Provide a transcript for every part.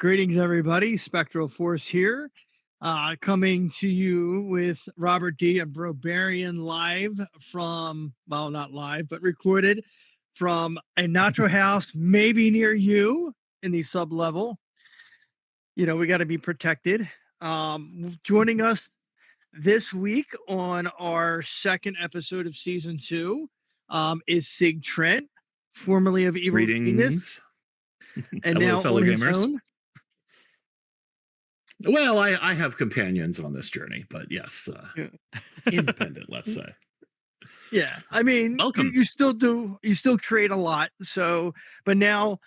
Greetings, everybody. Spectral Force here, coming to you with Robert D. and Brobarian live from, well, not live, but recorded from a Nacho house, maybe near you in the sub level. You know, we got to be protected. Joining us this week on our second episode of season 2 is Sig Trent, formerly of Evil Genius, and Hello, now fellow on his gamers. own. Well, I have companions on this journey, but yes, independent, let's say. Yeah, I mean, you still create a lot. So, but now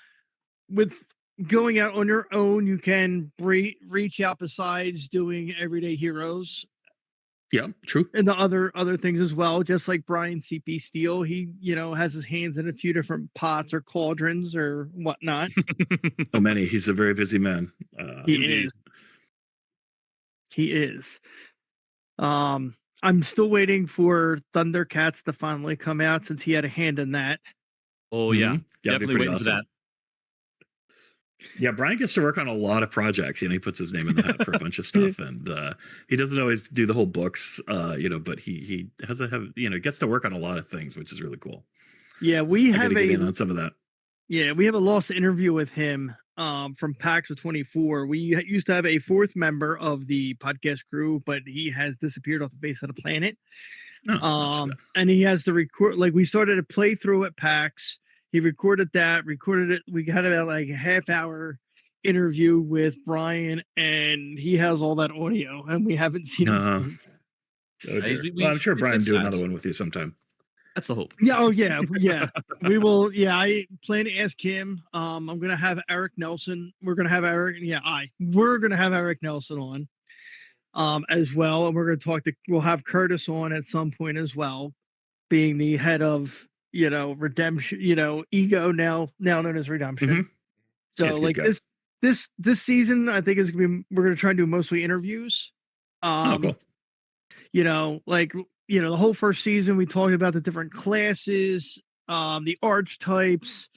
with going out on your own, you can reach out besides doing Everyday Heroes. Yeah, true. And the other things as well, just like Brian CP Steele, he has his hands in a few different pots or cauldrons or whatnot. Oh, many. He's a very busy man. He is. I'm still waiting for Thundercats to finally come out since he had a hand in that. Oh yeah, definitely waiting awesome. For that. Yeah, Brian gets to work on a lot of projects. He puts his name in the hat for a bunch of stuff, and he doesn't always do the whole books, but he has gets to work on a lot of things, which is really cool. Yeah, we have get in on some of that. Yeah, we have a lost interview with him from PAX of 24. We used to have a fourth member of the podcast crew, but he has disappeared off the face of the planet. And he has to record, like, we started a playthrough at PAX. He recorded it. We had about like a half-hour interview with Brian, and he has all that audio, and we haven't seen him since. Well, I'm sure Brian will do another one with you sometime. That's the hope. Yeah. Oh, yeah. Yeah. We will. Yeah. I plan to ask him. I'm going to have Eric Nelson. We're going to have Eric. Yeah. We're going to have Eric Nelson on as well. And we're going to we'll have Curtis on at some point as well, being the head of, Redemption, Ego now known as Redemption. Mm-hmm. So like this season, I think we're going to try and do mostly interviews. Cool. The whole first season, we talked about the different classes, the archetypes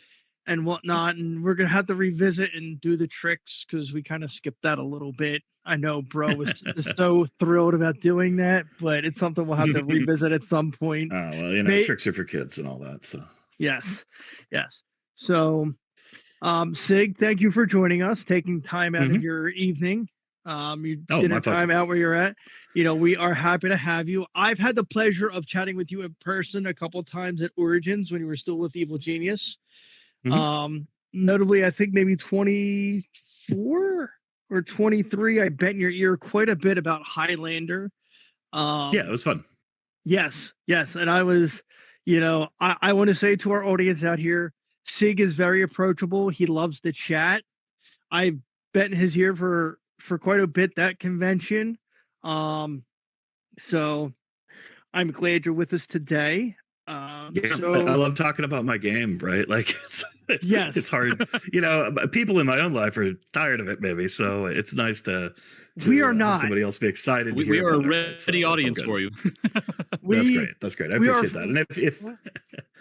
and whatnot. And we're going to have to revisit and do the tricks because we kind of skipped that a little bit. I know Bro was so thrilled about doing that, but it's something we'll have to revisit at some point. Tricks are for kids and all that. So yes. So, Sig, thank you for joining us, taking time out of your evening. Dinner time out where you're at. We are happy to have you. I've had the pleasure of chatting with you in person a couple of times at Origins when you were still with Evil Genius. Notably, I think maybe 24 or 23. I bent your ear quite a bit about Highlander. Yeah, it was fun. Yes. And I was, I want to say to our audience out here, Sig is very approachable. He loves to chat. I bent his ear for quite a bit that convention. So I'm glad you're with us today. I love talking about my game, right? Like it's hard. People in my own life are tired of it, maybe. So it's nice to we are not have somebody else be excited. We are a ready audience for you. That's great. I appreciate that. And if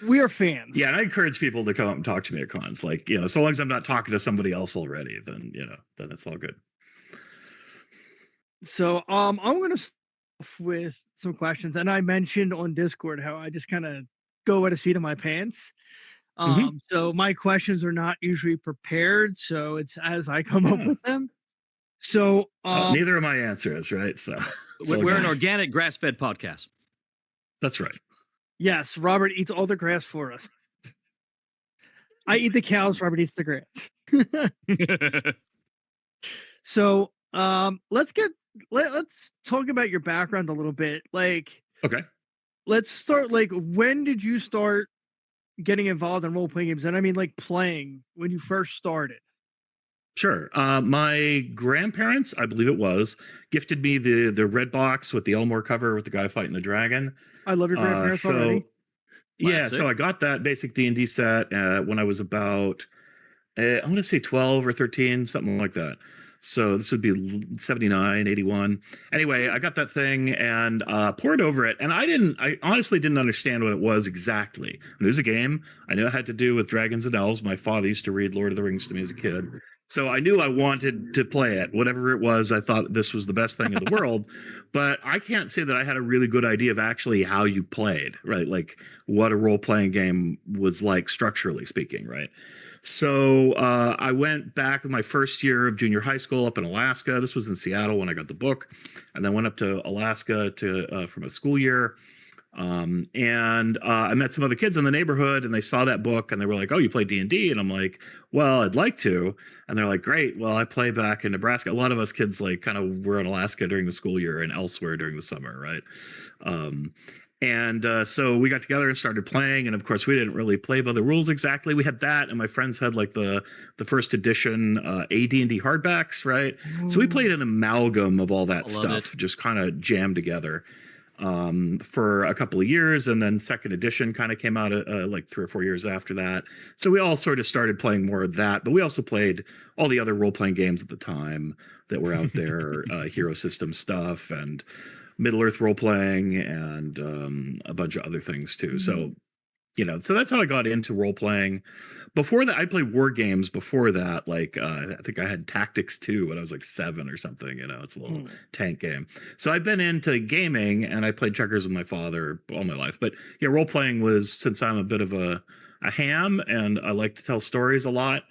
we are fans. Yeah, and I encourage people to come up and talk to me at cons. Like, so long as I'm not talking to somebody else already, then then it's all good. So I'm going to start off with some questions. And I mentioned on Discord how I just kind of go at a seat of my pants. So my questions are not usually prepared. So it's as I come up with them. So neither are my answers, right? So we're an organic grass-fed podcast. That's right. Yes, Robert eats all the grass for us. I eat the cows, Robert eats the grass. So let's talk about your background a little bit. Like, okay, let's start. Like, when did you start getting involved in role-playing games? And I mean, like, playing when you first started. Sure. My grandparents, I believe it was, gifted me the red box with the Elmore cover with the guy fighting the dragon. I love your grandparents already. Yeah, so I got that basic D&D set when I was about, I want to say 12 or 13, something like that. So this would be 79, 81. Anyway, I got that thing and poured over it. And I honestly didn't understand what it was exactly. It was a game. I knew it had to do with dragons and elves. My father used to read Lord of the Rings to me as a kid. So I knew I wanted to play it. Whatever it was, I thought this was the best thing in the world. But I can't say that I had a really good idea of actually how you played, right? Like what a role-playing game was like, structurally speaking, right? So I went back in my first year of junior high school up in Alaska. This was in Seattle when I got the book, and then went up to Alaska from a school year. And I met some other kids in the neighborhood, and they saw that book, and they were like, "Oh, you play D&D?" And I'm like, "Well, I'd like to." And they're like, "Great. Well, I play back in Nebraska." A lot of us kids like kind of were in Alaska during the school year and elsewhere during the summer, right? Um, and so we got together and started playing, and of course we didn't really play by the rules exactly. We had that, and my friends had like the first edition AD&D hardbacks, right? So we played an amalgam of all that stuff, just kind of jammed together for a couple of years, and then second edition kind of came out like 3 or 4 years after that. So we all sort of started playing more of that, but we also played all the other role-playing games at the time that were out there, Hero System stuff and Middle Earth role playing and a bunch of other things too. So, so that's how I got into role playing. Before that, I played war games. Before that, like I think I had Tactics 2 when I was like 7 or something. It's a little tank game. So I've been into gaming, and I played checkers with my father all my life. But yeah, role playing was, since I'm a bit of a ham and I like to tell stories a lot,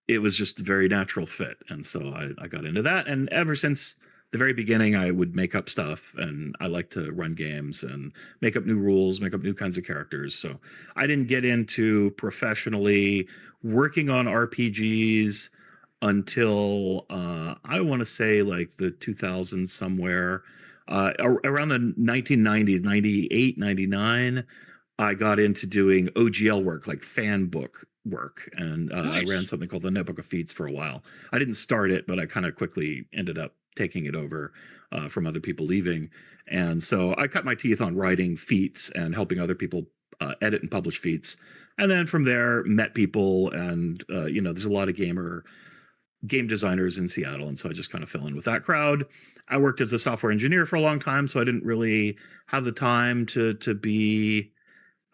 it was just a very natural fit. And so I got into that. And ever since the very beginning, I would make up stuff, and I like to run games and make up new rules, make up new kinds of characters. So I didn't get into professionally working on RPGs until I want to say like the 2000s somewhere. Around the 1990s, 98, 99, I got into doing OGL work, like fan book work, and I ran something called the Netbook of Feats for a while. I didn't start it, but I kind of quickly ended up taking it over from other people leaving. And so I cut my teeth on writing feats and helping other people edit and publish feats. And then from there, met people, and there's a lot of game designers in Seattle, and so I just kind of fell in with that crowd. I worked as a software engineer for a long time, so I didn't really have the time to be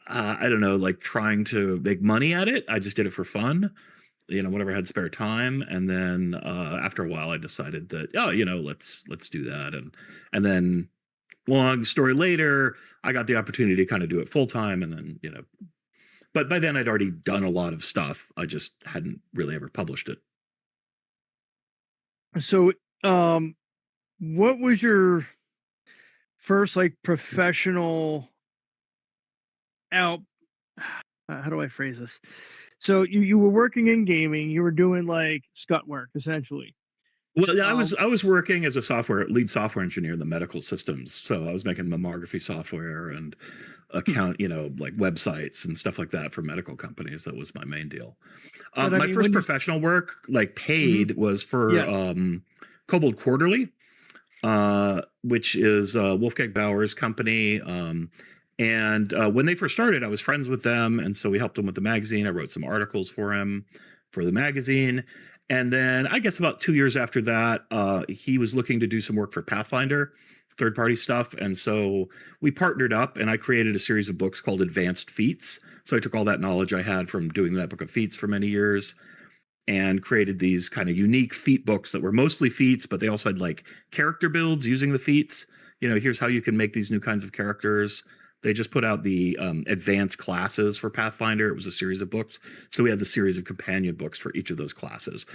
I don't know, like trying to make money at it. I just did it for fun, whenever I had spare time. And then after a while, I decided that, oh, let's do that. And then, long story later, I got the opportunity to kind of do it full time. And then, but by then I'd already done a lot of stuff. I just hadn't really ever published it. So, what was your first like professional out? How do I phrase this? So you were working in gaming. You were doing like scut work essentially. Well, yeah, I was working as a lead software engineer in the medical systems. So I was making mammography software and like websites and stuff like that for medical companies. That was my main deal. My first professional work, like paid, was for Kobold Quarterly, which is Wolfgang Bauer's company. And when they first started, I was friends with them, and so we helped him with the magazine. I wrote some articles for him for the magazine. And then I guess about 2 years after that, he was looking to do some work for Pathfinder, third-party stuff. And so we partnered up, and I created a series of books called Advanced Feats. So I took all that knowledge I had from doing the Netbook of Feats for many years and created these kind of unique feat books that were mostly feats, but they also had like character builds using the feats. Here's how you can make these new kinds of characters. They just put out the advanced classes for Pathfinder. It was a series of books. So we had the series of companion books for each of those classes.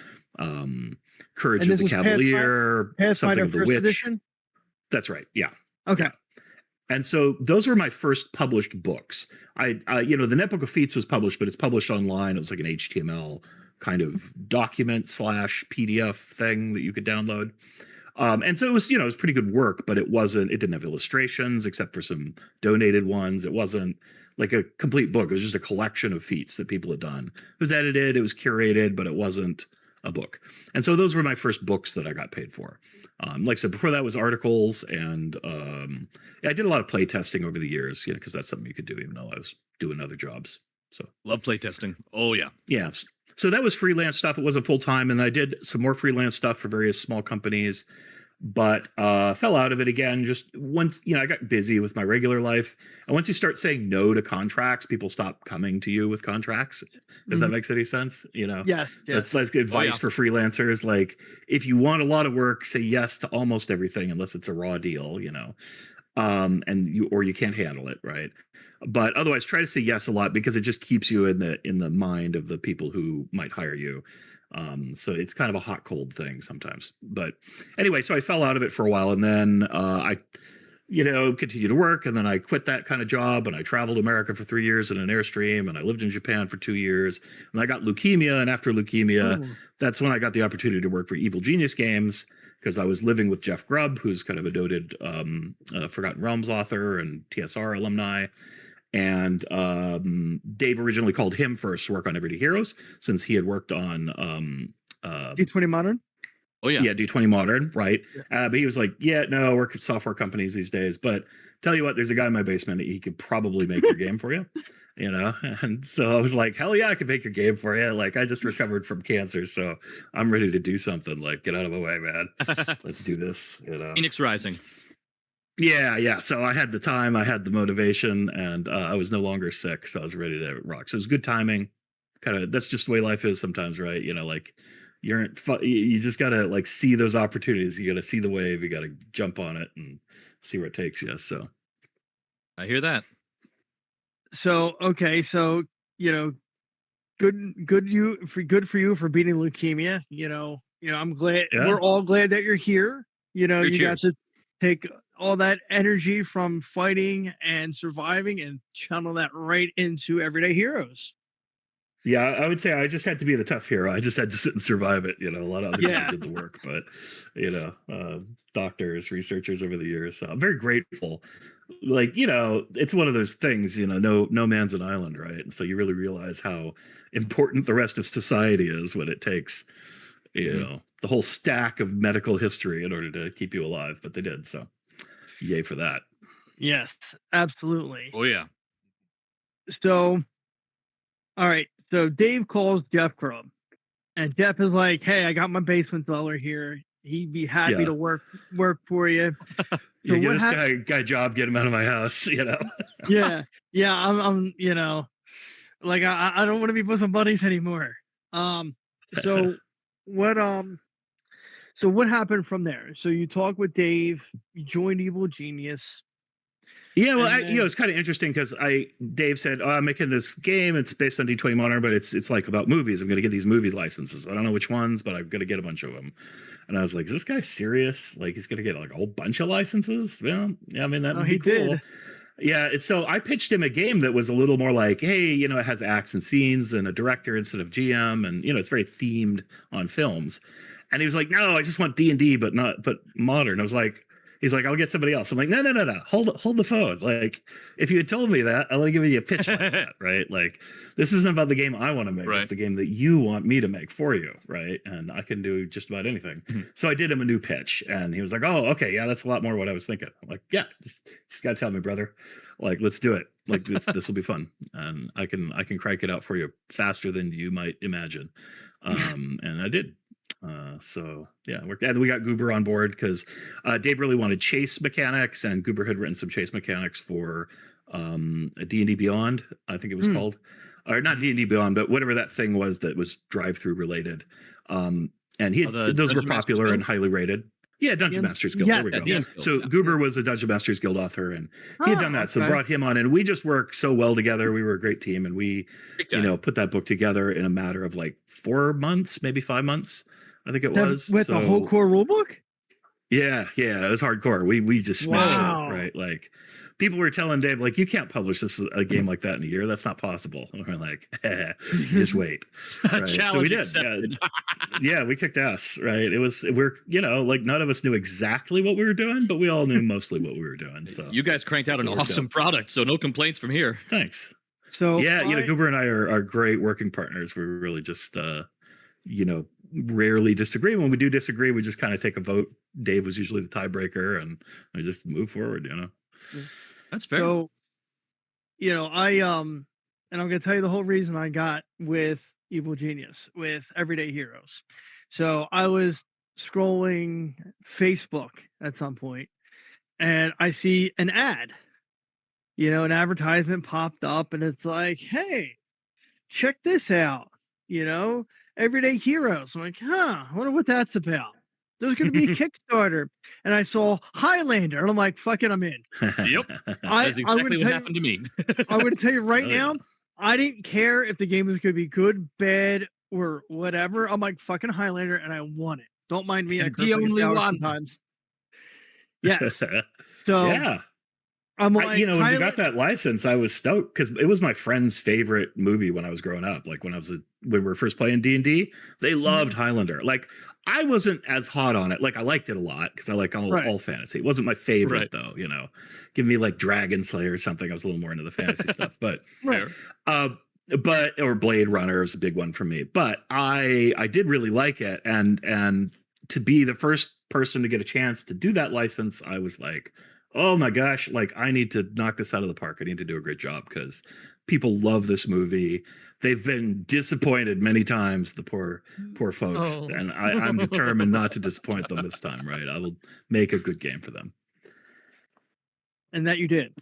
Courage of the Cavalier, Something of the Witch. Edition? That's right. Yeah. Okay. Yeah. And so those were my first published books. The Netbook of Feats was published, but it's published online. It was like an HTML kind of document / PDF thing that you could download. And so it was pretty good work, but it didn't have illustrations except for some donated ones. It wasn't like a complete book. It was just a collection of feats that people had done. It was edited, it was curated, but it wasn't a book. And so those were my first books that I got paid for. Like I said, before that was articles, and I did a lot of play testing over the years, because that's something you could do even though I was doing other jobs. So love play testing. Oh yeah. Yeah. So that was freelance stuff. It wasn't full time, and I did some more freelance stuff for various small companies, but fell out of it again. Just once, I got busy with my regular life, and once you start saying no to contracts, people stop coming to you with contracts. If that makes any sense, Yes, that's yes. like advice for freelancers. Like, if you want a lot of work, say yes to almost everything, unless it's a raw deal, and you can't handle it, right? But otherwise, try to say yes a lot, because it just keeps you in the mind of the people who might hire you. So it's kind of a hot cold thing sometimes. But anyway, so I fell out of it for a while, and then I continued to work, and then I quit that kind of job, and I traveled America for 3 years in an Airstream, and I lived in Japan for 2 years, and I got leukemia. And after leukemia, Oh. that's when I got the opportunity to work for Evil Genius Games, because I was living with Jeff Grubb, who's kind of a noted Forgotten Realms author and TSR alumni. And Dave originally called him first to work on Everyday Heroes, since he had worked on D20 Modern. Oh yeah, yeah, D20 Modern, right? Yeah. But he was like, yeah, no, work at software companies these days. But tell you what, there's a guy in my basement. He could probably make your game for you, And so I was like, hell yeah, I could make your game for you. Like, I just recovered from cancer, so I'm ready to do something. Like, get out of my way, man. Let's do this. Phoenix Rising. Yeah. So I had the time, I had the motivation, and I was no longer sick, so I was ready to rock. So it was good timing. Kind of, that's just the way life is sometimes, right? Like, you just gotta like see those opportunities. You gotta see the wave. You gotta jump on it and see where it takes you. So I hear that. So okay, so good for you for beating leukemia. I'm glad, yeah, we're all glad that you're here. You Cheers. got to take all that energy from fighting and surviving and channel that right into Everyday Heroes. yeah. I would say I just had to be the tough hero. I just had to sit and survive it. A lot of other people did the work, but doctors, researchers over the years. So I'm very grateful. Like, it's one of those things. No man's an island, right? And so you really realize how important the rest of society is when it takes the whole stack of medical history in order to keep you alive. But they did, so yay for that. Yes, absolutely. Oh yeah. So, all right. So Dave calls Jeff Grubb, and Jeff is like, "Hey, I got my basement dweller here. He'd be happy to work for you." So get this guy a job, get him out of my house. Yeah. I'm like, I don't want to be bosom buddies anymore. So what happened from there? So you talk with Dave, you joined Evil Genius. Yeah, well, it's kind of interesting, because Dave said, "Oh, I'm making this game. It's based on D20 Modern, but it's like about movies. I'm going to get these movie licenses. I don't know which ones, but I'm going to get a bunch of them." And I was like, "Is this guy serious? Like, he's going to get like a whole bunch of licenses?" Well, yeah, I mean, that would be cool. Did. Yeah, so I pitched him a game that was a little more like, hey, it has acts and scenes and a director instead of GM, and it's very themed on films. And he was like, "No, I just want D&D, but modern." I was like, he's like, "I'll get somebody else." I'm like, no, hold the phone. Like, if you had told me that, I would have given you a pitch like that, right? Like, this isn't about the game I want to make. Right. It's the game that you want me to make for you, right? And I can do just about anything. So I did him a new pitch, and he was like, "Oh, okay, yeah, that's a lot more what I was thinking." I'm like, "Yeah, just gotta tell me, brother. Like, let's do it. Like, this will be fun, and I can crank it out for you faster than you might imagine." And I did. So yeah, we got Goober on board, because Dave really wanted chase mechanics, and Goober had written some chase mechanics for D&D Beyond, I think it was called, or not D&D Beyond, but whatever that thing was that was drive-through related. And those were popular and highly rated. Yeah, Dungeon Masters Guild. There we go. So Goober was a Dungeon Masters Guild author, and he had done that. So brought him on, and we just worked so well together. We were a great team, and we, put that book together in a matter of like 4 months, maybe 5 months, I think it was. With the whole core rulebook? Yeah, it was hardcore. We just smashed it, right? Like, people were telling Dave, like, "You can't publish a game like that in a year. That's not possible." And we're like, just wait. Right? So we did. Yeah, we kicked ass, right? We're like, none of us knew exactly what we were doing, but we all knew mostly what we were doing. So you guys cranked out an awesome product, so no complaints from here. Thanks. So yeah, Goober and I are great working partners. We're really just rarely disagree. When we do disagree, we just kind of take a vote. Dave was usually the tiebreaker, and we just move forward. That's fair. So, and I'm gonna tell you the whole reason I got with Evil Genius with Everyday Heroes. So I was scrolling Facebook at some point, and I see an ad. An advertisement popped up, and it's like, "Hey, check this out." You know, Everyday Heroes. I'm like, "Huh? I wonder what that's about." There's going to be a Kickstarter, and I saw Highlander, and I'm like, "Fuck it, I'm in." Yep. I That's I'm exactly gonna what tell happened to me. I'm going to tell you right Oh, yeah. now, I didn't care if the game was going to be good, bad, or whatever. I'm like, fucking Highlander, and I want it. Don't mind me. I And curse the like a only sailor one. sometimes. Yes. So Yeah. I'm When we got Highlander. that license, I was stoked because it was my friend's favorite movie when I was growing up. Like when we were first playing D&D, they loved Highlander. Like I wasn't as hot on it. Like I liked it a lot because I like all fantasy. It wasn't my favorite though. Give me like Dragon Slayer or something. I was a little more into the fantasy stuff, but Right. or Blade Runner is a big one for me. But I did really like it, and to be the first person to get a chance to do that license, I was like, oh my gosh, like I need to knock this out of the park. I need to do a great job because people love this movie. They've been disappointed many times, the poor folks, Oh. and I'm determined not to disappoint them this time. Right, I will make a good game for them. And that you did.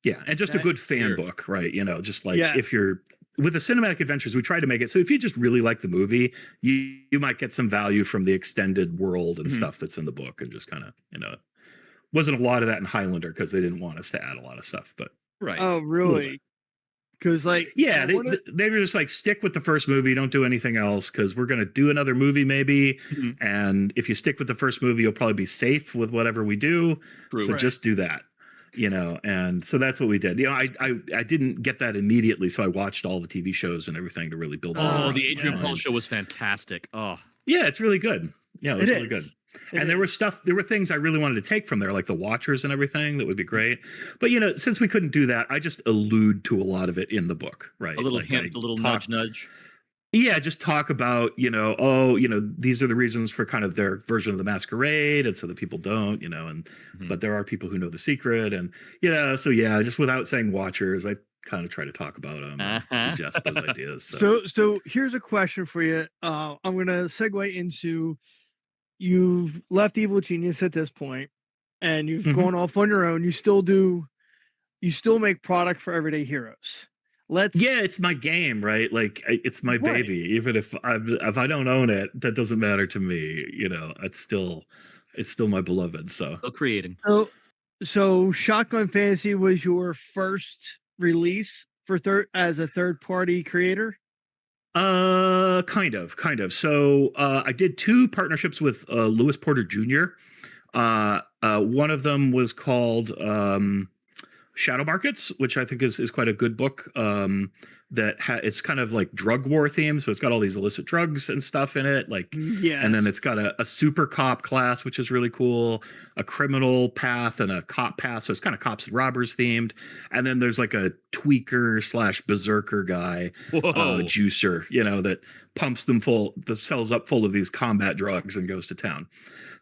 Yeah, and just a good fan book, right? Just like if you're with the cinematic adventures, we try to make it so if you just really like the movie, you might get some value from the extended world and stuff that's in the book, and just kind of wasn't a lot of that in Highlander because they didn't want us to add a lot of stuff, but Oh, really? Because they were just like, stick with the first movie, don't do anything else because we're going to do another movie maybe, and if you stick with the first movie, you'll probably be safe with whatever we do. So just do that. And so that's what we did. I didn't get that immediately, so I watched all the TV shows and everything to really build. The Adrian Paul show was fantastic. Oh, yeah, it's really good. Yeah, it was really good. And there were things I really wanted to take from there, like the Watchers and everything. That would be great. But since we couldn't do that, I just allude to a lot of it in the book, right? A little hint, a little nudge. Yeah, just talk about, these are the reasons for kind of their version of the masquerade, and so that people don't, but there are people who know the secret, and so yeah, just without saying Watchers, I kind of try to talk about them, and suggest those ideas. So here's a question for you. I'm gonna segue into, you've left Evil Genius at this point, and you've gone off on your own. You still make product for Everyday Heroes. It's my game, right? Like it's my baby. Even if I don't own it, that doesn't matter to me. It's still my beloved. So still creating. So Shotgun Fantasy was your first release for as a third party creator. Kind of. So I did 2 partnerships with Lewis Porter Jr. One of them was called Shadow Markets, which I think is quite a good book. It's kind of like drug war theme, so it's got all these illicit drugs and stuff in it. And then it's got a super cop class, which is really cool, a criminal path and a cop path, so it's kind of cops and robbers themed. And then there's like a tweaker / berserker guy, juicer, that pumps the cells up full of these combat drugs and goes to town.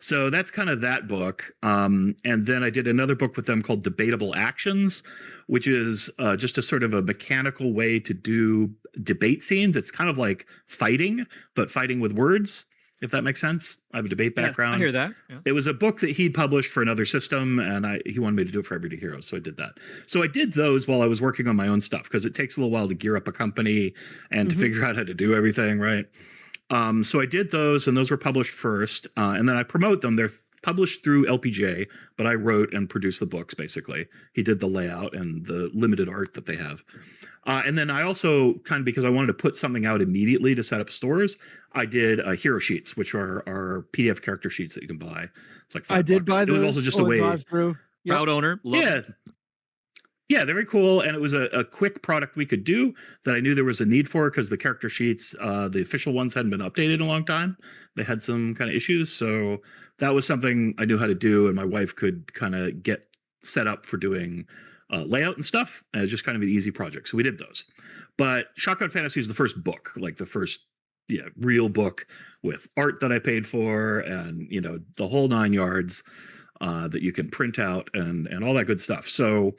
So that's kind of that book. And then I did another book with them called Debatable Actions, which is just a sort of a mechanical way to do debate scenes. It's kind of like fighting, but fighting with words, if that makes sense. I have a debate background. I hear that. Yeah. It was a book that he published for another system, and he wanted me to do it for Everyday Heroes, so I did that. So I did those while I was working on my own stuff, because it takes a little while to gear up a company and to figure out how to do everything, right? So I did those, and those were published first, and then I promote them. They're published through LPJ, but I wrote and produced the books, basically. He did the layout and the limited art that they have. And then I also, kind of because I wanted to put something out immediately to set up stores, I did hero sheets, which are PDF character sheets that you can buy. It's like $5. I did buy those. It was also just a way. Proud owner. Love it. Yeah, they're very cool, and it was a quick product we could do that I knew there was a need for, because the character sheets, the official ones, hadn't been updated in a long time. They had some kind of issues, so that was something I knew how to do, and my wife could kind of get set up for doing layout and stuff. And it was just kind of an easy project, so we did those. But Shotgun Fantasy is the first book, like the first real book with art that I paid for, and the whole 9 yards that you can print out and all that good stuff. So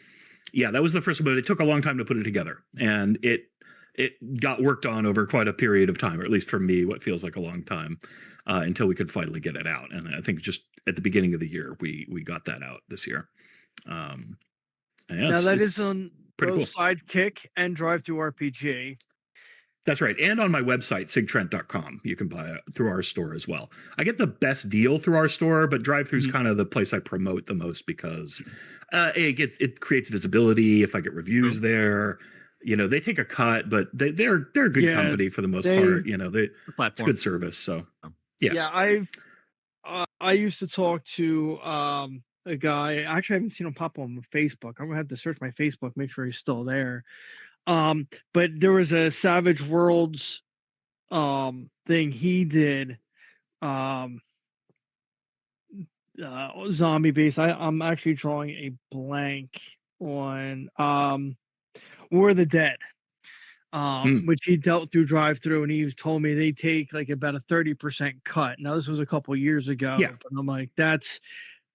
yeah, that was the first one, but it took a long time to put it together. And it got worked on over quite a period of time, or at least for me, what feels like a long time, until we could finally get it out. And I think just at the beginning of the year, we got that out this year. Now that is it's on pretty both cool. Sidekick and Drive Through RPG. That's right. And on my website, sigtrent.com, you can buy it through our store as well. I get the best deal through our store, but drive-through is kind of the place I promote the most because it creates visibility. If I get reviews there, they take a cut, but they're a good company for the most part. It's good service. So yeah, I used to talk to a guy. Actually, I haven't seen him pop on Facebook. I'm gonna have to search my Facebook, make sure he's still there. But there was a Savage Worlds thing he did, zombie based. I'm actually drawing a blank on War of the Dead, which he dealt through drive through, and he told me they take like about a 30% cut. Now this was a couple years ago, but I'm like, that's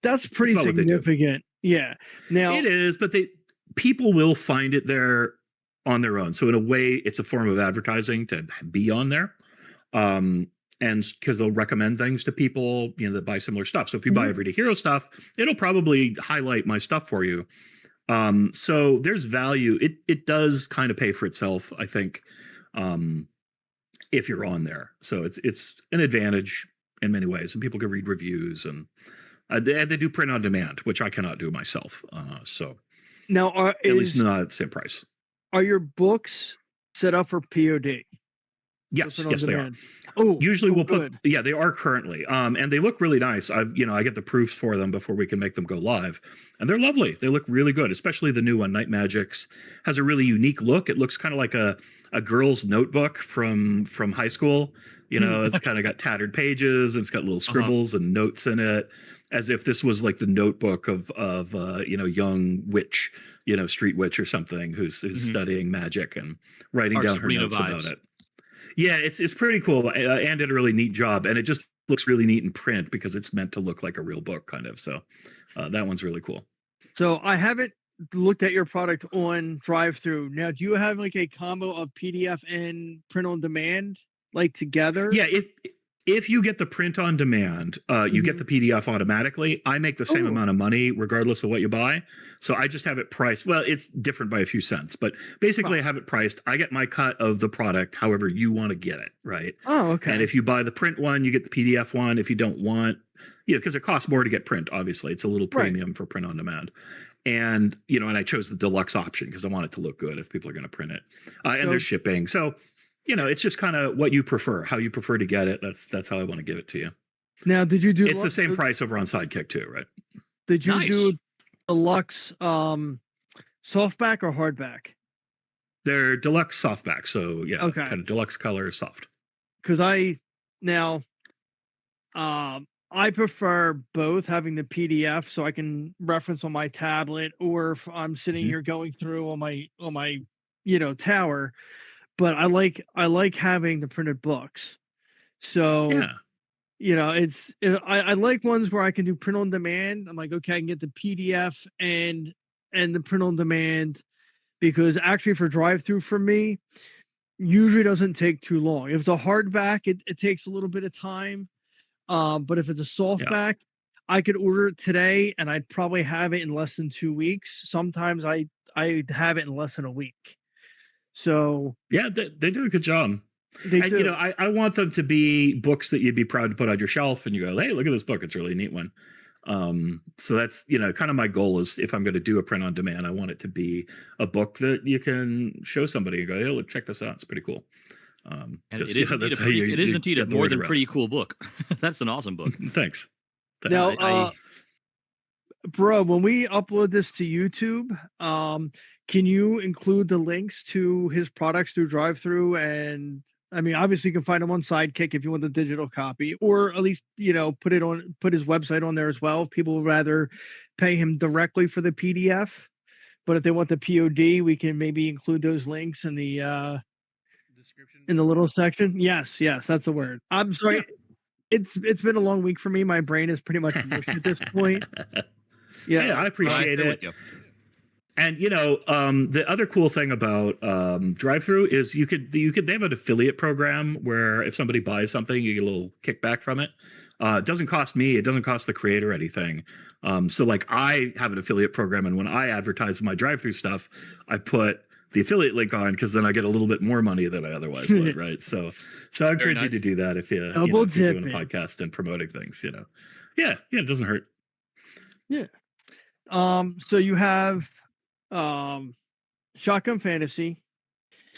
pretty significant. Yeah. Now it is, but people will find it there on their own. So in a way, it's a form of advertising to be on there. And because they'll recommend things to people, that buy similar stuff. So if you buy Everyday Hero stuff, it'll probably highlight my stuff for you. So there's value. It does kind of pay for itself, I think, if you're on there. So it's an advantage in many ways, and people can read reviews, and they do print on demand, which I cannot do myself. So now, at least not at the same price. Are your books set up for POD? Yes, they are. Oh, usually we'll put. Yeah, they are currently, and they look really nice. I get the proofs for them before we can make them go live, and they're lovely. They look really good, especially the new one, Night Magics, has a really unique look. It looks kind of like a girl's notebook from high school. It's kind of got tattered pages, and it's got little scribbles and notes in it, as if this was like the notebook of young witch, street witch or something who's studying magic and writing down her notes about it. Yeah, it's pretty cool. Anne did a really neat job, and it just looks really neat in print because it's meant to look like a real book, kind of. So that one's really cool. So I haven't looked at your product on drive-through. Now, do you have like a combo of PDF and print on demand, like together? Yeah, if you get the print on demand, you get the PDF automatically. I make the same amount of money regardless of what you buy. So I just have it priced. Well, it's different by a few cents, but basically I have it priced. I get my cut of the product however you want to get it, right? Oh, okay. And if you buy the print one, you get the PDF one. If you don't want, because it costs more to get print, obviously. It's a little premium for print on demand. And, and I chose the deluxe option because I want it to look good if people are going to print it. And there's shipping. So it's just kind of what you prefer, how you prefer to get it. That's how I want to give it to you. Now, did you do? It's the same price over on Sidekick too, right? Did you do deluxe softback or hardback? They're deluxe softback, so kind of deluxe color, soft. Because I prefer both, having the PDF so I can reference on my tablet, or if I'm sitting here going through on my tower. But I like having the printed books. So I like ones where I can do print on demand. I'm like, okay, I can get the PDF and the print on demand, because actually for drive through for me usually doesn't take too long. If it's a hardback, it takes a little bit of time. But if it's a softback, I could order it today and I'd probably have it in less than 2 weeks. Sometimes I have it in less than a week. So yeah, they do a good job. And I want them to be books that you'd be proud to put on your shelf, and you go, hey, look at this book, it's a really neat one. So that's kind of my goal is, if I'm going to do a print on demand, I want it to be a book that you can show somebody and go, hey, look, check this out, it's pretty cool. And it is indeed a more than pretty cool book. That's an awesome book. Thanks. Now, bro, when we upload this to YouTube, can you include the links to his products through drive-through? And I mean, obviously you can find them on Sidekick if you want the digital copy, or at least, put his website on there as well. If people would rather pay him directly for the PDF, but if they want the POD, we can maybe include those links in the description, in the little section. Yes, that's the word. I'm sorry. Yeah. It's been a long week for me. My brain is pretty much mush at this point. Yeah, I appreciate it. And the other cool thing about drive-through is they have an affiliate program where if somebody buys something, you get a little kickback from it. It doesn't cost me, it doesn't cost the creator anything. So like I have an affiliate program, and when I advertise my drive-through stuff, I put the affiliate link on because then I get a little bit more money than I otherwise would, right? So I encourage you to do that if if you're doing a podcast and promoting things, Yeah, it doesn't hurt. Yeah. So you have Shotgun Fantasy.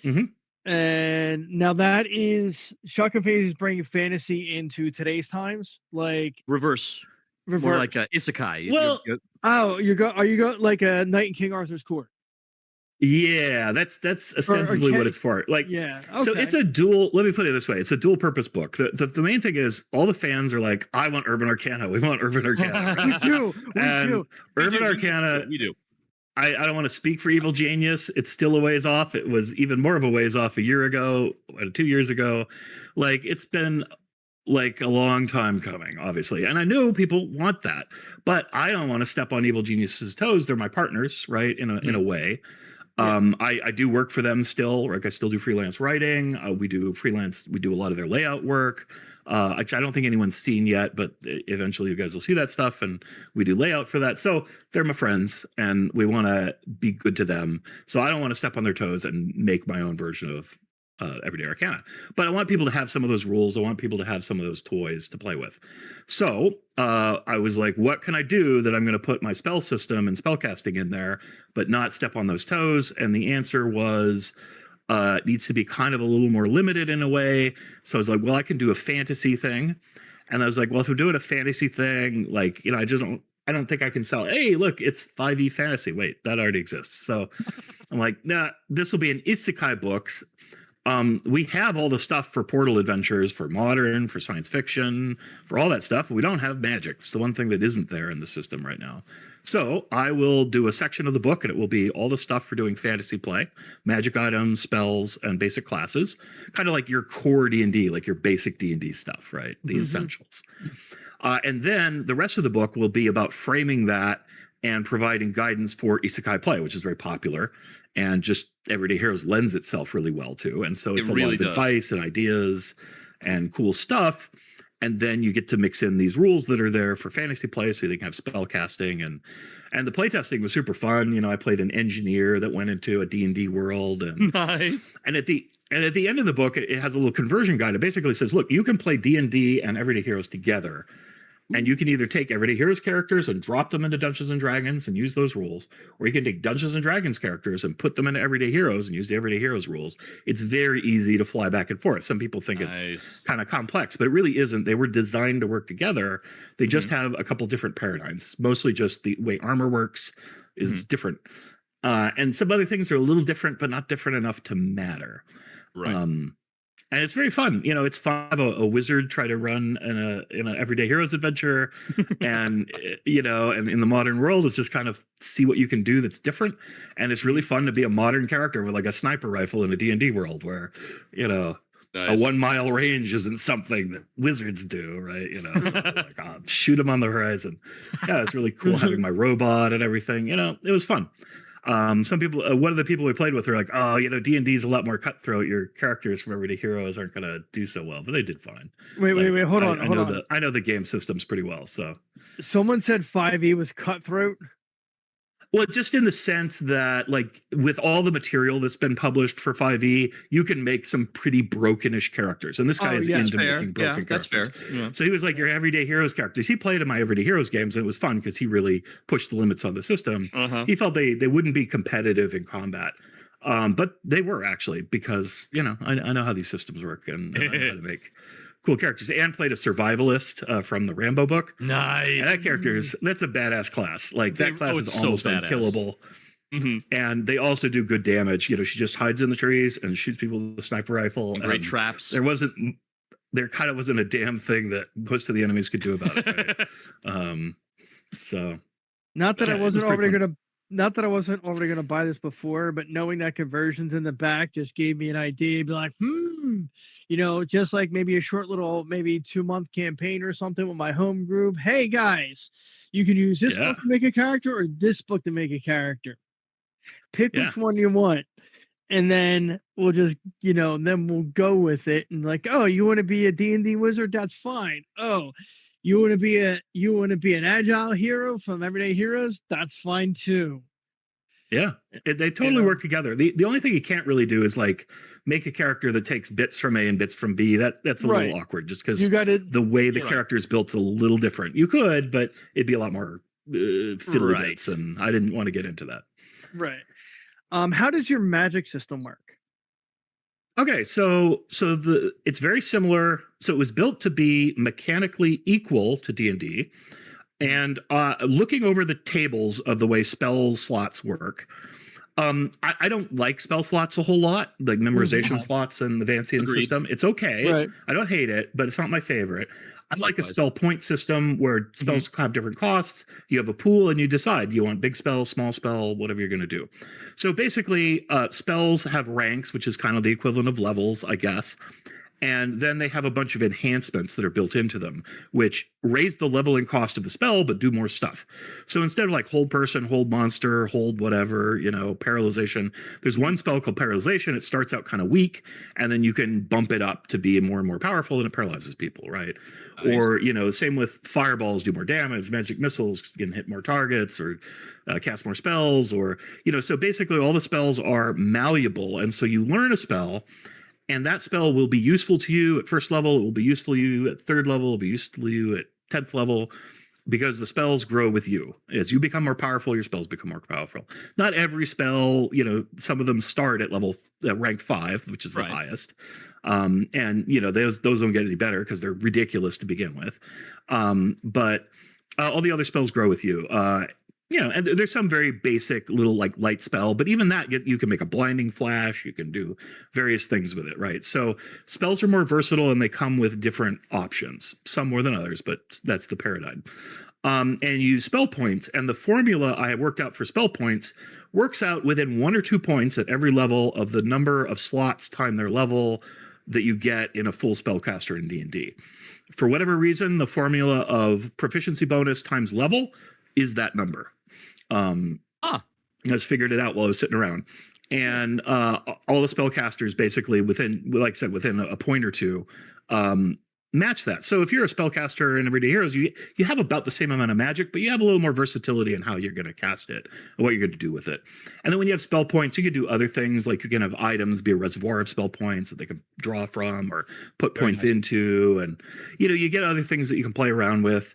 Mm-hmm. And now that is Shotgun Fantasy is bringing fantasy into today's times, like reverse. More like a isekai. Well, are you like a Knight in King Arthur's Court? Yeah, that's ostensibly what it's for. Like, yeah, okay. So it's a dual. Let me put it this way: it's a dual purpose book. The main thing is all the fans are like, "I want Urban Arcana. We want Urban Arcana." We do. Urban Arcana. We do. I don't want to speak for Evil Genius. It's still a ways off. It was even more of a ways off a year ago, 2 years ago. Like it's been like a long time coming, obviously. And I know people want that, but I don't want to step on Evil Genius's toes. They're my partners, right? In a way. Yeah. I do work for them still. Like I still do freelance writing. We do a lot of their layout work. I don't think anyone's seen yet, but eventually you guys will see that stuff, and we do layout for that. So they're my friends, and we want to be good to them. So I don't want to step on their toes and make my own version of Everyday Arcana. But I want people to have some of those rules. I want people to have some of those toys to play with. So I was like, what can I do that I'm going to put my spell system and spellcasting in there, but not step on those toes? And the answer was, it needs to be kind of a little more limited in a way. So I was like, well, I can do a fantasy thing. And I was like, well, if I'm doing a fantasy thing, like, I don't think I can sell, hey, look, it's 5e fantasy. Wait, that already exists. So I'm like, nah, this will be an isekai books. We have all the stuff for portal adventures, for modern, for science fiction, for all that stuff. But we don't have magic. It's the one thing that isn't there in the system right now. So I will do a section of the book, and it will be all the stuff for doing fantasy play, magic items, spells, and basic classes. Kind of like your core D&D, like your basic D&D stuff, right? The essentials. And then the rest of the book will be about framing that and providing guidance for isekai play, which is very popular, and just Everyday Heroes lends itself really well to. And so it's a lot of advice and ideas and cool stuff. And then you get to mix in these rules that are there for fantasy play, so they can have spell casting, and the playtesting was super fun. I played an engineer that went into a D&D world, and nice. And at the end of the book, it has a little conversion guide. It basically says, look, you can play D&D and Everyday Heroes together. And you can either take Everyday Heroes characters and drop them into Dungeons and Dragons and use those rules, or you can take Dungeons and Dragons characters and put them into Everyday Heroes and use the Everyday Heroes rules. It's very easy to fly back and forth. Some people think it's kind of complex, but it really isn't. They were designed to work together. They just have a couple different paradigms. Mostly just the way armor works is different. And some other things are a little different, but not different enough to matter. Right. And it's very fun. It's fun to have a wizard try to run in a Everyday Heroes adventure, and and in the modern world, it's just kind of see what you can do that's different. And it's really fun to be a modern character with like a sniper rifle in a D&D world where, a 1 mile range isn't something that wizards do, right? So like, oh, shoot them on the horizon. Yeah, it's really cool having my robot and everything. It was fun. Some people, one of the people we played with, were like, "Oh, D&D is a lot more cutthroat. Your characters from Everyday Heroes aren't going to do so well," but they did fine. Wait, hold on. I know the game systems pretty well. So, someone said 5e was cutthroat. Well, just in the sense that, like, with all the material that's been published for 5e, you can make some pretty brokenish characters. And this guy is into making broken characters. That's fair. Yeah. So he was like, your Everyday Heroes characters. He played in my Everyday Heroes games, and it was fun because he really pushed the limits on the system. He felt they wouldn't be competitive in combat. But they were, actually, because, I know how these systems work, and I know how to make cool characters. And played a survivalist from the Rambo book. Nice. And that's a badass class. Like, that class is almost unkillable. And they also do good damage. She just hides in the trees and shoots people with a sniper rifle. And great traps. There kind of wasn't a damn thing that most of the enemies could do about it. Right? So not that I wasn't already gonna buy this before, but knowing that conversions in the back just gave me an idea. Be like, just like maybe a short little, maybe 2-month campaign or something with my home group. Hey guys, you can use this book to make a character or this book to make a character. Pick which one you want. And then we'll just, then we'll go with it. And like, oh, you want to be a D&D wizard? That's fine. Oh, you want to be an agile hero from Everyday Heroes? That's fine too. Yeah, they totally work together. The only thing you can't really do is like make a character that takes bits from A and bits from B. That's a little awkward, just because the way the character is built is a little different. You could, but it'd be a lot more fiddly bits, and I didn't want to get into that. Right. How does your magic system work? Okay, so it's very similar. So it was built to be mechanically equal to D&D. And looking over the tables of the way spell slots work, I don't like spell slots a whole lot, like memorization slots in the Vancian system. It's okay. Right. I don't hate it, but it's not my favorite. I like a spell point system where spells have different costs. You have a pool and you decide, do you want big spell, small spell, whatever you're going to do. So basically, spells have ranks, which is kind of the equivalent of levels, I guess. And then they have a bunch of enhancements that are built into them, which raise the leveling cost of the spell, but do more stuff. So instead of like hold person, hold monster, hold whatever, paralyzation, there's one spell called paralyzation. It starts out kind of weak, and then you can bump it up to be more and more powerful, and it paralyzes people, right? Nice. Or, same with fireballs, do more damage, magic missiles can hit more targets, or cast more spells, or, so basically all the spells are malleable. And so you learn a spell, and that spell will be useful to you at first level. It will be useful to you at third level. It will be useful to you at 10th level, because the spells grow with you. As you become more powerful, your spells become more powerful. Not every spell, some of them start at rank 5, which is the highest. And those don't get any better because they're ridiculous to begin with. But all the other spells grow with you. And there's some very basic little like light spell, but even that you can make a blinding flash. You can do various things with it, right? So spells are more versatile, and they come with different options, some more than others, but that's the paradigm. And you use spell points, and the formula I have worked out for spell points works out within 1 or 2 points at every level of the number of slots times their level that you get in a full spellcaster in D&D. For whatever reason, the formula of proficiency bonus times level is that number. I just figured it out while I was sitting around, and all the spellcasters basically within a point or two match that. So if you're a spellcaster in Everyday Heroes, you have about the same amount of magic, but you have a little more versatility in how you're going to cast it and what you're going to do with it. And then when you have spell points, you can do other things, like you can have items be a reservoir of spell points that they can draw from or put points into, and you get other things that you can play around with.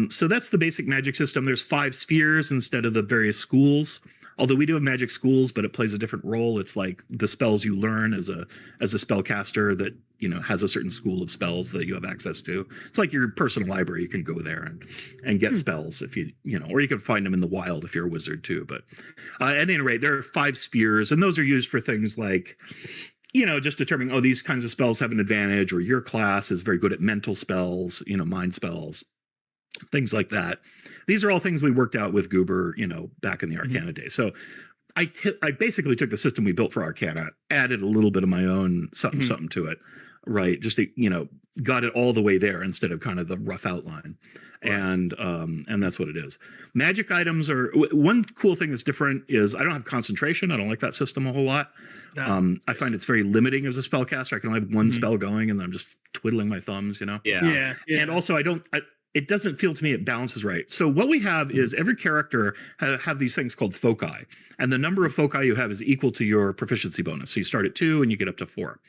So that's the basic magic system. There's 5 spheres instead of the various schools. Although we do have magic schools, but it plays a different role. It's like the spells you learn as a spellcaster that has a certain school of spells that you have access to. It's like your personal library. You can go there and get spells if or you can find them in the wild if you're a wizard too. But at any rate, there are 5 spheres, and those are used for things like just determining, these kinds of spells have an advantage, or your class is very good at mental spells, mind spells. Things like that. These are all things we worked out with Goober, back in the Arcana days. So I basically took the system we built for Arcana, added a little bit of my own something to it, right? Just to, got it all the way there instead of kind of the rough outline. Right. And that's what it is. Magic items are one cool thing that's different is I don't have concentration. I don't like that system a whole lot. No. I find it's very limiting as a spellcaster. I can only have one spell going, and then I'm just twiddling my thumbs, Yeah. And also it doesn't feel to me it balances right. So what we have is every character have these things called foci, and the number of foci you have is equal to your proficiency bonus. So you start at 2 and you get up to 4.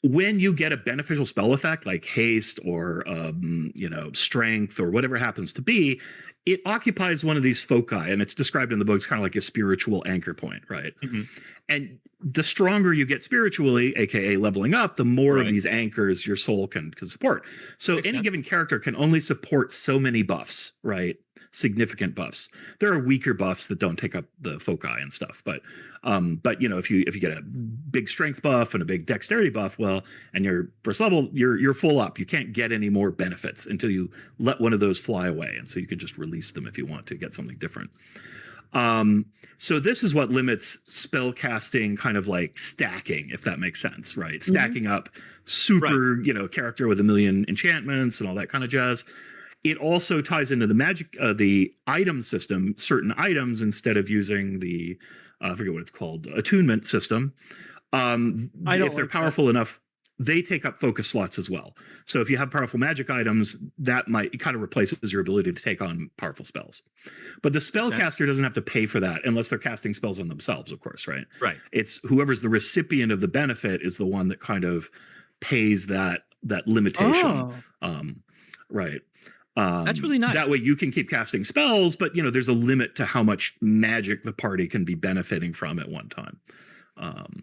When you get a beneficial spell effect like haste or strength or whatever it happens to be, it occupies one of these foci, and it's described in the book as kind of like a spiritual anchor point, right? And the stronger you get spiritually, aka leveling up, the more of these anchors your soul can support. So any given character can only support so many buffs, right? Significant buffs. There are weaker buffs that don't take up the foci and stuff, but if you get a big strength buff and a big dexterity buff, well, and your first level, you're full up. You can't get any more benefits until you let one of those fly away, and so you can just release them if you want to get something different. So this is what limits spell casting, kind of like stacking, if that makes sense, right? Stacking up super, character with 1 million enchantments and all that kind of jazz. it also ties into the magic, the item system. Certain items, instead of using the, I forget what it's called, attunement system, if they're powerful enough, they take up focus slots as well. So if you have powerful magic items, that might kind of replaces your ability to take on powerful spells. But the spellcaster doesn't have to pay for that unless they're casting spells on themselves, of course, right? Right. It's whoever's the recipient of the benefit is the one that kind of pays that limitation. Right. That's really nice. That way you can keep casting spells, but there's a limit to how much magic the party can be benefiting from at one time.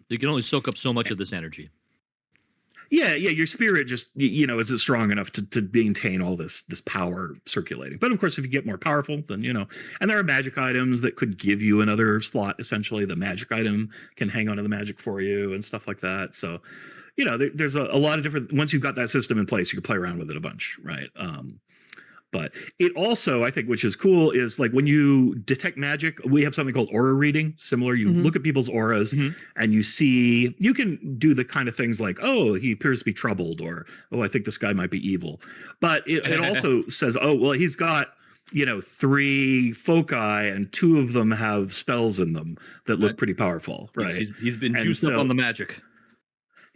You can only soak up so much of this energy. Yeah, your spirit just isn't strong enough to maintain all this power circulating. But of course, if you get more powerful, then and there are magic items that could give you another slot. Essentially, the magic item can hang on to the magic for you and stuff like that. So, there's a lot of different. Once you've got that system in place, you can play around with it a bunch, right? But it also, I think, which is cool, is like when you detect magic, we have something called aura reading. Similar, you look at people's auras and you can do the kind of things like, oh, he appears to be troubled, or, oh, I think this guy might be evil. But it also says, oh, well, he's got 3 foci and 2 of them have spells in them that look pretty powerful, right? He's been juiced up on the magic.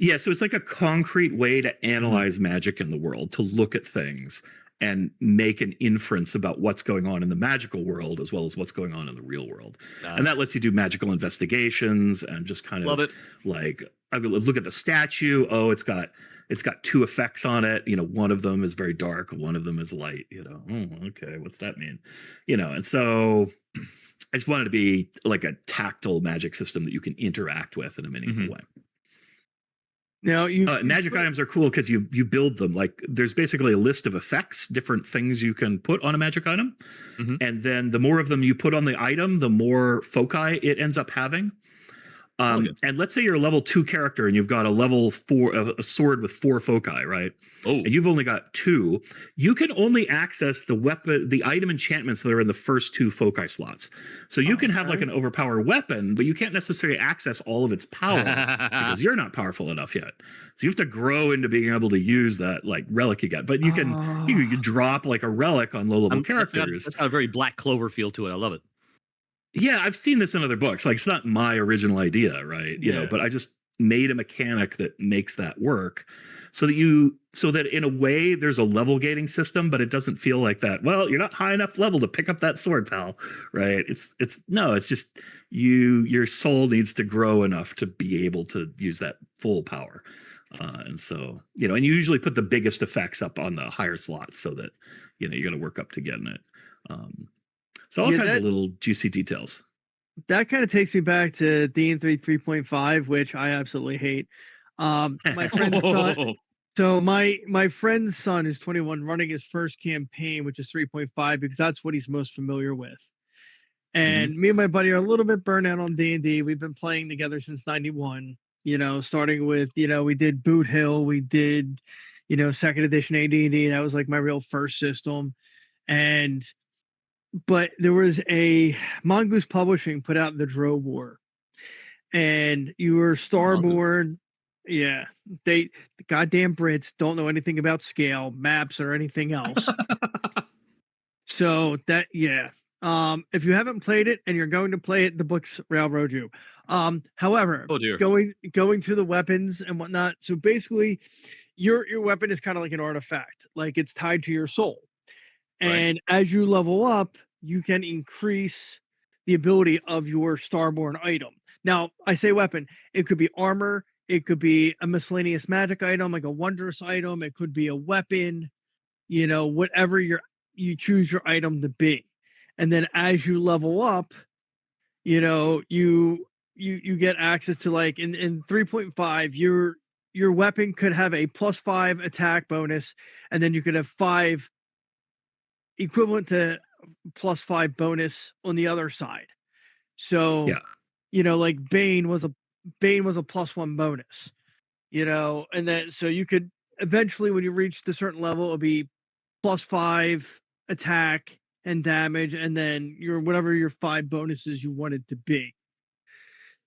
Yeah, so it's like a concrete way to analyze magic in the world, to look at things and make an inference about what's going on in the magical world as well as what's going on in the real world. And that lets you do magical investigations and just kind of like, I mean, look at the statue. Oh, it's got 2 effects on it. One of them is very dark, one of them is light. Oh, okay, what's that mean? And so I just wanted to be like a tactile magic system that you can interact with in a meaningful way. Now, magic items are cool because you build them. Like, there's basically a list of effects, different things you can put on a magic item, and then the more of them you put on the item, the more foci it ends up having. And let's say you're a level 2 character and you've got a level 4, a sword with 4 foci, right? Oh. And you've only got 2. You can only access the weapon, the item enchantments that are in the first 2 foci slots. So you can have like an overpowered weapon, but you can't necessarily access all of its power because you're not powerful enough yet. So you have to grow into being able to use that like relic you get. But you can drop like a relic on low level characters. That's got a very Black Clover feel to it. I love it. Yeah, I've seen this in other books. Like, it's not my original idea, right? But I just made a mechanic that makes that work so that in a way there's a level gating system, but it doesn't feel like that. Well, you're not high enough level to pick up that sword, pal, right? It's just your soul needs to grow enough to be able to use that full power. And so, and you usually put the biggest effects up on the higher slots so that, you got to work up to getting it. So all kinds of little juicy details. That kind of takes me back to D&3 3.5, which I absolutely hate. My friend's son, so my friend's son is 21, running his first campaign, which is 3.5, because that's what he's most familiar with. And me and my buddy are a little bit burnt out on D&D. We've been playing together since 91. Starting with we did Boot Hill, we did 2nd edition AD&D. That was like my real first system, but there was a Mongoose Publishing put out the Drow War, and you were Starborn. Yeah, the goddamn Brits don't know anything about scale, maps, or anything else. So that, if you haven't played it and you're going to play it, the books railroad you. However, going to the weapons and whatnot. So basically, your weapon is kind of like an artifact, like it's tied to your soul. And as you level up, you can increase the ability of your Starborn item. Now, I say weapon, it could be armor, it could be a miscellaneous magic item, like a wondrous item, it could be a weapon, whatever you choose your item to be. And then as you level up, you get access to, like, in 3.5, your weapon could have a +5 attack bonus, and then you could have 5 equivalent to +5 bonus on the other side. So like Bane was a +1 bonus, and then so you could eventually, when you reach a certain level, it'll be +5 attack and damage, and then whatever your 5 bonuses you wanted to be.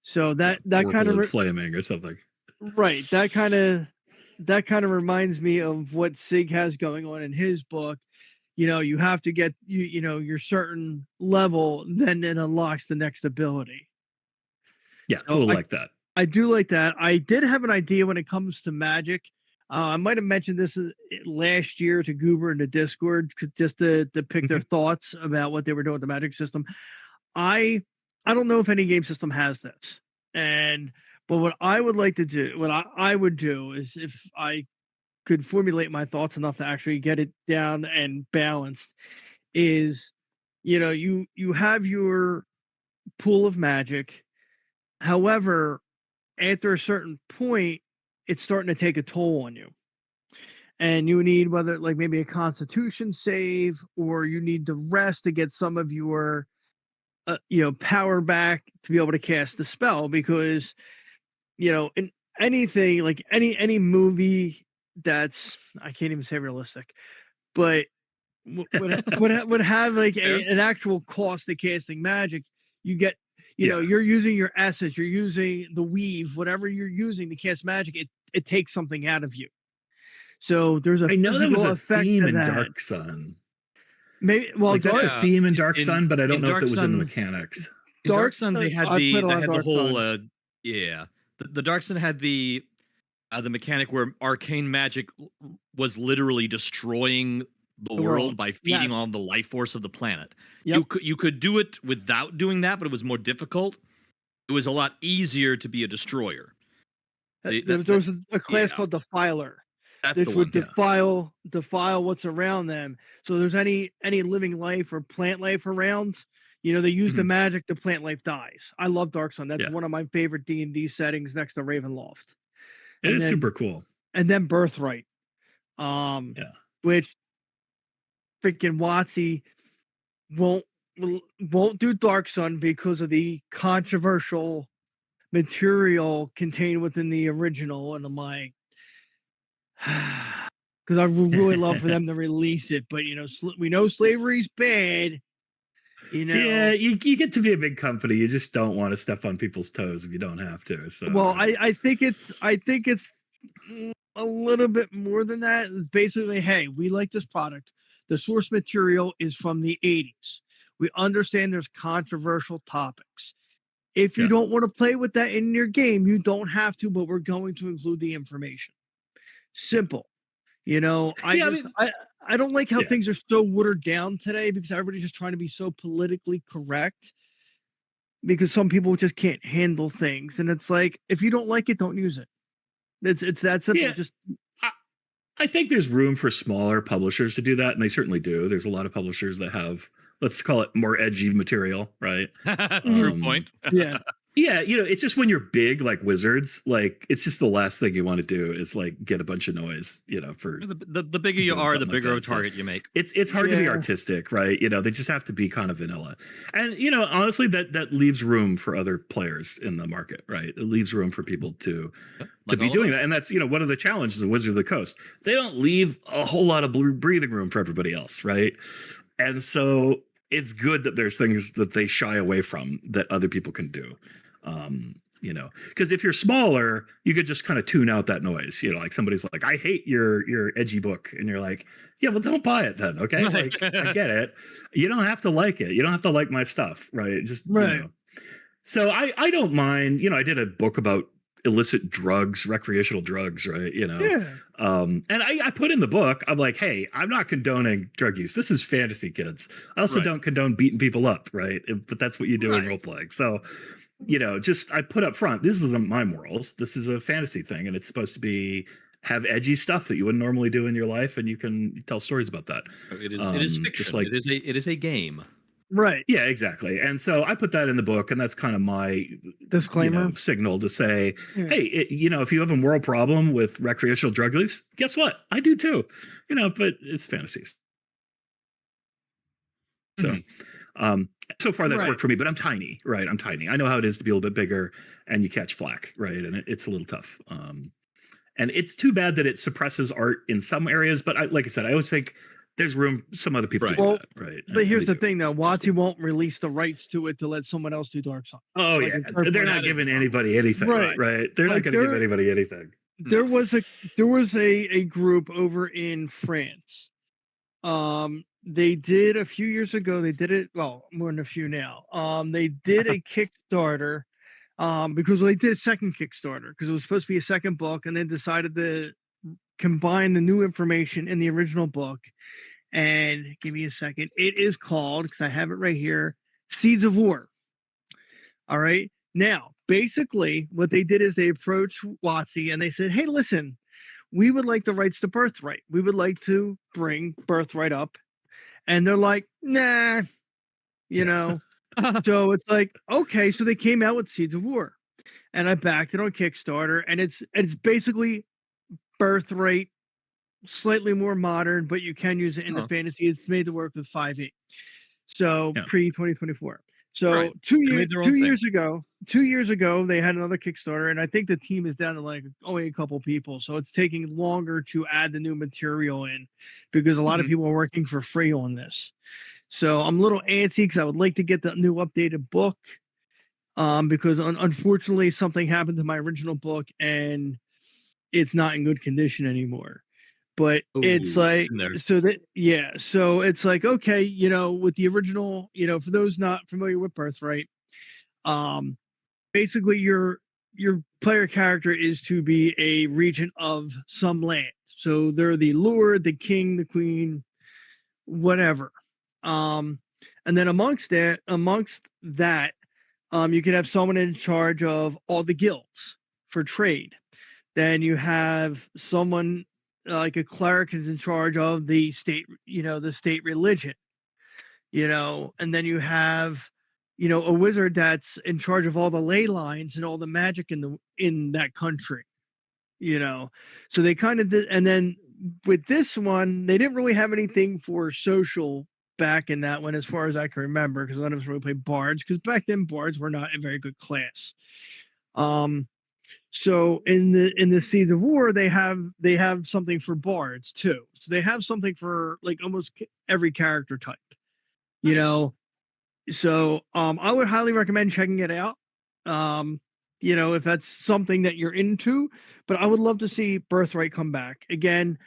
So that kind of flaming or something. Right. That kind of reminds me of what Sig has going on in his book. you have to get your certain level, then it unlocks the next ability. Yeah, it's a little like that. I do like that. I did have an idea when it comes to Magic. I might have mentioned this last year to Goober in the Discord, just to pick their thoughts about what they were doing with the Magic system. I don't know if any game system has this, but what I would like to do, what I would do is, if I could formulate my thoughts enough to actually get it down and balanced, is you have your pool of Magic. However, after a certain point, it's starting to take a toll on you. And you need, whether like maybe a constitution save, or you need to rest to get some of your power back to be able to cast the spell. Because in anything, like any movie that's, I can't even say realistic, but would have like an actual cost to casting magic, you get you're using your essence, you're using the weave, whatever you're using to cast magic, it takes something out of you. So there's a I know there was a theme in that. Dark Sun. Maybe, well, like that's a theme in Dark Sun, but I don't know if it was in the mechanics. In Dark Sun, they had the whole the Dark Sun had the mechanic where arcane magic was literally destroying the world by feeding on the life force of the planet. Yep. You could do it without doing that, but it was more difficult. It was a lot easier to be a destroyer. There was a class called Defiler. This would defile what's around them. So there's any living life or plant life around, they use the magic, the plant life dies. I love Dark Sun. That's one of my favorite D&D settings next to Ravenloft. It is super cool. And then Birthright, which freaking WotC won't do Dark Sun because of the controversial material contained within the original. And I'm like, because I would really love for them to release it, but we know slavery's bad. Yeah, you get to be a big company. You just don't want to step on people's toes if you don't have to. So, well, I think it's a little bit more than that. It's basically, hey, we like this product. The source material is from the 80s. We understand there's controversial topics. If you don't want to play with that in your game, you don't have to, but we're going to include the information. Simple. I don't like how things are so watered down today, because everybody's just trying to be so politically correct, because some people just can't handle things. And it's like, if you don't like it, don't use it. It's that simple. Yeah. I think there's room for smaller publishers to do that, and they certainly do. There's a lot of publishers that have, let's call it, more edgy material, right? True point. Yeah. Yeah, it's just when you're big, like Wizards, like it's just the last thing you want to do is like get a bunch of noise, for the bigger you are, the bigger of a target you make. It's hard to be artistic, right? They just have to be kind of vanilla. And honestly, that leaves room for other players in the market, right? It leaves room for people to be doing that. And that's one of the challenges of Wizards of the Coast. They don't leave a whole lot of breathing room for everybody else, right? And so it's good that there's things that they shy away from that other people can do. Because if you're smaller, you could just kind of tune out that noise. Like somebody's like, I hate your edgy book, and you're like, yeah, well, don't buy it then, okay? Like, I get it. You don't have to like it. You don't have to like my stuff, right? Just So I don't mind. I did a book about illicit drugs, recreational drugs, right? And I put in the book, I'm like, hey, I'm not condoning drug use. This is fantasy, kids. I also don't condone beating people up, right? But that's what you do in role playing. So. Just I put up front, this isn't my morals. This is a fantasy thing, and it's supposed to have edgy stuff that you wouldn't normally do in your life, and you can tell stories about that. It is fiction. Just like, it is a game. Right. Yeah, exactly. And so I put that in the book, and that's kind of my disclaimer signal to say, hey, if you have a moral problem with recreational drug use, guess what? I do too. But it's fantasies. So, so far that's worked for me, but I'm tiny, right? I'm tiny. I know how it is to be a little bit bigger, and you catch flack, right? And it's a little tough. And it's too bad that it suppresses art in some areas, but like I said, I always think there's room, some other people to do that, right? But here's the thing, though. WotC won't release the rights to it to let someone else do Dark Sun. Oh, yeah. They're not giving anybody anything, right? They're not going to give anybody anything. There was a group over in France they did a few years ago. They did it, well, more than a few now. They did a Kickstarter, because they did a second Kickstarter because it was supposed to be a second book, and they decided to combine the new information in the original book. And give me a second. It is called, because I have it right here, Seeds of War. All right. Now, basically, what they did is they approached WotC and they said, "Hey, listen, we would like the rights to Birthright. We would like to bring Birthright up." And they're like, "Nah," you know. So it's like, okay. So they came out with Seeds of War, and I backed it on Kickstarter, and it's basically Birthright, slightly more modern, but you can use it in the fantasy. It's made to work with 5e. So pre 2024. So Right. 2 years ago, they had another Kickstarter, and I think the team is down to like only a couple people. So it's taking longer to add the new material in because a lot of people are working for free on this. So I'm a little antsy because I would like to get the new updated book, because unfortunately something happened to my original book and it's not in good condition anymore. But it's like, so it's like, okay, with the original, for those not familiar with Birthright, basically your player character is to be a regent of some land. So they're the lord, the king, the queen, whatever. And then amongst that, you can have someone in charge of all the guilds for trade. Then you have someone like a cleric is in charge of the state, the state religion, and then you have, a wizard that's in charge of all the ley lines and all the magic in that country, So they kind of did, and then with this one, they didn't really have anything for social back in that one, as far as I can remember, because none of us really played bards, because back then bards were not a very good class. So in the Seeds of War, they have something for bards too. So they have something for like almost every character type, So I would highly recommend checking it out. If that's something that you're into. But I would love to see Birthright come back again.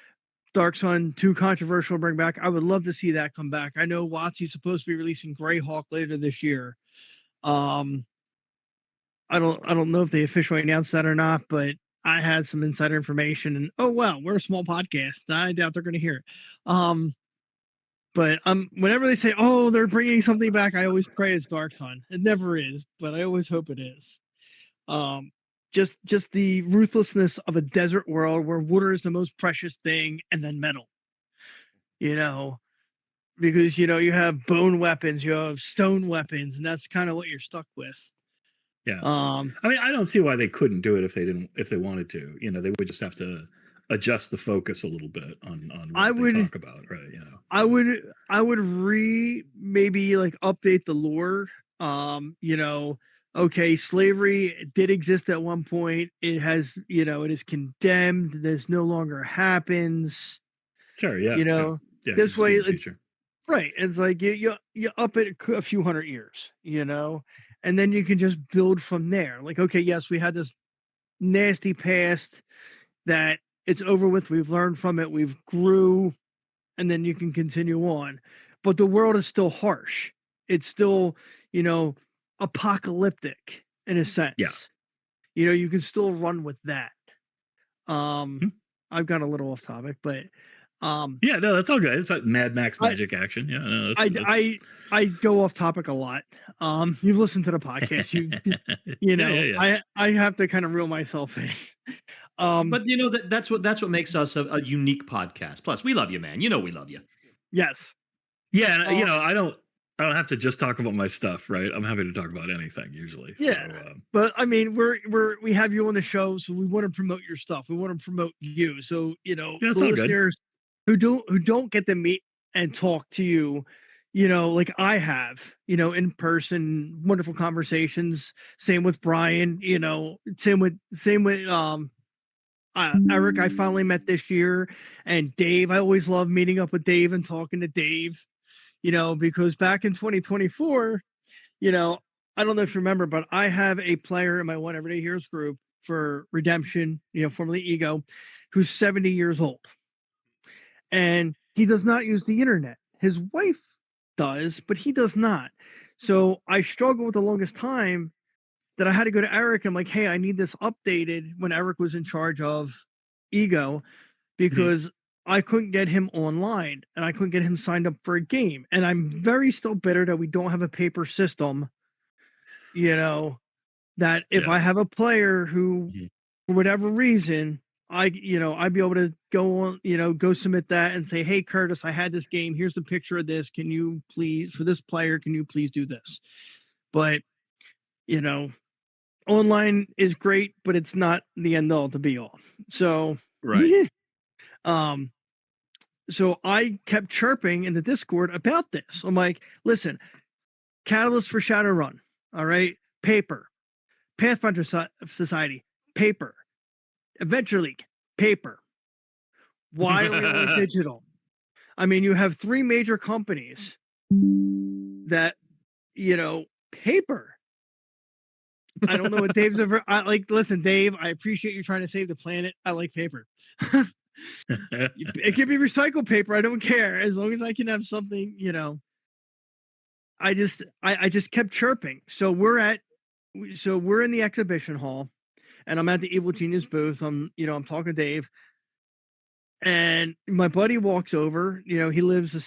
Dark Sun, too controversial to bring back. I would love to see that come back. I know WotC's supposed to be releasing Greyhawk later this year. I don't know if they officially announced that or not, but I had some insider information, and oh well, we're a small podcast. I doubt they're going to hear it. But whenever they say, "Oh, they're bringing something back," I always pray it's Dark Sun. It never is, but I always hope it is. Just the ruthlessness of a desert world where water is the most precious thing, and then metal. Because you have bone weapons, you have stone weapons, and that's kind of what you're stuck with. Yeah. I mean, I don't see why they couldn't do it if they wanted to. They would just have to adjust the focus a little bit on what they talk about, right? I would maybe like update the lore. Okay, slavery did exist at one point. It has, it is condemned. This no longer happens. Sure, yeah. Yeah, this way, it's, right? It's like you up it a few hundred years, and then you can just build from there. Like, okay, yes, we had this nasty past that it's over with. We've learned from it. We've grew, and then you can continue on. But the world is still harsh. It's still, apocalyptic in a sense. Yeah. You can still run with that. I've got a little off topic, but yeah, no, that's all good. It's about Mad Max magic action. Yeah, no, I go off topic a lot. You've listened to the podcast. I have to kind of reel myself in. But that's what makes us a unique podcast. Plus, we love you, man. We love you. Yes. Yeah, and I don't have to just talk about my stuff, right? I'm happy to talk about anything usually. Yeah, so, but I mean, we have you on the show, so we want to promote your stuff. We want to promote you. So the listeners who don't get to meet and talk to you, like I have, in person, wonderful conversations. Same with Brian, same with Eric. I finally met this year, and Dave. I always love meeting up with Dave and talking to Dave, because back in 2024, I don't know if you remember, but I have a player in my One Everyday Heroes group for Redemption, formerly Ego, who's 70 years old. And he does not use the internet. His wife does, but he does not. So I struggled with the longest time that I had to go to Eric. I'm like, hey, I need this updated when Eric was in charge of Ego because I couldn't get him online and I couldn't get him signed up for a game. And I'm very still bitter that we don't have a paper system, that if I have a player who, for whatever reason, I'd be able to go on, go submit that and say, hey, Curtis, I had this game. Here's the picture of this. Can you please, for this player, can you please do this? But, online is great, but it's not the end all to be all. So, right. So I kept chirping in the Discord about this. I'm like, listen, Catalyst for Shadowrun, all right, paper. Pathfinder Society, paper. Adventure League, paper. Why are we only digital? I mean, you have 3 major companies that, paper. I don't know what Dave's ever. Listen, Dave, I appreciate you trying to save the planet. I like paper. It can be recycled paper. I don't care as long as I can have something. I just kept chirping. So we're in the exhibition hall, and I'm at the Evil Genius booth. I'm talking to Dave, and my buddy walks over. He lives a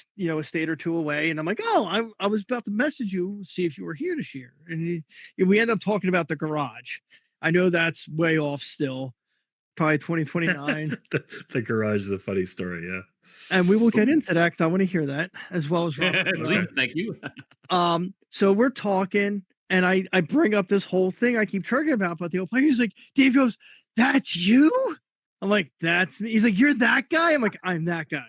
state or two away, and I'm like, oh, I was about to message you, see if you were here this year, and we end up talking about the garage. I know that's way off still, probably 2029. The garage is a funny story, yeah. And we will get into that because I want to hear that as well as Robert. Please, thank you. So we're talking, and I bring up this whole thing I keep talking about the old player. He's like, Dave goes, "That's you?" I'm like, "That's me." He's like, "You're that guy?" I'm like, "I'm that guy."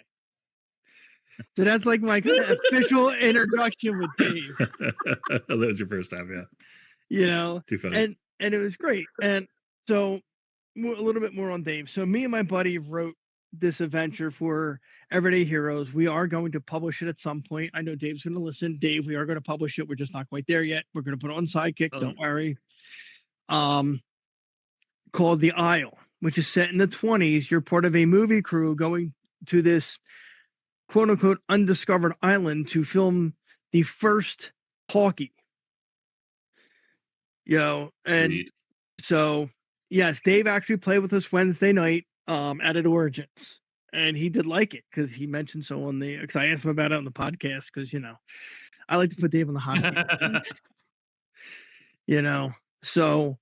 So that's like my kind of official introduction with Dave. That was your first time, yeah. Too funny. And it was great. And so a little bit more on Dave. So me and my buddy wrote this adventure for Everyday Heroes. We are going to publish it at some point. I know Dave's going to listen. Dave, we are going to publish it. We're just not quite there yet. We're going to put it on Sidekick. Don't worry. Called The Isle, which is set in the 20s. You're part of a movie crew going to this quote unquote undiscovered island to film the first talkie. And so yes, Dave actually played with us Wednesday night at Origins, and he did like it because he mentioned so on the. Because I asked him about it on the podcast because I like to put Dave on the hot seat. So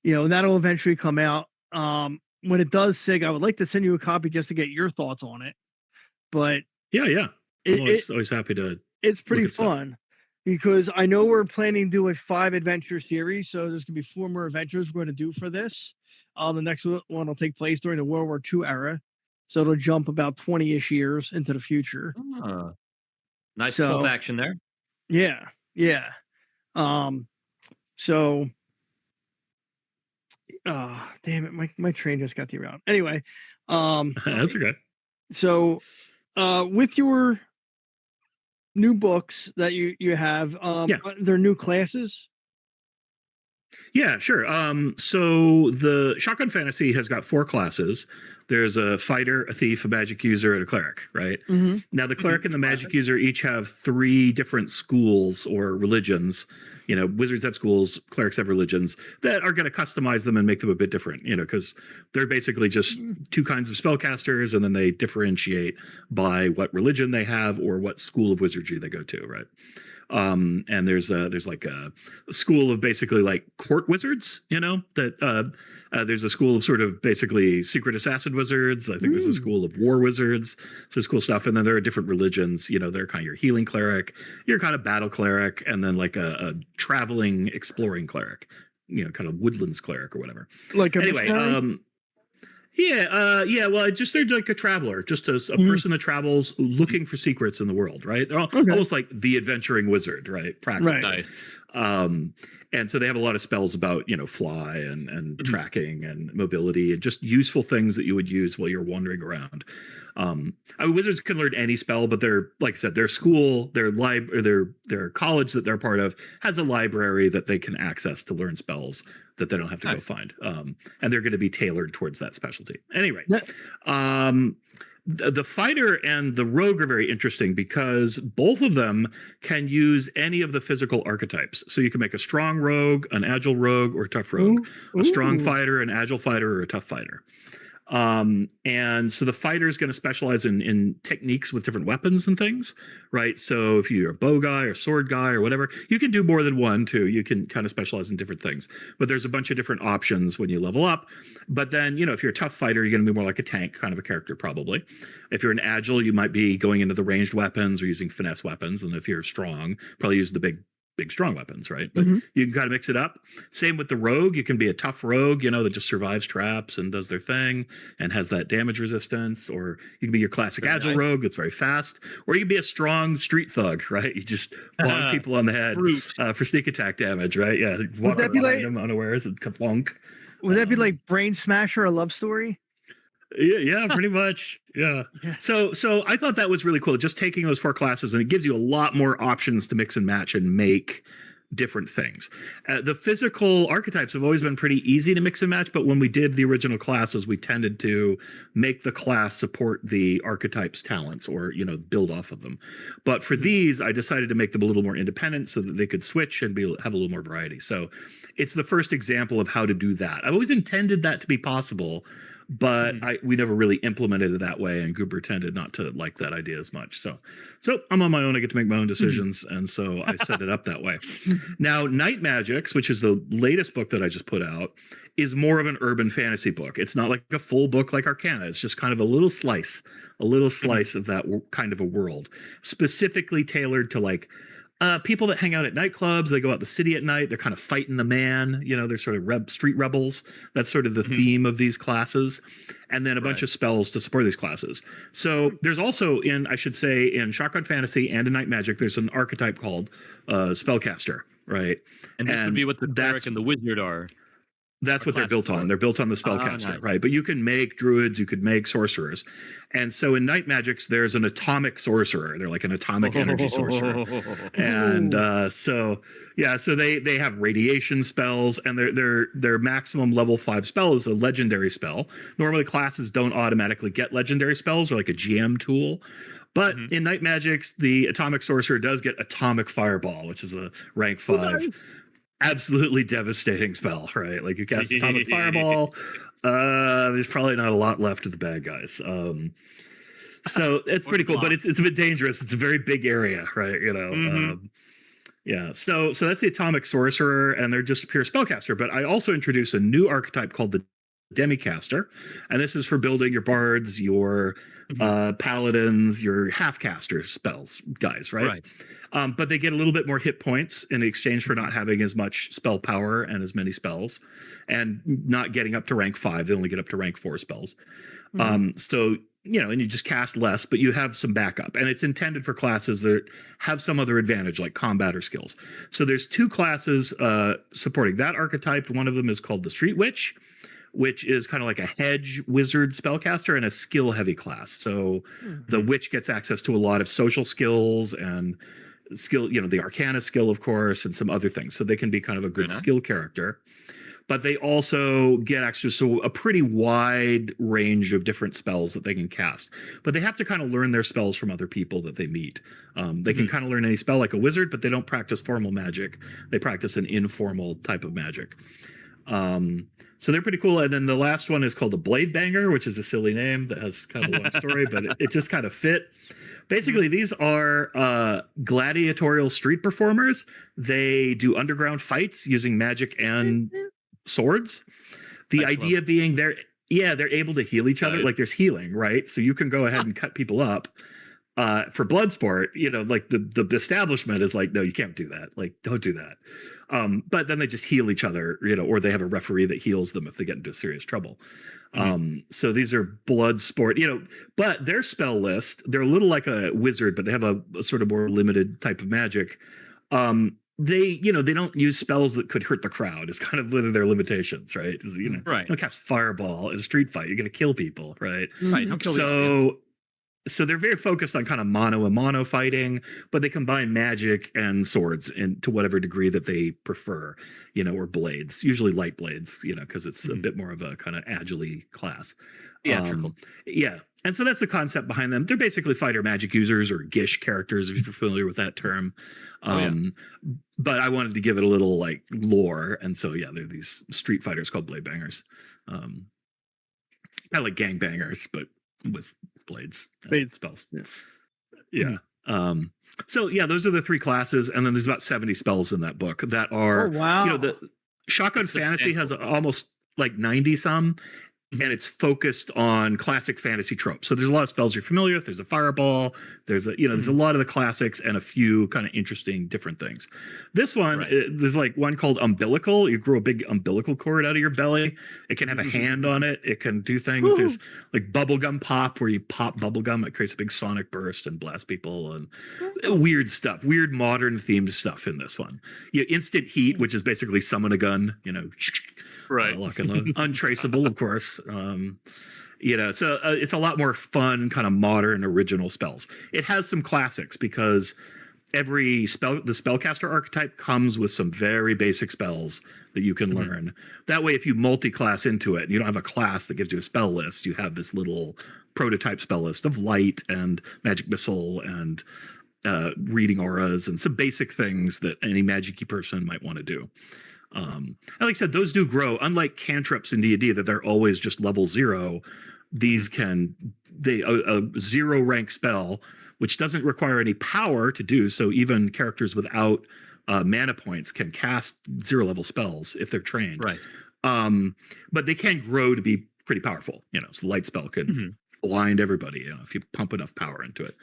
that'll eventually come out. When it does, Sig, I would like to send you a copy just to get your thoughts on it. But yeah, I'm always happy to. It's pretty fun. Because I know we're planning to do a 5 adventure series, so there's gonna be 4 more adventures we're gonna do for this. The next one will take place during the World War II era, so it'll jump about 20-ish years into the future. Nice pull action there. Yeah. So, damn it, my train just got derailed. Anyway, that's okay. So, with your new books that you have, they're new classes? Yeah, sure. So the Shotgun Fantasy has got 4 classes. There's a fighter, a thief, a magic user, and a cleric, right? Mm-hmm. Now the cleric and the magic user each have 3 different schools or religions. Wizards have schools, clerics have religions that are going to customize them and make them a bit different, because they're basically just 2 kinds of spellcasters, and then they differentiate by what religion they have or what school of wizardry they go to, right? And there's like a school of basically like court wizards, that there's a school of sort of basically secret assassin wizards. I think there's a school of war wizards. So it's cool stuff. And then there are different religions, they're kind of your healing cleric, your kind of battle cleric, and then like a traveling exploring cleric, kind of woodlands cleric or whatever. Like anyway, yeah. Well, they're like a traveler, just a person that travels looking for secrets in the world, right? They're almost like the adventuring wizard, right? Practically. Right. Nice. And so they have a lot of spells about, fly and tracking and mobility and just useful things that you would use while you're wandering around. Wizards can learn any spell, but they're, like I said, their school, their college that they're part of has a library that they can access to learn spells that they don't have to go find. And they're going to be tailored towards that specialty. Anyway, The fighter and the rogue are very interesting because both of them can use any of the physical archetypes. So you can make a strong rogue, an agile rogue, or a tough rogue. A strong fighter, an agile fighter, or a tough fighter. And so the fighter is going to specialize in techniques with different weapons and things, right? So if you're a bow guy or sword guy or whatever, you can do more than one too. You can kind of specialize in different things, but there's a bunch of different options when you level up. But then, you know, if you're a tough fighter, you're going to be more like a tank kind of a character probably. If you're an agile, you might be going into the ranged weapons or using finesse weapons. And if you're strong, probably use the big strong weapons, right? But you can kind of mix it up. Same with the rogue. You can be a tough rogue, you know, that just survives traps and does their thing and has that damage resistance. Or you can be your classic agile rogue that's very fast. Or you can be a strong street thug, right? You just bonk people on the head for sneak attack damage, right? Yeah, walk around behind them unawares and kaplunk. Would that be like Brain Smasher, a love story? Yeah, pretty much. Yeah. So I thought that was really cool. Just taking those 4 classes, and it gives you a lot more options to mix and match and make different things. The physical archetypes have always been pretty easy to mix and match, but when we did the original classes, we tended to make the class support the archetypes' talents, or, you know, build off of them. But for these, I decided to make them a little more independent so that they could switch and have a little more variety. So it's the first example of how to do that. I've always intended that to be possible, but we never really implemented it that way, and Goober tended not to like that idea as much. So I'm on my own. I get to make my own decisions, and so I set it up that way. Now, Night Magics, which is the latest book that I just put out, is more of an urban fantasy book. It's not like a full book like Arcana. It's just kind of a little slice of that kind of a world, specifically tailored to like people that hang out at nightclubs. They go out the city at night. They're kind of fighting the man. You know, they're sort of street rebels. That's sort of the theme of these classes. And then a bunch of spells to support these classes. So there's also in Shotgun Fantasy and in Night Magic, there's an archetype called Spellcaster, right? And this would be what the cleric and the wizard are. That's what they're built on. They're built on the spellcaster, right? But you can make druids, you could make sorcerers. And so in Night Magics, there's an atomic sorcerer. They're like an atomic energy sorcerer. And so they have radiation spells, and their maximum level 5 spell is a legendary spell. Normally classes don't automatically get legendary spells, they're like a GM tool. But in Night Magics, the atomic sorcerer does get atomic fireball, which is a rank 5. Absolutely devastating spell, right? Like you cast atomic fireball, there's probably not a lot left of the bad guys. So it's pretty cool, but it's a bit dangerous. It's a very big area, right? You know, So that's the atomic sorcerer, and they're just a pure spellcaster. But I also introduce a new archetype called the Demicaster, and this is for building your bards, your paladins, your half-caster spells guys, right? But they get a little bit more hit points in exchange for not having as much spell power and as many spells, and not getting up to rank 5. They only get up to rank 4 spells. So, you know, and you just cast less, but you have some backup, and it's intended for classes that have some other advantage, like combat or skills. So there's 2 classes supporting that archetype. One of them is called the Street Witch, which is kind of like a hedge wizard spellcaster and a skill heavy class. So the witch gets access to a lot of social skills and skill, you know, the arcana skill, of course, and some other things. So they can be kind of a good skill character. But they also get access to a pretty wide range of different spells that they can cast. But they have to kind of learn their spells from other people that they meet. They can kind of learn any spell like a wizard, but they don't practice formal magic. They practice an informal type of magic. So they're pretty cool. And then the last one is called the Blade Banger, which is a silly name that has kind of a long story, but it just kind of fit. Basically, these are gladiatorial street performers. They do underground fights using magic and swords. The idea being they're able to heal each other. Like there's healing, right? So you can go ahead and cut people up. For blood sport, you know, like the establishment is like, no, you can't do that. Like, don't do that. But then they just heal each other, you know, or they have a referee that heals them if they get into serious trouble. So these are blood sport, you know, but their spell list, they're a little like a wizard, but they have a sort of more limited type of magic. They don't use spells that could hurt the crowd. Is kind of one of their limitations, right? You don't cast fireball in a street fight. You're going to kill people, right? Right. Don't kill so they're very focused on kind of mono and mono fighting, but they combine magic and swords to whatever degree that they prefer, or blades, usually light blades, because it's a bit more of a kind of agile class. Theatrical. Yeah. And so that's the concept behind them. They're basically fighter magic users or Gish characters, if you're familiar with that term. But I wanted to give it a little like lore. And so, yeah, they're these street fighters called blade bangers. Kind of like gang bangers, but with blades spells. Yeah. So yeah, those are the 3 classes, and then there's about 70 spells in that book that are the Shotgun Fantasy has almost like 90 some, and it's focused on classic fantasy tropes. So there's a lot of spells you're familiar with. There's a fireball. There's there's a lot of the classics and a few kind of interesting different things. This one, there's like one called umbilical. You grow a big umbilical cord out of your belly. It can have a hand on it. It can do things. There's like bubblegum pop, where you pop bubblegum. It creates a big sonic burst and blast people, and weird stuff, weird modern themed stuff in this one. Instant heat, which is basically summon a gun, Right. Lock and load. Untraceable, of course. So it's a lot more fun, kind of modern, original spells. It has some classics because every spell, the spellcaster archetype comes with some very basic spells that you can learn. That way, if you multi-class into it, and you don't have a class that gives you a spell list, you have this little prototype spell list of light and magic missile and reading auras and some basic things that any magic-y person might want to do. And like I said, those do grow. Unlike cantrips in D&D, that they're always just level 0. These can a 0 rank spell, which doesn't require any power to do. So even characters without mana points can cast 0 level spells if they're trained. Right. But they can grow to be pretty powerful. So the light spell can blind everybody if you pump enough power into it.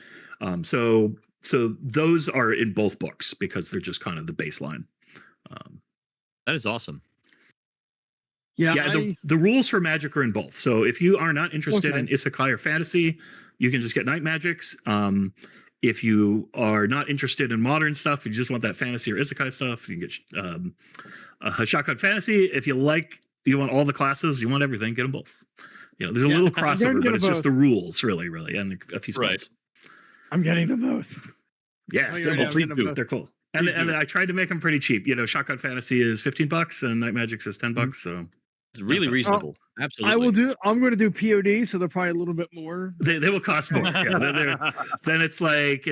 So those are in both books because they're just kind of the baseline. That is awesome. Yeah, the rules for magic are in both. So if you are not interested in isekai or fantasy, you can just get night magics. If you are not interested in modern stuff, you just want that fantasy or isekai stuff, you can get Shotgun Fantasy. If you want all the classes, you want everything, get them both. There's a little crossover, but it's just the rules, really, and a few spells. Right. I'm getting them both. Yeah, please do. They're cool. And then I tried to make them pretty cheap. Shotgun Fantasy is $15 and Night Magics is $10. So it's really reasonable. Absolutely. I'm going to do POD, so they're probably a little bit more. They will cost more. Yeah, then it's like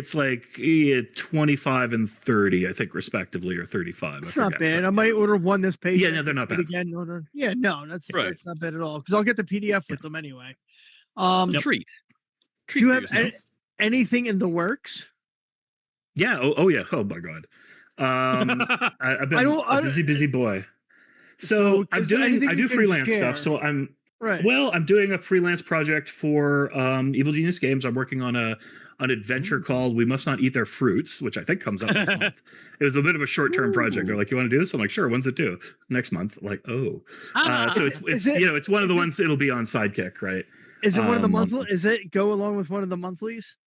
25 and 30, I think, respectively, or 35. It's not bad. I might order one this page. Yeah, no, they're not bad. Again, that's not bad at all because I'll get the PDF with them anyway. Treat. Do you have anything in the works? Yeah. Oh yeah. Oh my God. I've been a busy boy. So I do freelance stuff. So I'm doing a freelance project for Evil Genius Games. I'm working on an adventure called We Must Not Eat Their Fruits, which I think comes up next month. It was a bit of a short-term project. They're like, "You want to do this?" I'm like, "Sure." When's it due? Next month. I'm like, oh. So it's one of the ones. It'll be on Sidekick, right? Is it one of the monthly? Is it go along with one of the monthlies?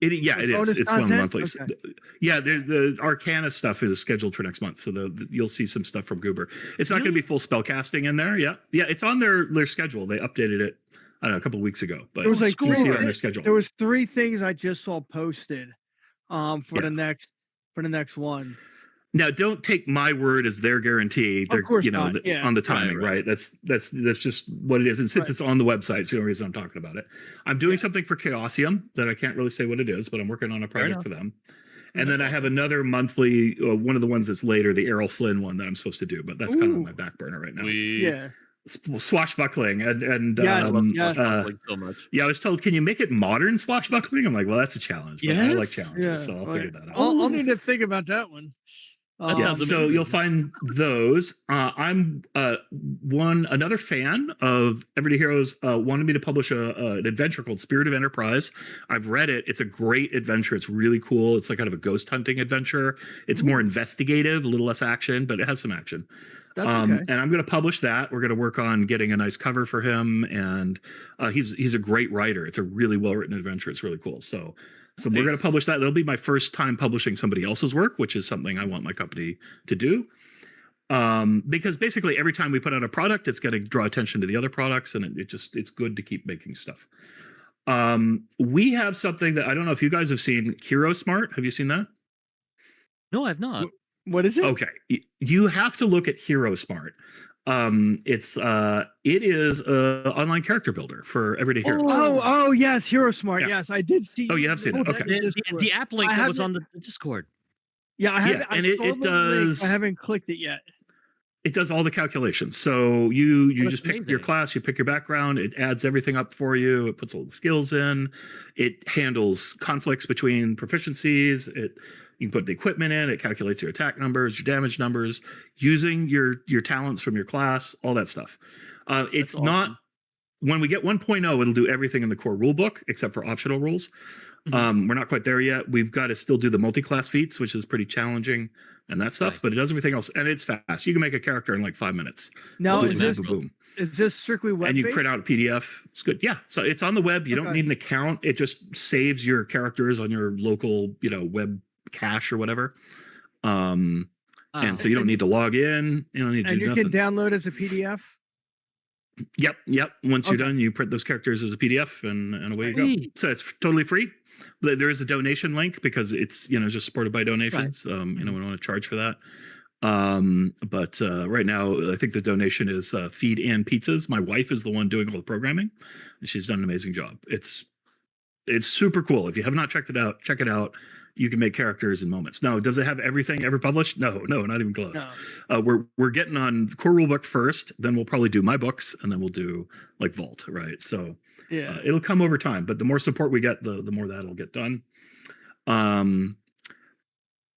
It is. It's one of the monthlies. Okay. Yeah, there's the Arcana stuff is scheduled for next month, so you'll see some stuff from Goober. It's not going to be full spell casting in there. Yeah, it's on their schedule. They updated it, I don't know, a couple of weeks ago, but you see it on their schedule. There was 3 things I just saw posted, for the next one. Now, don't take my word as their guarantee. They're, of course not. On the timing, right? That's just what it is. And since it's on the website, it's the only reason I'm talking about it. I'm doing something for Chaosium that I can't really say what it is, but I'm working on a project for them. And then I have another monthly, one of the ones that's later, the Errol Flynn one that I'm supposed to do, but that's kind of on my back burner right now. Swashbuckling and I love swashbuckling so much. Yeah, I was told, can you make it modern swashbuckling? I'm like, well, that's a challenge. But I like challenges, so I'll figure that out. I'll need to think about that one. So you'll find those. I'm another fan of Everyday Heroes wanted me to publish an adventure called Spirit of Enterprise. I've read it. It's a great adventure. It's really cool. It's like kind of a ghost hunting adventure. It's more investigative, a little less action, but it has some action. That's okay. And I'm going to publish that. We're going to work on getting a nice cover for him, and he's a great writer. It's a really well written adventure. It's really cool. So we're going to publish that. That'll be my first time publishing somebody else's work, which is something I want my company to do. Because basically every time we put out a product, it's going to draw attention to the other products, and it's good to keep making stuff. We have something that I don't know if you guys have seen, Hero Smart. Have you seen that? No, I've not. What is it? Okay, you have to look at Hero Smart. It is a online character builder for everyday heroes. Oh yes, Hero Smart. Yeah. Yes, I did see. Oh, you have seen it. Okay. The app link that was on the Discord. Yeah, I haven't. Yeah, and I saw it the does. link, I haven't clicked it yet. It does all the calculations. So you just pick amazing. your class, you pick your background, it adds everything up for you, it puts all the skills in, it handles conflicts between proficiencies, you can put the equipment in, it calculates your attack numbers, your damage numbers, using your talents from your class, all that stuff. It's awesome. Not when we get 1.0, it'll do everything in the core rulebook except for optional rules. We're not quite there yet. We've got to still do the multi-class feats, which is pretty challenging and that stuff, but it does everything else, and it's fast. You can make a character in like 5 minutes. Now, boom, boom. Is this strictly web? And you print out a PDF. It's good. Yeah, so it's on the web. You don't need an account. It just saves your characters on your local, web cache or whatever. And so you don't need to log in. You don't need to do nothing. And you can download as a PDF. Yep. Once you're done, you print those characters as a PDF, and away you go. So it's totally free. There is a donation link because it's just supported by donations. Right. We don't want to charge for that. But right now, I think the donation is Feed and Pizzas. My wife is the one doing all the programming, and she's done an amazing job. It's super cool. If you have not checked it out, check it out. You can make characters in moments. Now, does it have everything ever published? No, not even close. No. We're getting on the core rulebook first, then we'll probably do my books, and then we'll do like Vault, right? So yeah, it'll come over time. But the more support we get, the more that'll get done.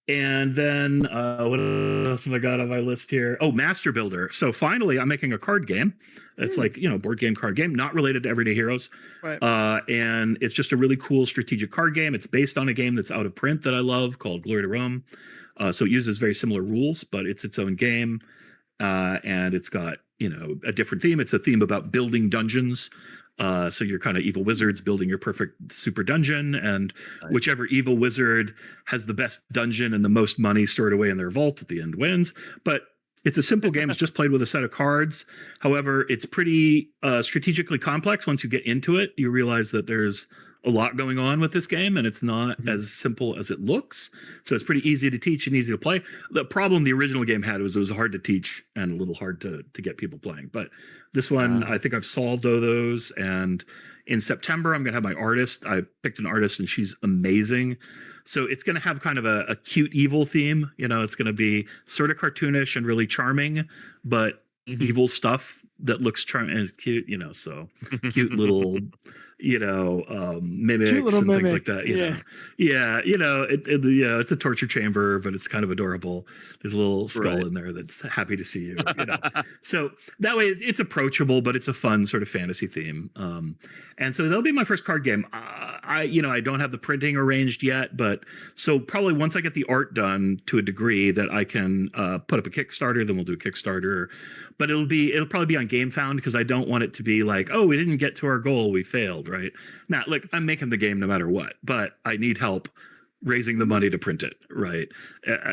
And then what else have I got on my list here? Oh, Master Builder. So finally, I'm making a card game. It's like, board game, card game, not related to Everyday Heroes. Right. And it's just a really cool strategic card game. It's based on a game that's out of print that I love called Glory to Rome. So it uses very similar rules, but it's its own game. And it's got, a different theme. It's a theme about building dungeons. So you're kind of evil wizards building your perfect super dungeon, and whichever evil wizard has the best dungeon and the most money stored away in their vault at the end wins. But it's a simple game. It's just played with a set of cards. However, it's pretty strategically complex. Once you get into it, you realize that there's a lot going on with this game, and it's not as simple as it looks. So it's pretty easy to teach and easy to play. The problem the original game had was it was hard to teach and a little hard to get people playing. But this one, I think I've solved all those. And in September, I'm going to have my artist. I picked an artist, and she's amazing. So it's going to have kind of a cute evil theme. It's going to be sort of cartoonish and really charming, but evil stuff that looks charming and cute, so cute little, mimics cute and things like that. It's a torture chamber, but it's kind of adorable. There's a little skull in there that's happy to see you. So that way it's approachable, but it's a fun sort of fantasy theme. And so that'll be my first card game. I don't have the printing arranged yet, but so probably once I get the art done to a degree that I can put up a Kickstarter, then we'll do a Kickstarter. But it'll probably be on GameFound, because I don't want it to be like, oh, we didn't get to our goal, we failed, right? Now, look, I'm making the game no matter what, but I need help raising the money to print it, right?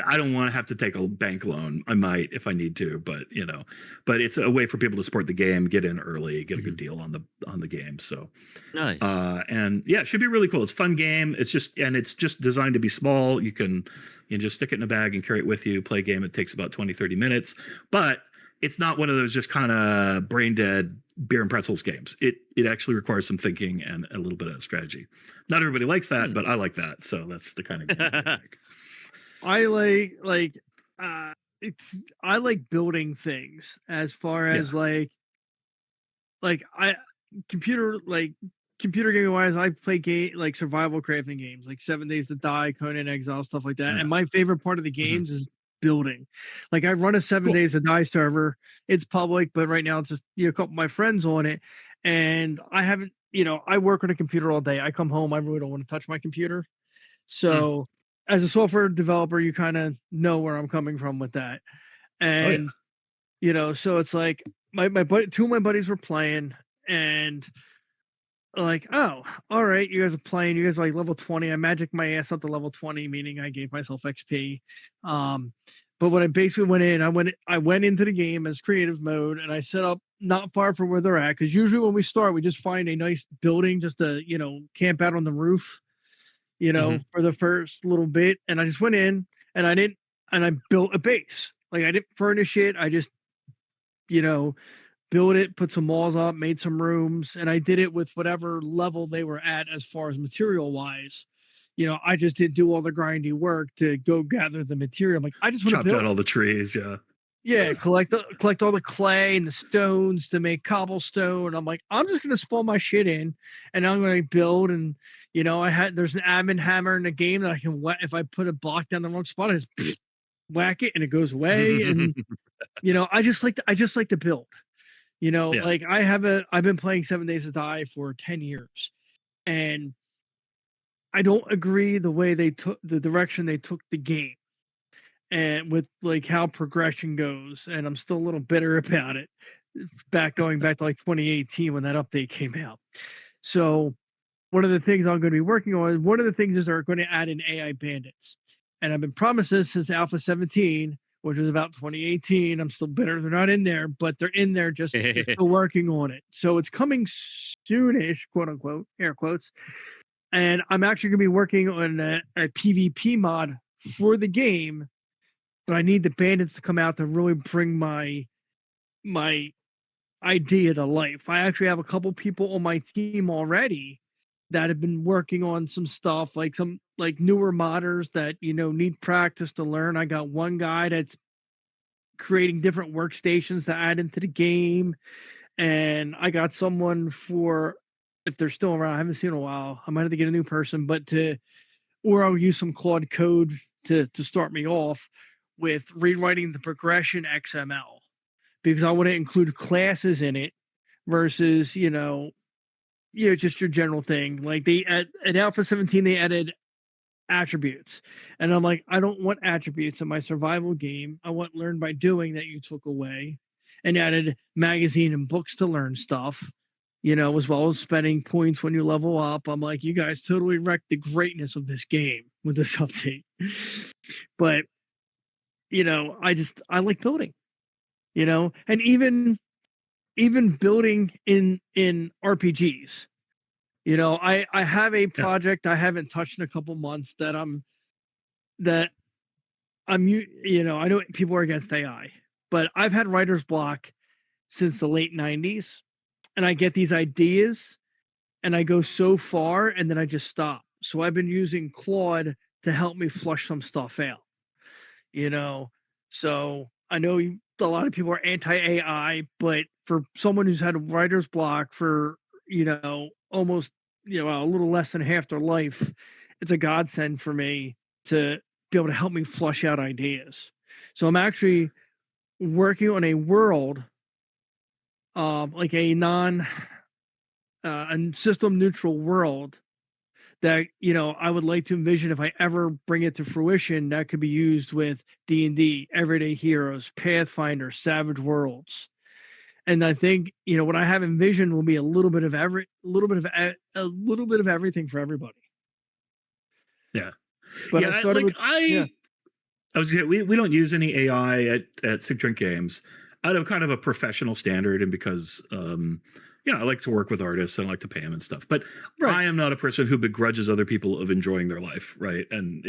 I don't want to have to take a bank loan. I might if I need to, but it's a way for people to support the game, get in early, get a good deal on the game. So nice. And yeah, it should be really cool. It's a fun game. It's just designed to be small. You can just stick it in a bag and carry it with you. Play a game. It takes about 20-30 minutes, but it's not one of those just kind of brain dead beer and pretzels games. It actually requires some thinking and a little bit of strategy. Not everybody likes that, but I like that. So that's the kind of game I like. I like building things as far as computer gaming wise. I play like survival crafting games like 7 Days to Die, Conan Exile, stuff like that. And my favorite part of the games is building. Like I run a 7 Days to Die server. It's public, but right now it's just a couple of my friends on it, and I haven't. I work on a computer all day. I come home, I really don't want to touch my computer. So as a software developer, you kind of know where I'm coming from with that. And so it's like two of my buddies were playing, and like, oh, all right, you guys are playing. You guys are like level 20. I magicked my ass up to level 20, meaning I gave myself XP. But when I basically went in, I went into the game as creative mode, and I set up not far from where they're at, because usually when we start, we just find a nice building just to, camp out on the roof, for the first little bit. And I just went in and I built a base. Like, I didn't furnish it. I just, built it, put some walls up, made some rooms, and I did it with whatever level they were at as far as material wise. I just didn't do all the grindy work to go gather the material. I'm like, I just want to Chop build. down all the trees, yeah. Yeah, collect all the clay and the stones to make cobblestone. I'm like, I'm just gonna spawn my shit in, and I'm gonna build. And there's an admin hammer in the game that I can whack if I put a block down the wrong spot. I just whack it and it goes away. And I just like to build. Like I've been playing 7 Days to Die for 10 years, and I don't agree the way they took the direction they took the game, and with like how progression goes, and I'm still a little bitter about it. Going back to like 2018 when that update came out. So one of the things I'm going to be working on, one of the things is they're going to add in AI bandits, and I've been promised this since Alpha 17, which was about 2018. I'm still bitter they're not in there, but they're in there, just still working on it. So it's coming soonish, quote unquote, air quotes. And I'm actually going to be working on a PvP mod for the game, but I need the bandits to come out to really bring my idea to life. I actually have a couple people on my team already that have been working on some stuff, like some like newer modders that need practice to learn. I got one guy that's creating different workstations to add into the game, and I got someone for, if they're still around, I haven't seen in a while, I might have to get a new person, or I'll use some Claude code to start me off with rewriting the progression XML, because I want to include classes in it versus just your general thing. Like they at Alpha 17 they added attributes, and I'm like, I don't want attributes in my survival game. I want learn by doing that you took away, and added magazine and books to learn stuff, as well as spending points when you level up. I'm like, you guys totally wrecked the greatness of this game with this update. But I like building, and even building in RPGs. I have a project I haven't touched in a couple months that I'm I know people are against AI, but I've had writer's block since the late 90s, and I get these ideas and I go so far and then I just stop. So I've been using Claude to help me flush some stuff out. So I know a lot of people are anti-AI, but for someone who's had a writer's block for almost a little less than half their life, it's a godsend for me to be able to help me flush out ideas. So I'm actually working on a world, like a system neutral world that I would like to envision, if I ever bring it to fruition, that could be used with D&D, Everyday Heroes, Pathfinder, Savage Worlds. And I think what I have envisioned will be a little bit of everything for everybody. Yeah. But yeah, I was we don't use any AI at Sick Drink Games out of kind of a professional standard, and because I like to work with artists and I like to pay them and stuff. But I am not a person who begrudges other people of enjoying their life, right? And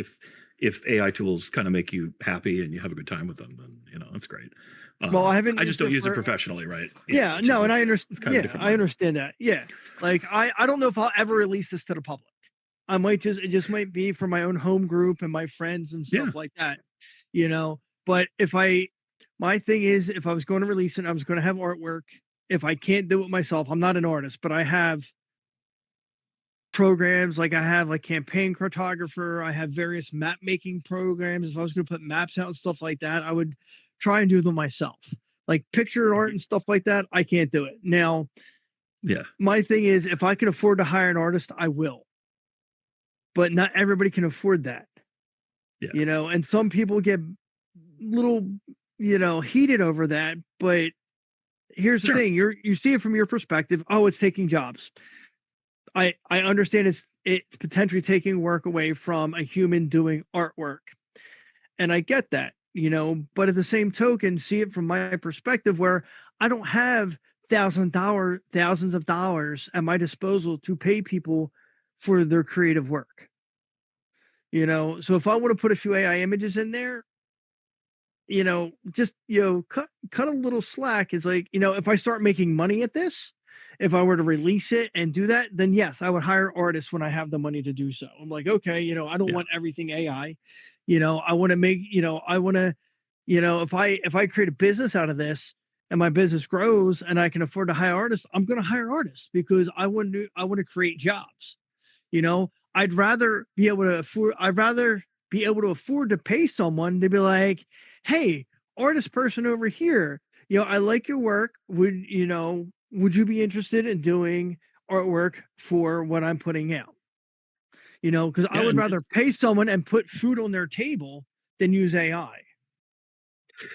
if AI tools kind of make you happy and you have a good time with them, then that's great. Well, I just don't use it professionally, right? Yeah, no, and I understand. Kind of I understand that. Yeah, like I don't know if I'll ever release this to the public. It just might be for my own home group and my friends and stuff like that, But my thing is, if I was going to release it, I was going to have artwork. If I can't do it myself, I'm not an artist, but I have programs, like I have like Campaign Cartographer, I have various map making programs. If I was going to put maps out and stuff like that, I would try and do them myself. Like picture art and stuff like that, I can't do it. Now, my thing is, if I can afford to hire an artist, I will. But not everybody can afford that. And some people get little, heated over that. But here's the thing, you see it from your perspective. Oh, it's taking jobs. I understand it's potentially taking work away from a human doing artwork. And I get that, but at the same token, see it from my perspective, where I don't have thousands of dollars at my disposal to pay people for their creative work. So if I want to put a few AI images in there, just cut a little slack. Is like, if I start making money at this, if I were to release it and do that, then yes, I would hire artists when I have the money to do so. I'm like, okay, I don't want everything AI. I want to make, I want to, if I create a business out of this and my business grows and I can afford to hire artists, I'm going to hire artists because I want to create jobs. I'd rather be able to afford to pay someone to be like, hey, artist person over here, I like your work. Would you be interested in doing artwork for what I'm putting out? Because I would rather pay someone and put food on their table than use AI.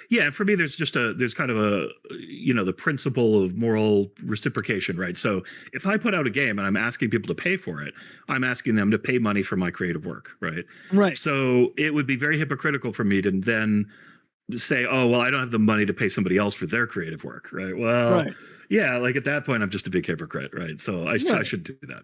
Yeah, and for me, there's kind of a, the principle of moral reciprocation, right? So if I put out a game and I'm asking people to pay for it, I'm asking them to pay money for my creative work, right? Right. So it would be very hypocritical for me to then say, oh, well, I don't have the money to pay somebody else for their creative work, right? Well, yeah, like at that point, I'm just a big hypocrite, right? So I should do that.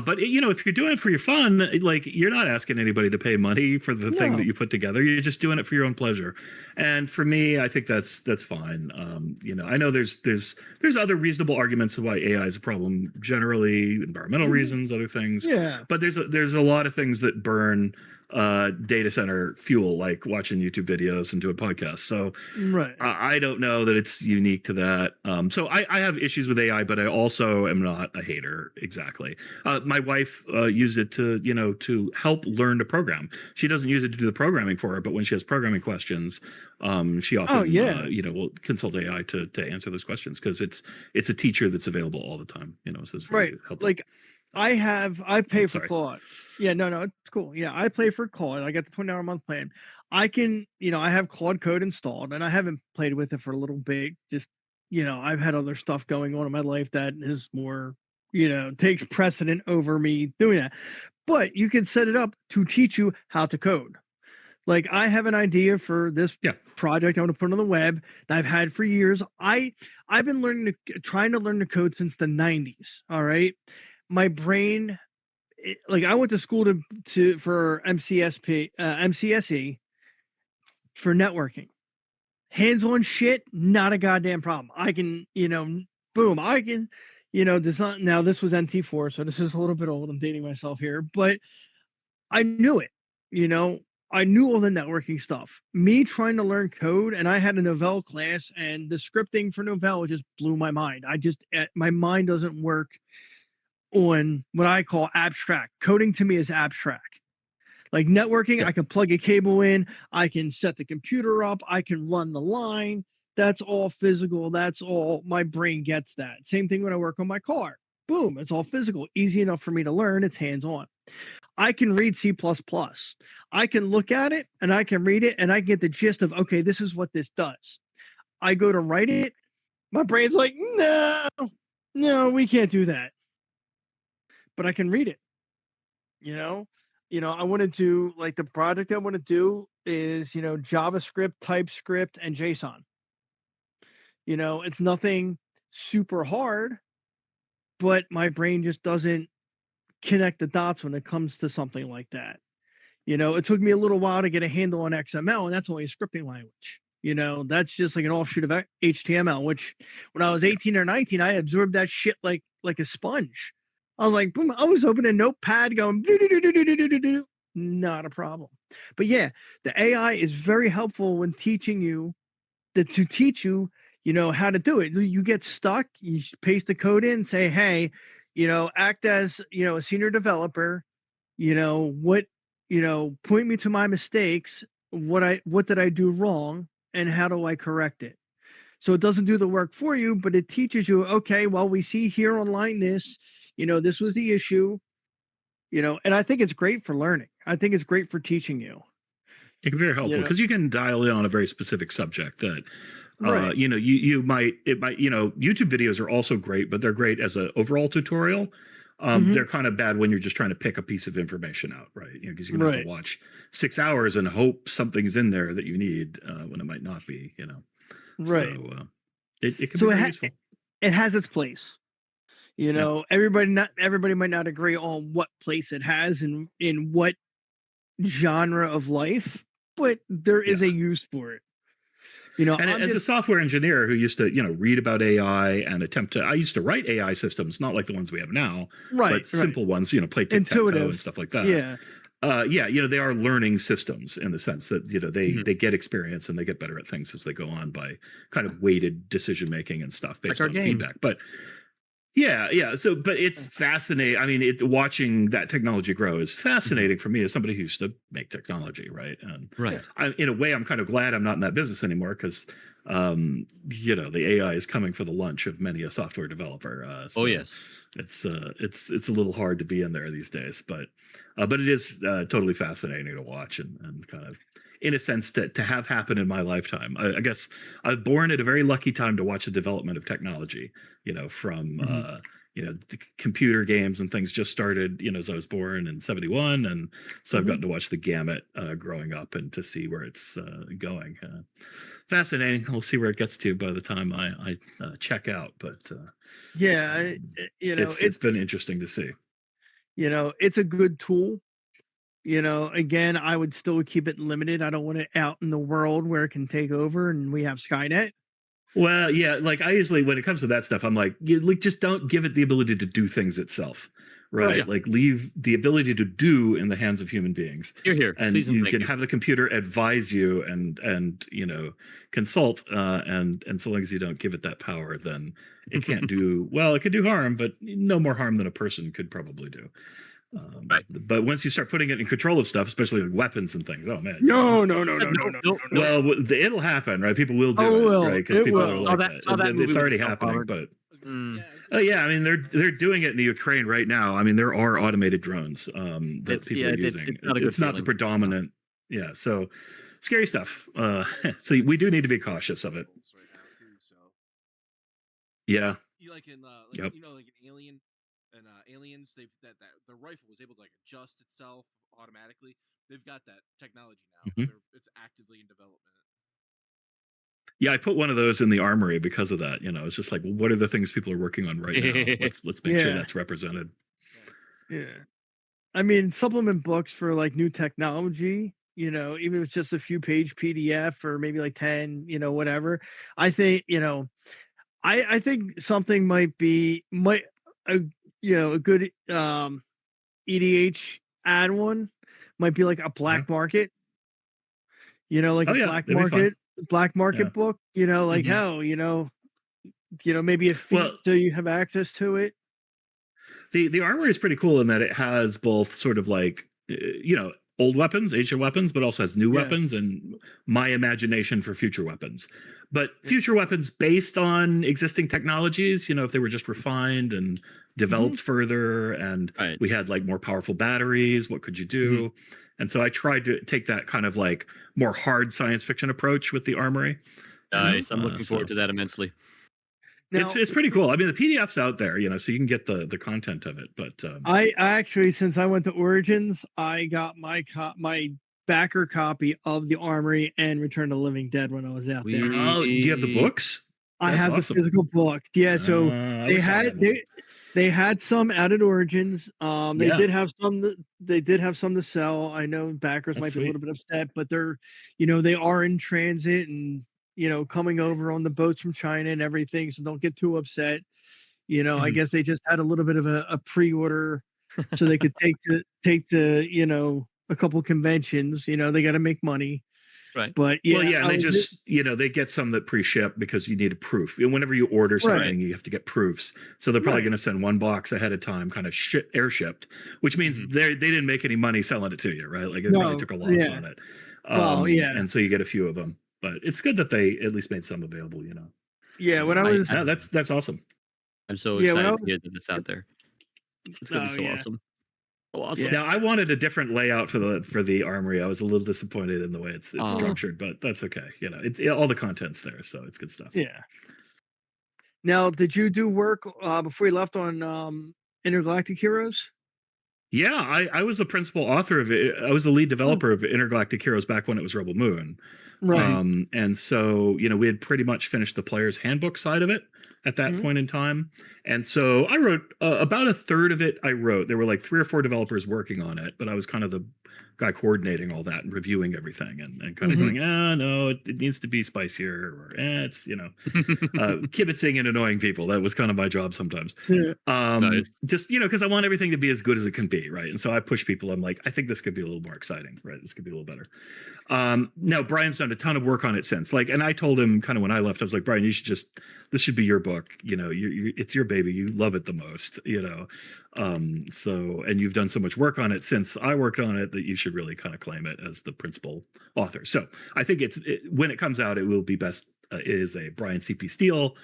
But if you're doing it for your fun, like you're not asking anybody to pay money for the thing that you put together. You're just doing it for your own pleasure. And for me, I think that's fine. I know there's other reasonable arguments of why AI is a problem. Generally, environmental reasons, other things. Yeah. But there's a lot of things that burn data center fuel, like watching YouTube videos and doing podcasts. So I don't know that it's unique to that. So I have issues with AI, but I also am not a hater exactly. My wife used it to help learn to program. She doesn't use it to do the programming for her, but when she has programming questions, she often will consult AI to answer those questions because it's a teacher that's available all the time. So it's very helpful. Like I pay for Claude. Yeah, no, it's cool. Yeah, I pay for Claude. I got the $20 a month plan. I can, I have Claude Code installed and I haven't played with it for a little bit. Just, I've had other stuff going on in my life that is more, takes precedent over me doing that. But you can set it up to teach you how to code. Like I have an idea for this project I want to put on the web that I've had for years. I've been trying to learn to code since the 90s. All right. My brain, I went to school for MCSE for networking. Hands-on shit, not a goddamn problem. I can, boom, I can, design. Now this was NT4, so this is a little bit old. I'm dating myself here, but I knew it. I knew all the networking stuff. Me trying to learn code, and I had a Novell class, and the scripting for Novell just blew my mind. My mind doesn't work on what I call abstract. Coding to me is abstract. Like networking, I can plug a cable in, I can set the computer up, I can run the line. That's all physical. That's all my brain gets that. Same thing when I work on my car. Boom, it's all physical. Easy enough for me to learn. It's hands-on. I can read C++. I can look at it and I can read it and I get the gist of, okay, this is what this does. I go to write it. My brain's like, no, we can't do that. But I can read it. I want to do like the project I want to do is, JavaScript, TypeScript, and JSON. It's nothing super hard, but my brain just doesn't connect the dots when it comes to something like that. It took me a little while to get a handle on XML, and that's only a scripting language. That's just like an offshoot of HTML, which when I was 18 or 19, I absorbed that shit like a sponge. I was like, boom, I was opening Notepad going, not a problem. But yeah, the AI is very helpful when teaching you to teach you, how to do it. You get stuck, you paste the code in, say, hey, act as, a senior developer, point me to my mistakes, what did I do wrong, and how do I correct it? So it doesn't do the work for you, but it teaches you, okay, well, we see here online this, this was the issue, and I think it's great for learning. I think it's great for teaching you. It can be very helpful because you can dial in on a very specific subject that, YouTube videos are also great, but they're great as an overall tutorial. They're kind of bad when you're just trying to pick a piece of information out, right? Because you're going to have to watch 6 hours and hope something's in there that you need when it might not be, Right. So it can be very useful. it has its place. Everybody might not agree on what place it has in what genre of life, but there is a use for it. And as a software engineer who used to, read about AI and I used to write AI systems, not like the ones we have now, but simple ones, play tic-tac-toe and stuff like that. Yeah. They are learning systems in the sense that, they get experience and they get better at things as they go on by kind of weighted decision making and stuff based on feedback. But yeah. So, but it's fascinating. I mean, watching that technology grow is fascinating for me as somebody who used to make technology, right? And in a way, I'm kind of glad I'm not in that business anymore because, the AI is coming for the lunch of many a software developer. Oh yes, it's a little hard to be in there these days, but it is totally fascinating to watch and kind of, in a sense, to have happen in my lifetime. I guess I was born at a very lucky time to watch the development of technology, from the computer games and things just started, as I was born in 71. And so I've gotten to watch the gamut growing up and to see where it's going. Fascinating. We'll see where it gets to by the time I check out. But it's been interesting to see. It's a good tool. Again, I would still keep it limited. I don't want it out in the world where it can take over and we have Skynet. Well, yeah, like I usually, when it comes to that stuff, I'm like, just don't give it the ability to do things itself, right? Oh, yeah. Like leave the ability to do in the hands of human beings. Here, and please you can have the computer advise you and consult, and so long as you don't give it that power, then it can't do well. It could do harm, but no more harm than a person could probably do. But once you start putting it in control of stuff, especially like weapons and things, oh man. No. Well, it'll happen, right? People will do it, right? Because people are like that. It's already happening, but yeah, I mean they're doing it in the Ukraine right now. I mean there are automated drones that people are using. It's not the predominant. Yeah, so scary stuff. So we do need to be cautious of it. Yeah. Like in like an Alien. And Aliens, the rifle was able to like adjust itself automatically. They've got that technology now. It's actively in development. Yeah, I put one of those in the armory because of that. It's just like, well, what are the things people are working on right now? Let's make sure that's represented. Yeah, I mean, supplement books for like new technology. Even if it's just a few page PDF or maybe like 10, whatever. I think I think something might a good EDH add one might be like a black market, like black market book, like how, maybe a feat so you have access to it. The armor is pretty cool in that it has both sort of like, old weapons, ancient weapons, but also has new weapons and my imagination for future weapons. But future weapons based on existing technologies, if they were just refined and developed further and we had like more powerful batteries, what could you do? And so I tried to take that kind of like more hard science fiction approach with the armory. Nice. I'm looking forward to that immensely. Now, it's pretty cool. I mean, the PDF's out there, so you can get the content of it. But I actually, since I went to Origins, I got my backer copy of the Armory and Return to the Living Dead when I was out there. Oh, do you have the books? I have the physical books. Yeah, so they had some out at Origins. They did have some. They did have some to sell. I know backers might be a little bit upset, but they're, they are in transit and coming over on the boats from China and everything. So don't get too upset. I guess they just had a little bit of a pre-order so they could take the a couple conventions. They got to make money. Right. But and they just, they get some that pre-ship because you need a proof. Whenever you order something, you have to get proofs. So they're probably going to send one box ahead of time, kind of air shipped, which means they didn't make any money selling it to you, right? Like it probably took a loss on it. And so you get a few of them. But it's good that they at least made some available, Yeah, when I was that's awesome. I'm so excited to hear that it's out there. It's gonna be so awesome. Oh, awesome. Now I wanted a different layout for the armory. I was a little disappointed in the way it's structured, but that's okay. It's all the content's there, so it's good stuff. Yeah. Now, did you do work before you left on Intergalactic Heroes? Yeah, I was the principal author of it. I was the lead developer of Intergalactic Heroes back when it was Rebel Moon. Right. And so, we had pretty much finished the player's handbook side of it. at that point in time. And so I wrote about a third of it. There were like 3 or 4 developers working on it, but I was kind of the guy coordinating all that and reviewing everything and kind of going, no, it needs to be spicier, or it's, kibitzing and annoying people. That was kind of my job sometimes. Nice. Just, because I want everything to be as good as it can be, right? And so I push people. I'm like, I think this could be a little more exciting, right? This could be a little better. Now Brian's done a ton of work on it since. Like, and I told him kind of when I left, I was like, Brian, this should be your book. It's your baby. You love it the most. And you've done so much work on it since I worked on it that you should really kind of claim it as the principal author. So I think when it comes out, it will be best. Is a Brian C.P. Steele,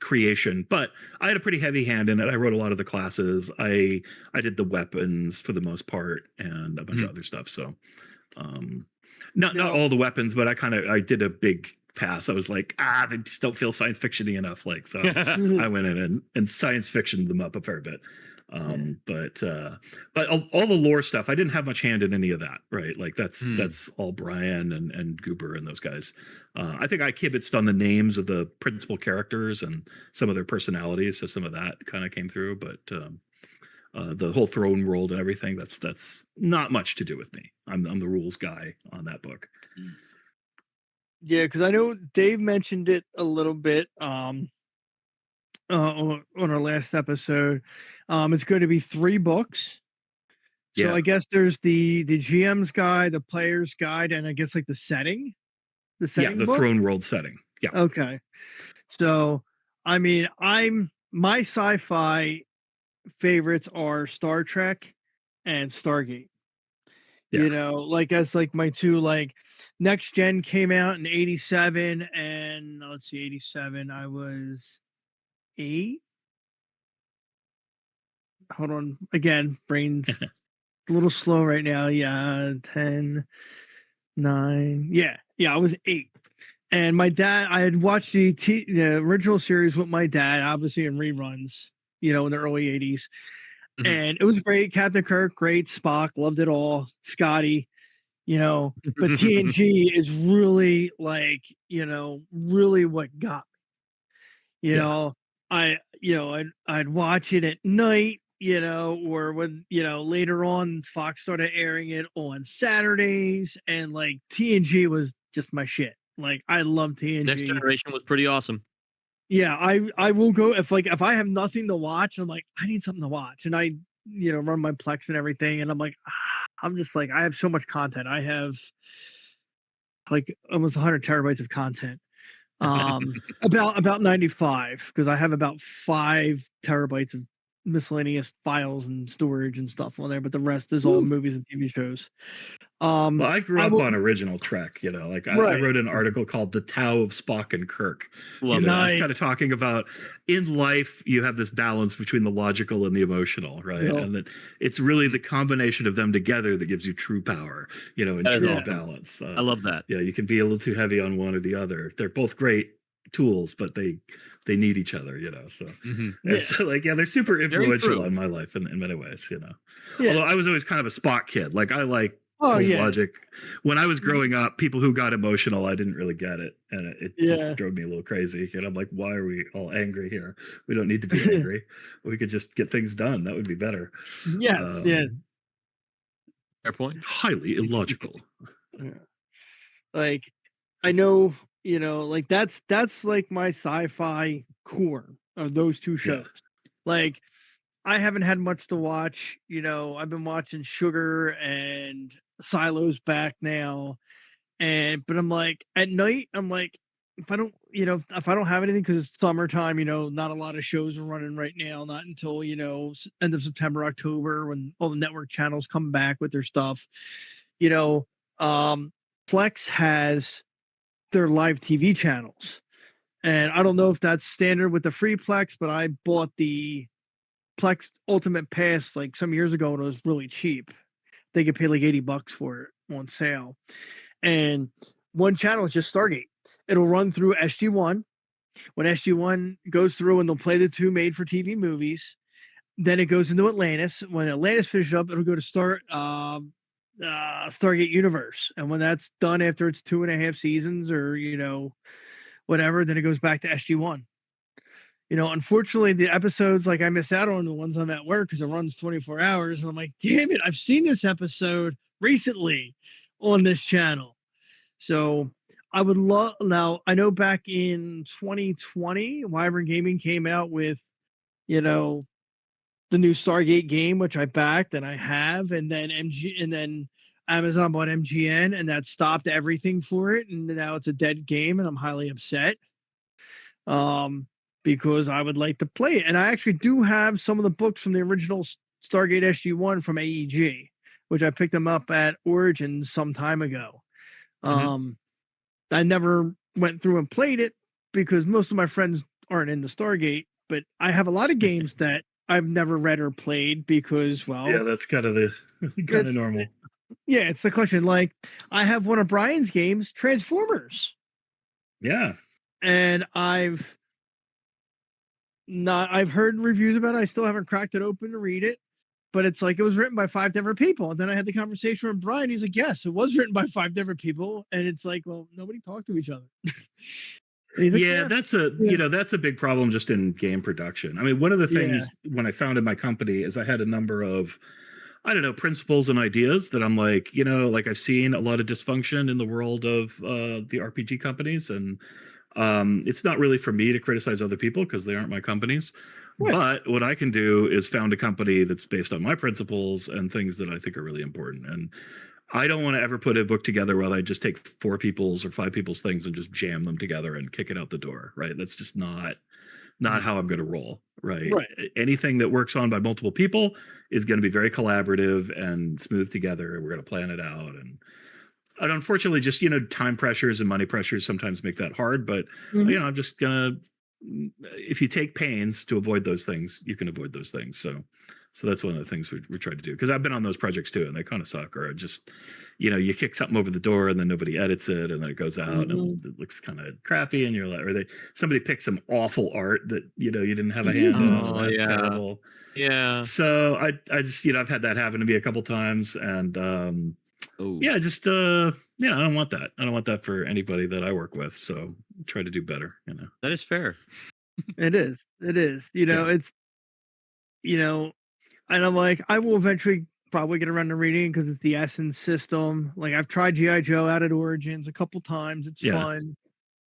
creation. But I had a pretty heavy hand in it. I wrote a lot of the classes. I did the weapons for the most part, and a bunch of other stuff. So, not all the weapons, but I did a big pass. I was like, they just don't feel science fiction-y enough. Like, so I went in and science fictioned them up a fair bit. But all the lore stuff, I didn't have much hand in any of that, right? Like that's all Brian and Goober and those guys. I think I kibitzed on the names of the principal characters and some of their personalities, so some of that kind of came through. But the whole throne world and everything, that's not much to do with me. I'm the rules guy on that book. Yeah, because I know Dave mentioned it a little bit on our last episode. It's going to be 3 books. So I guess there's the GM's guide, the player's guide, and I guess like the setting the book? throne world setting. Yeah. Okay. So, I mean, my sci-fi favorites are Star Trek and Stargate. Yeah. Like as like my 2, like Next Gen came out in 87, and let's see, 87, I was 8. Hold on. Again, brain's a little slow right now. Yeah, 10, 9. Yeah, I was 8. And my dad, I had watched the original series with my dad, obviously in reruns, in the early 80s. And it was great. Captain Kirk, great. Spock, loved it all. Scotty, but TNG is really like, really what got me. I'd watch it at night, or when, later on Fox started airing it on Saturdays, and like TNG was just my shit. Like I love TNG. Next Generation was pretty awesome. Yeah, I will go if I have nothing to watch, I'm like, I need something to watch. And I, run my Plex and everything, and I'm like, I'm just like, I have so much content. I have like almost 100 terabytes of content. About 95, because I have about 5 terabytes of miscellaneous files and storage and stuff on there, but the rest is all movies and TV shows. Well, I grew up on original Trek, like I wrote an article called "The Tao of Spock and Kirk," just kind of talking about in life you have this balance between the logical and the emotional, right? And that it's really the combination of them together that gives you true power, and true balance. I love that. Yeah, you can be a little too heavy on one or the other. They're both great tools, but they need each other, so so like they're super influential on my life in many ways, although I was always kind of a Spock kid. Like I like logic. When I was growing up, people who got emotional, I didn't really get it, and it just drove me a little crazy. And I'm like, why are we all angry here? We don't need to be angry. We could just get things done. That would be better. Yes. Fair point. Highly illogical. Like I know, like that's like my sci-fi core of those 2 shows. Like I haven't had much to watch. I've been watching Sugar and Silo's back now, but I'm like at night, I'm like, if I don't have anything, because it's summertime, not a lot of shows are running right now, not until end of September, October, when all the network channels come back with their stuff. Plex has their live TV channels, and I don't know if that's standard with the free Plex, but I bought the Plex Ultimate Pass like some years ago, and it was really cheap. They could pay like $80 for it on sale. And one channel is just Stargate. It'll run through SG1. When SG1 goes through, and they'll play the 2 made-for-TV movies, then it goes into Atlantis. When Atlantis finishes up, it'll go to Stargate Universe. And when that's done, after its 2.5 seasons, or whatever, then it goes back to SG1. Unfortunately, the episodes, like, I miss out on the ones I'm at work because it runs 24 hours, and I'm like, damn it, I've seen this episode recently on this channel. So I would love. Now, I know back in 2020, Wyvern Gaming came out with, the new Stargate game, which I backed and I have, and then Amazon bought MGN, and that stopped everything for it, and now it's a dead game, and I'm highly upset. Because I would like to play it, and I actually do have some of the books from the original Stargate SG1 from AEG, which I picked them up at Origins some time ago. I never went through and played it because most of my friends aren't into Stargate, but I have a lot of games that I've never read or played because, well, yeah, that's kind of normal. Yeah, it's the question. Like, I have one of Brian's games, Transformers. Yeah. And I've heard reviews about it. I still haven't cracked it open to read it, but it's like it was written by 5 different people. And then I had the conversation with Brian. He's like, yes, it was written by 5 different people. And it's like, well, nobody talked to each other. Like, that's a big problem just in game production. I mean, one of the things when I founded my company is I had a number of, I don't know, principles and ideas that I'm like, like I've seen a lot of dysfunction in the world of the RPG companies, and it's not really for me to criticize other people because they aren't my companies. Right. But what I can do is found a company that's based on my principles and things that I think are really important. And I don't want to ever put a book together where I just take 4 people's or 5 people's things and just jam them together and kick it out the door. Right. That's just not how I'm going to roll. Right. Anything that works on by multiple people is going to be very collaborative and smooth together. We're going to plan it out. And unfortunately, just, time pressures and money pressures sometimes make that hard. But, I'm just going to, if you take pains to avoid those things, you can avoid those things. So that's one of the things we tried to do, because I've been on those projects too, and they kind of suck. Or just, you kick something over the door and then nobody edits it, and then it goes out and it looks kind of crappy, and you're like, or somebody picks some awful art that you didn't have a hand in, and that's terrible. Yeah. So I just I've had that happen to me a couple times, and I just I don't want that. I don't want that for anybody that I work with. So I try to do better. That is fair. It is. It's and I'm like, I will eventually probably get around to reading because it's the Essence system. Like, I've tried G.I. Joe out at Origins a couple times. It's fun.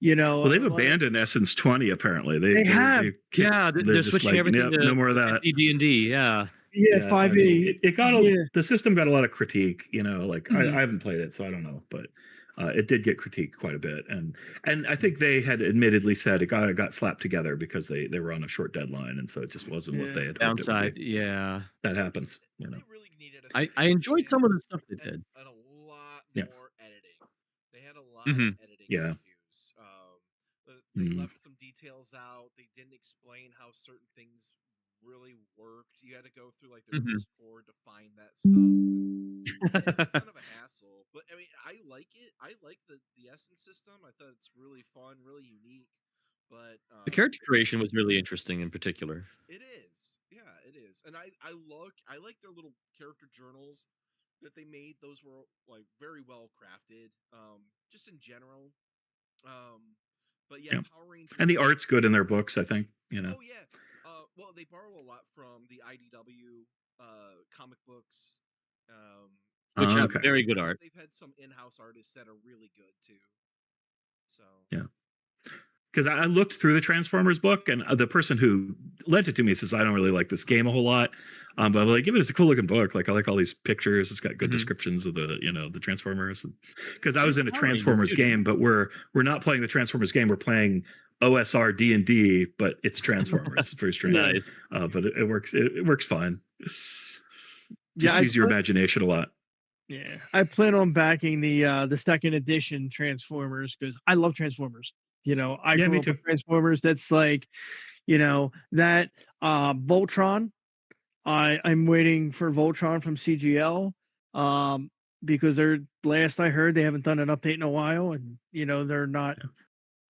Well, they've abandoned Essence 20 apparently. They have. They're switching everything to no more of that. D&D. Yeah. Yeah, 5e. It got the system got a lot of critique. I haven't played it, so I don't know, but it did get critiqued quite a bit, and I think they had admittedly said it got slapped together because they were on a short deadline, and so it just wasn't what they had hoped downside. It would be. Yeah, that happens. They really needed I enjoyed some of the stuff they did. And a lot more editing. They had a lot of editing Yeah. issues. They left some details out. They didn't explain how certain things really worked. You had to go through like their Discord to find that stuff. It was kind of a hassle, but I mean, I like it. I like the Essence system. I thought it's really fun, really unique. But the character creation was really interesting in particular. It is, yeah, it is, and I like their little character journals that they made. Those were like very well crafted, just in general. But yeah, Power Rangers, and the art's good in their books, I think. Oh yeah. Well, they borrow a lot from the IDW comic books, which have very good art. They've had some in-house artists that are really good too. So yeah. Because I looked through the Transformers book, and the person who lent it to me says, I don't really like this game a whole lot. But I'm like, it's a cool looking book. Like, I like all these pictures. It's got good descriptions of the Transformers. Because I was in a Transformers game, but we're not playing the Transformers game. We're playing OSR D&D, but it's Transformers. It's very strange. Nice. But it works. It works fine. Just use your imagination a lot. Yeah, I plan on backing the second edition Transformers because I love Transformers. I grew up with Transformers. That's like, that Voltron. I'm waiting for Voltron from CGL, because last I heard they haven't done an update in a while, and they're not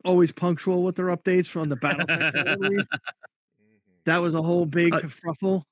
always punctual with their updates from the BattleTech side, at least. That was a whole big kerfuffle.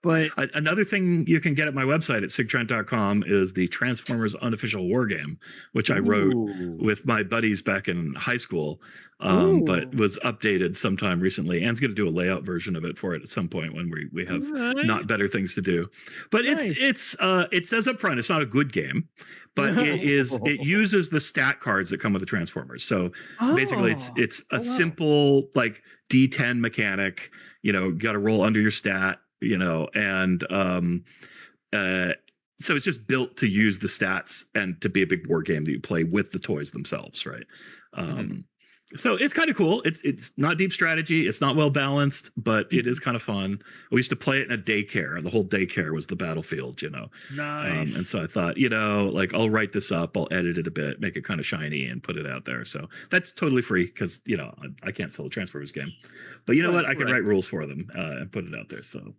But another thing you can get at my website at sigtrent.com is the Transformers unofficial war game, which I wrote with my buddies back in high school, but was updated sometime recently. Anne's going to do a layout version of it for it at some point when we have not better things to do. But it says up front, it's not a good game, but it uses the stat cards that come with the Transformers. So basically it's a simple like D10 mechanic, got to roll under your stat, and so it's just built to use the stats and to be a big war game that you play with the toys themselves, right? So it's kind of cool. It's not deep strategy. It's not well balanced, but it is kind of fun. We used to play it in a daycare. The whole daycare was the battlefield, Nice. And so I thought, like I'll write this up, I'll edit it a bit, make it kind of shiny, and put it out there. So that's totally free because I can't sell a Transformers game, but you know what? I can write rules for them and put it out there. So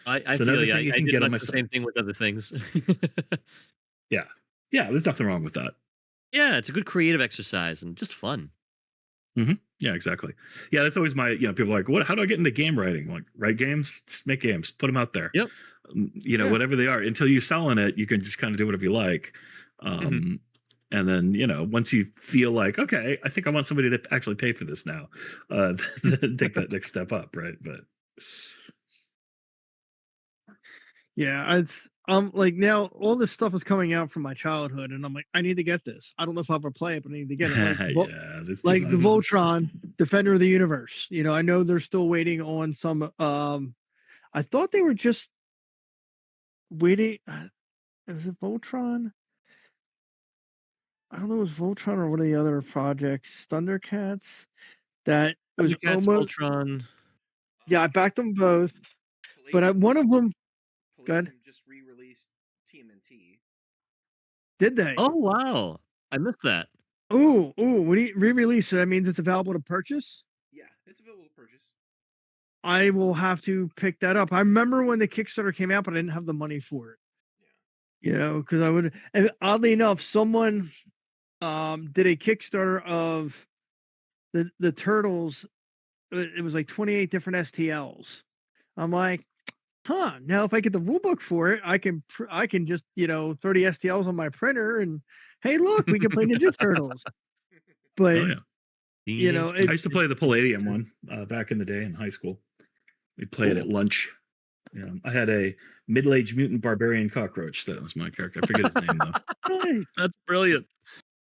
I feel you. I did much the same thing with other things. Yeah, there's nothing wrong with that. Yeah, it's a good creative exercise and just fun. Yeah, exactly. Yeah, that's always my, people are like, how do I get into game writing? Like, write games, just make games, put them out there. Yep. Whatever they are, until you sell in it, you can just kind of do whatever you like. And then, once you feel like, okay, I think I want somebody to actually pay for this now, then take that next step up, right? But yeah, it's like now all this stuff is coming out from my childhood, and I'm like, I need to get this. I don't know if I'll ever play it, but I need to get it. Like the Voltron Defender of the Universe. I know they're still waiting on some. I thought they were just waiting. Was it Voltron? I don't know. It was Voltron or one of the other projects, Thundercats. That was Thundercats, almost Voltron. Yeah, I backed them both, but one of them. Palladium just re-released TMNT. Did they? Oh wow, I missed that. When you re-release, so that means it's available to purchase? Yeah, it's available to purchase. I will have to pick that up. I remember when the Kickstarter came out, but I didn't have the money for it. Yeah. Because I would, and oddly enough, someone did a Kickstarter of the Turtles. It was like 28 different STLs. I'm like, now if I get the rule book for it, I can just 30 STLs on my printer, and hey, look, we can play Ninja Turtles. But I used to play the Palladium one back in the day in high school. We played at lunch. I had a middle-aged mutant barbarian cockroach. That was my character. I forget his name though. Nice. That's brilliant.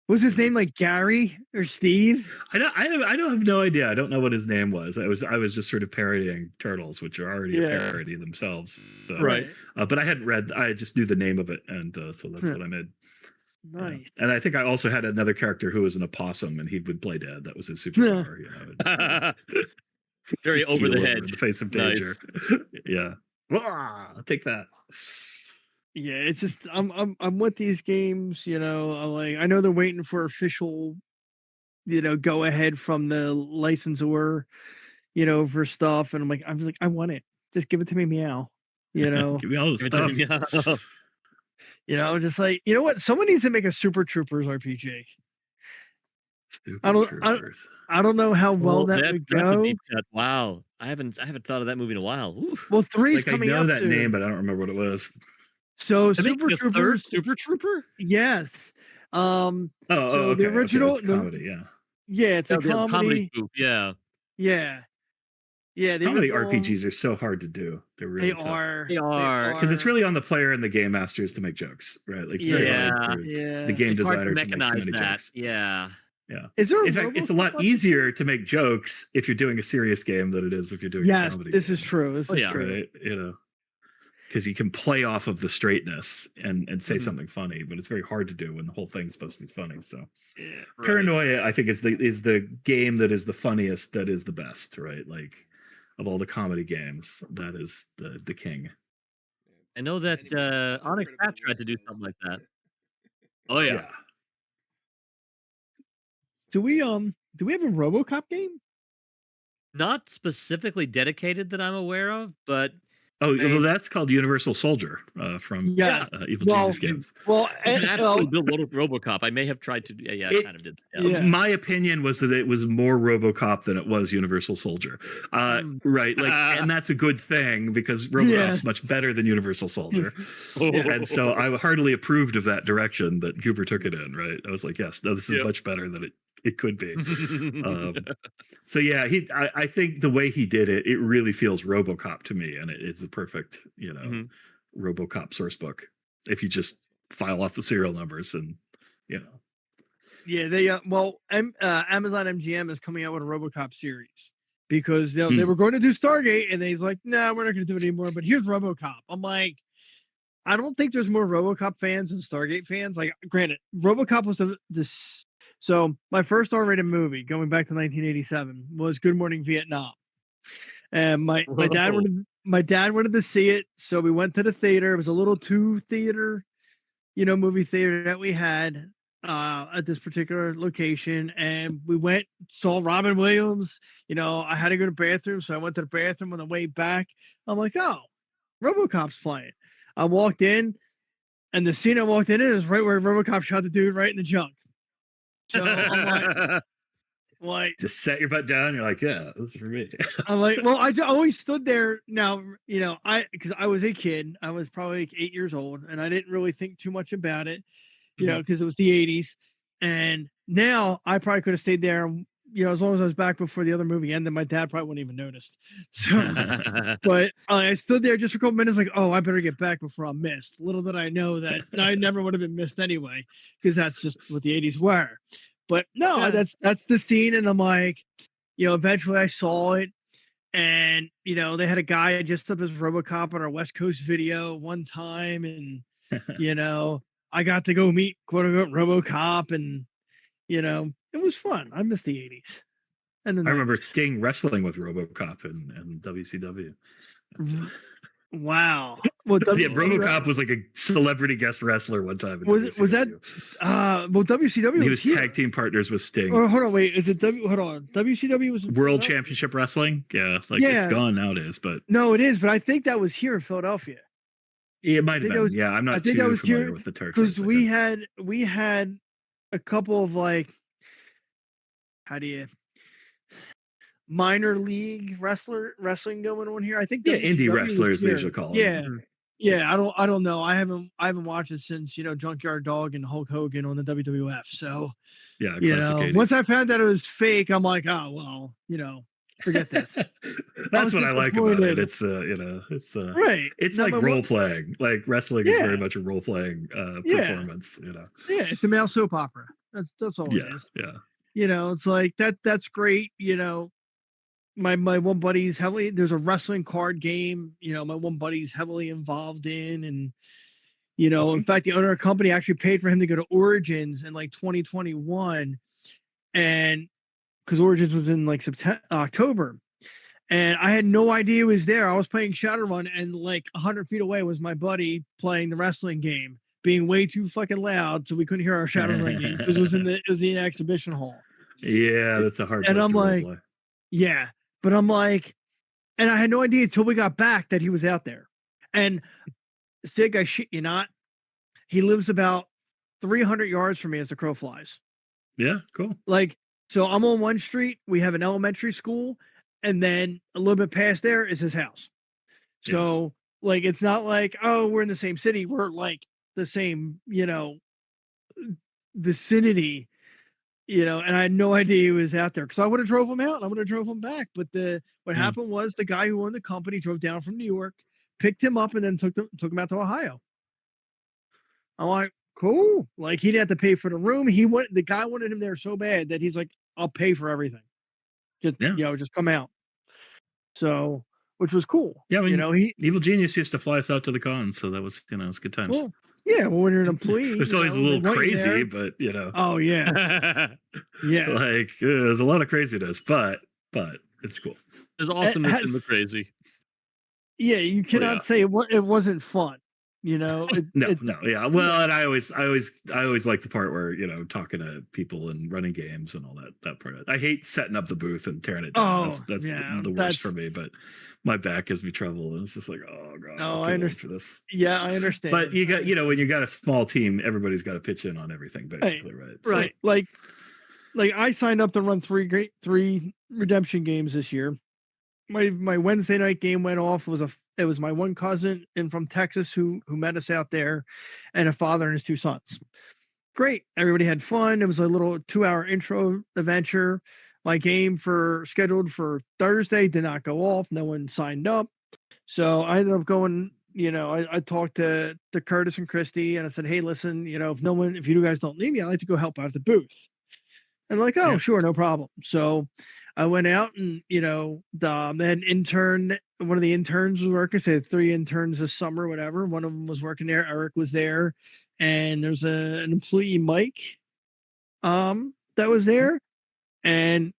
Was his name like Gary or Steve? I don't have no idea. I don't know what his name was. I was just sort of parodying Turtles, which are already a parody themselves. So, right. But I hadn't read. I just knew the name of it, and so that's what I made. Nice. And I think I also had another character who was an opossum, and he would play dead. That was his superpower. Very over the hedge. In the face of danger. Yeah. I'll take that. Yeah, it's just I'm with these games, I know they're waiting for official, go ahead from the licensor, for stuff, and I'm like, I want it. Just give it to me, meow. Give me all the stuff. Just like, what? Someone needs to make a Super Troopers RPG. I don't know how well that would go. That's a deep cut. Wow, I haven't thought of that movie in a while. Oof. Well, 3's coming I know up that name, but I don't remember what it was. So Super Troopers, Super Trooper? Yes. The original comedy, yeah, it's a comedy spoof, yeah. The comedy RPGs are so hard to do. They're really tough. They are because it's really on the player and the game masters to make jokes, right? Like it's very hard for the game designer to make comedy jokes. Yeah. Is there? In fact, it's a lot easier to make jokes if you're doing a serious game than it is if you're doing a comedy. This is true. This is true. Right? Because you can play off of the straightness and say something funny, but it's very hard to do when the whole thing's supposed to be funny. So, Paranoia, I think, is the game that is the funniest, that is the best, right? Like of all the comedy games, that is the king. I know that Onyx Hat tried to do something like that. Oh yeah. Do we have a RoboCop game? Not specifically dedicated that I'm aware of, but Oh, well, that's called Universal Soldier from Evil Genius games. Well, you can absolutely build RoboCop. I may have tried to. Yeah, I kind of did. My opinion was that it was more RoboCop than it was Universal Soldier. Right, like, and that's a good thing because RoboCop's much better than Universal Soldier, and so I heartily approved of that direction that Cooper took it in. Right, I was like, yes, no, this is much better than it could be. So yeah, I think the way he did it, it really feels RoboCop to me, and it's the perfect, RoboCop source book. If you just file off the serial numbers and, Yeah, they Amazon MGM is coming out with a RoboCop series because they were going to do Stargate and they's like, no, we're not going to do it anymore. But here's RoboCop. I'm like, I don't think there's more RoboCop fans than Stargate fans. Like, granted, RoboCop was this. So my first R-rated movie, going back to 1987, was Good Morning Vietnam, and my dad wanted to see it, so we went to the theater. It was a little two theater, movie theater that we had at this particular location, and we went, saw Robin Williams. I had to go to the bathroom, so I went to the bathroom on the way back. I'm like, oh, RoboCop's playing. I walked in, and the scene I walked in is right where RoboCop shot the dude right in the junk. So I'm like, just set your butt down. You're like, yeah, this is for me. I'm like, well, I always stood there. Now, because I was a kid, I was probably like 8 years old, and I didn't really think too much about it, because it was the 80s. And now I probably could have stayed there, as long as I was back before the other movie ended. My dad probably wouldn't even noticed. So, but I stood there just for a couple minutes, like, oh, I better get back before I'm missed. Little did I know that I never would have been missed anyway, because that's just what the 80s were. But no, that's the scene, and I'm like, eventually I saw it, and they had a guy just up as RoboCop on our West Coast video one time, and I got to go meet quote unquote RoboCop, and it was fun. I miss the 80s. And then I remember Sting wrestling with RoboCop in WCW. Wow. Well, RoboCop was like a celebrity guest wrestler one time. Was that? Well, WCW. He was tag team partners with Sting. Oh, hold on, wait. Is it Hold on. WCW was World Championship Wrestling. Yeah, it's gone nowadays, but no, it is. But I think that was here in Philadelphia. It might have been. I'm not too familiar with the territory. Because we had a couple of minor league wrestling going on here. I think indie wrestlers they usually call them. Yeah. I don't know. I haven't watched it since Junkyard Dog and Hulk Hogan on the WWF. So once I found that it was fake, I'm like, oh well, forget this. That's what I like about it. It's right. It's like role playing. Like wrestling is very much a role playing performance. Yeah, it's a male soap opera. That's all it is. Yeah. It's like that's great. My one buddy's there's a wrestling card game, my one buddy's heavily involved in, and in fact the owner of the company actually paid for him to go to Origins in 2021, and because Origins was in October, and I had no idea it was there. I was playing Shadowrun, and 100 feet away was my buddy playing the wrestling game, being way too fucking loud, so we couldn't hear our Shadowrun game because it was in the exhibition hall. Yeah, that's a hard. And I'm like, yeah. But I'm like, and I had no idea until we got back that he was out there. And Sig, I shit you not, he lives about 300 yards from me as the crow flies. Yeah, cool. So I'm on one street, we have an elementary school, and then a little bit past there is his house. So it's not like, oh, we're in the same city. We're the same, vicinity. And I had no idea he was out there, because I would have drove him out and I would have drove him back. But what happened was the guy who owned the company drove down from New York, picked him up, and then took him out to Ohio. I'm like, cool. He didn't have to pay for the room. The guy wanted him there so bad that he's like, I'll pay for everything. Just come out. So, which was cool. Yeah, Evil Genius used to fly us out to the cons, so that was it's good times. Cool. Yeah, well, when you're an employee, it's always a little crazy, but Oh yeah, yeah. There's a lot of craziness, but it's cool. There's awesomeness in the crazy. Yeah, you cannot say it wasn't fun. No, yeah. Well, and I always like the part where talking to people and running games and all that part. I hate setting up the booth and tearing it down. That's the worst for me. But my back gives me trouble, and it's just like, oh god, I'm too old for this. Yeah, I understand. But you got when you got a small team, everybody's got to pitch in on everything, basically, right? Right. So, like I signed up to run three redemption games this year. My Wednesday night game went off. It was my one cousin from Texas who met us out there, and a father and his two sons. Great, everybody had fun. It was a little 2-hour intro adventure. My game scheduled for Thursday did not go off. No one signed up, so I ended up going. I talked to Curtis and Christy, and I said, "Hey, listen, if you guys don't need me, I'd like to go help out at the booth." And like, oh, sure, no problem. So I went out and, they had an intern. One of the interns was working. So they had 3 interns this summer, whatever. One of them was working there. Eric was there. And there's an employee, Mike, that was there. And,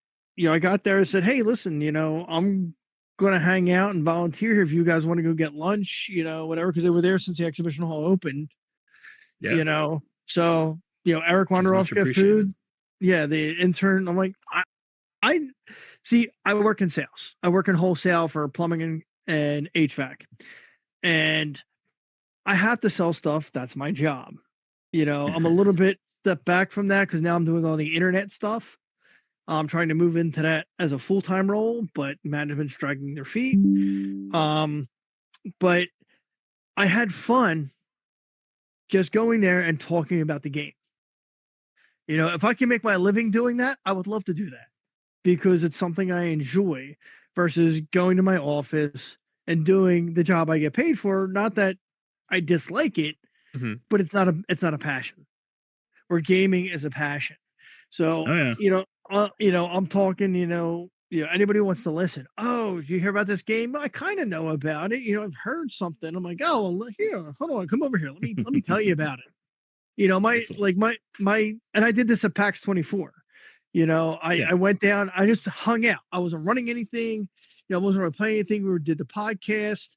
I got there and said, hey, listen, I'm going to hang out and volunteer here if you guys want to go get lunch, whatever, because they were there since the exhibition hall opened. Yeah. So, Eric wandered off to get food. Yeah, the intern. I'm like, I see. I work in sales. I work in wholesale for plumbing and HVAC, and I have to sell stuff. That's my job. I'm a little bit step back from that because now I'm doing all the internet stuff. I'm trying to move into that as a full-time role, but management's dragging their feet. But I had fun just going there and talking about the game. If I can make my living doing that, I would love to do that because it's something I enjoy versus going to my office and doing the job I get paid for. Not that I dislike it, but it's not a passion. Or gaming is a passion. So, I'm talking, anybody who wants to listen. Oh, did you hear about this game? I kind of know about it. I've heard something. I'm like, oh, well, here, hold on, come over here. Let me tell you about it. And I did this at PAX 24. I went down, I just hung out. I wasn't running anything. I wasn't really playing anything. We did the podcast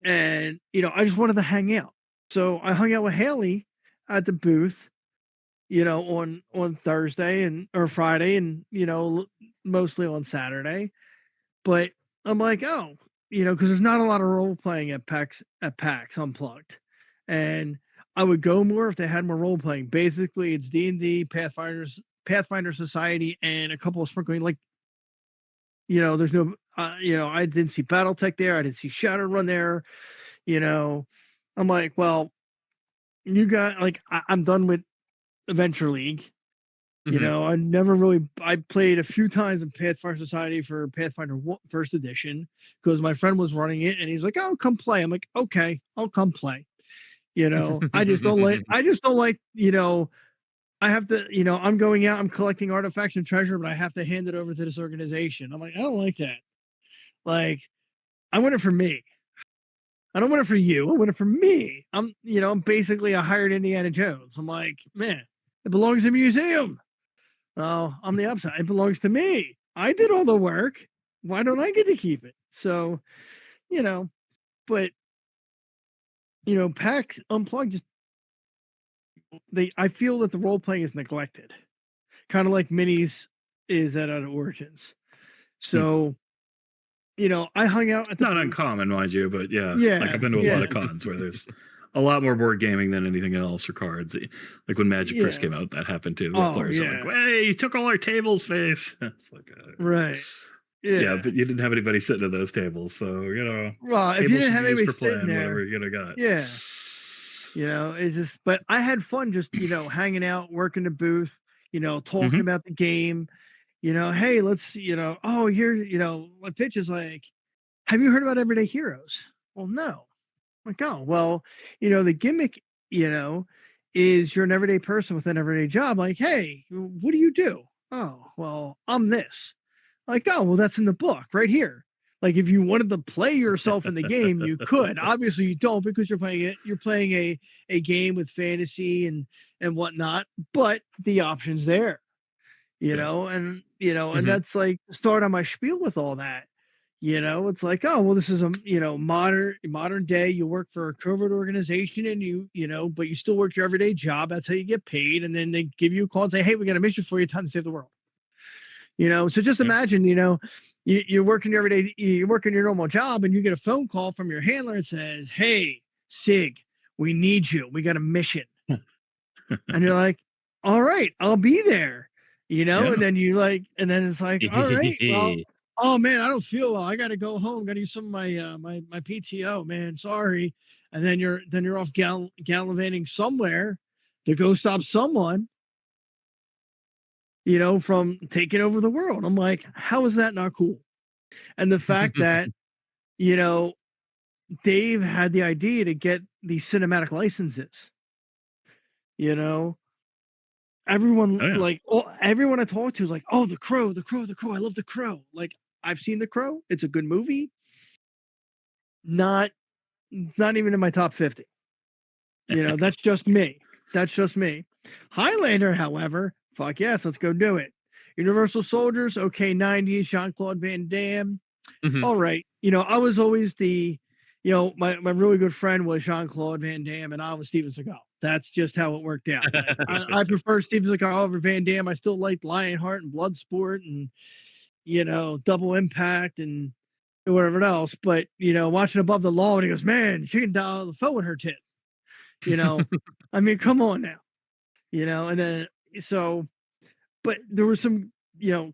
and, I just wanted to hang out. So I hung out with Haley at the booth, on Thursday or Friday and, mostly on Saturday. But I'm like, oh, because there's not a lot of role playing at PAX Unplugged. And I would go more if they had more role playing. Basically, it's D&D, Pathfinder Society, and a couple of sprinkling. Like, there's no, I didn't see BattleTech there. I didn't see Shadowrun there. I'm like, well, you got I'm done with Adventure League. I played a few times in Pathfinder Society for Pathfinder First Edition because my friend was running it, and he's like, "Oh, come play." I'm like, "Okay, I'll come play." I just don't like, I have to, I'm going out, I'm collecting artifacts and treasure, but I have to hand it over to this organization. I'm like, I don't like that. Like, I want it for me. I don't want it for you. I want it for me. I'm basically a hired Indiana Jones. I'm like, man, it belongs to a museum. Oh, I'm the upside. It belongs to me. I did all the work. Why don't I get to keep it? So, but PAX Unplugged I feel that the role playing is neglected, kind of like Minis is at Origins. So, I hung out at not uncommon, mind you, but like I've been to a lot of cons where there's a lot more board gaming than anything else or cards. Like when Magic first came out, that happened too. The players are like, "Hey, you took all our tables, face." It's like, right. Yeah, but you didn't have anybody sitting at those tables, so well, if you didn't have anybody sitting there, whatever you got. It's just. But I had fun just hanging out, working the booth, talking about the game. Hey, let's oh, here, my pitch is like, have you heard about Everyday Heroes? Well, no. I'm like, oh, well, the gimmick, is you're an everyday person with an everyday job. Like, hey, what do you do? Oh, well, I'm this. Like, oh, well, that's in the book right here. Like, if you wanted to play yourself in the game, you could. Obviously, you don't because you're playing a game with fantasy and whatnot. But the option's there, and and that's like the start on my spiel with all that. It's like, oh well, this is a modern day. You work for a covert organization, and but you still work your everyday job. That's how you get paid. And then they give you a call and say, hey, we got a mission for you. Time to save the world. So just imagine, you're working your everyday, you're working your normal job, and you get a phone call from your handler and says, hey, Sig, we need you. We got a mission. And you're like, all right, I'll be there. And then and then it's like, all right, well, oh man, I don't feel well. I got to go home. Got to use some of my my PTO, man. Sorry. And then you're off gallivanting somewhere to go stop someone, from taking over the world. I'm like, how is that not cool? And the fact that, Dave had the idea to get these cinematic licenses, everyone everyone I talked to is like, oh, the Crow. I love the Crow. Like, I've seen the Crow. It's a good movie. Not even in my top 50. That's just me. Highlander, however, fuck yes, let's go do it. Universal Soldiers, okay, 90s, Jean-Claude Van Damme. Mhm. All right. I was always my really good friend was Jean-Claude Van Damme, and I was Steven Seagal. That's just how it worked out. I prefer Steven Seagal over Van Damme. I still liked Lionheart and Bloodsport and, Double Impact and whatever else. But, watching Above the Law, and he goes, man, she can dial the phone with her tit. I mean, come on now. And then but there was some,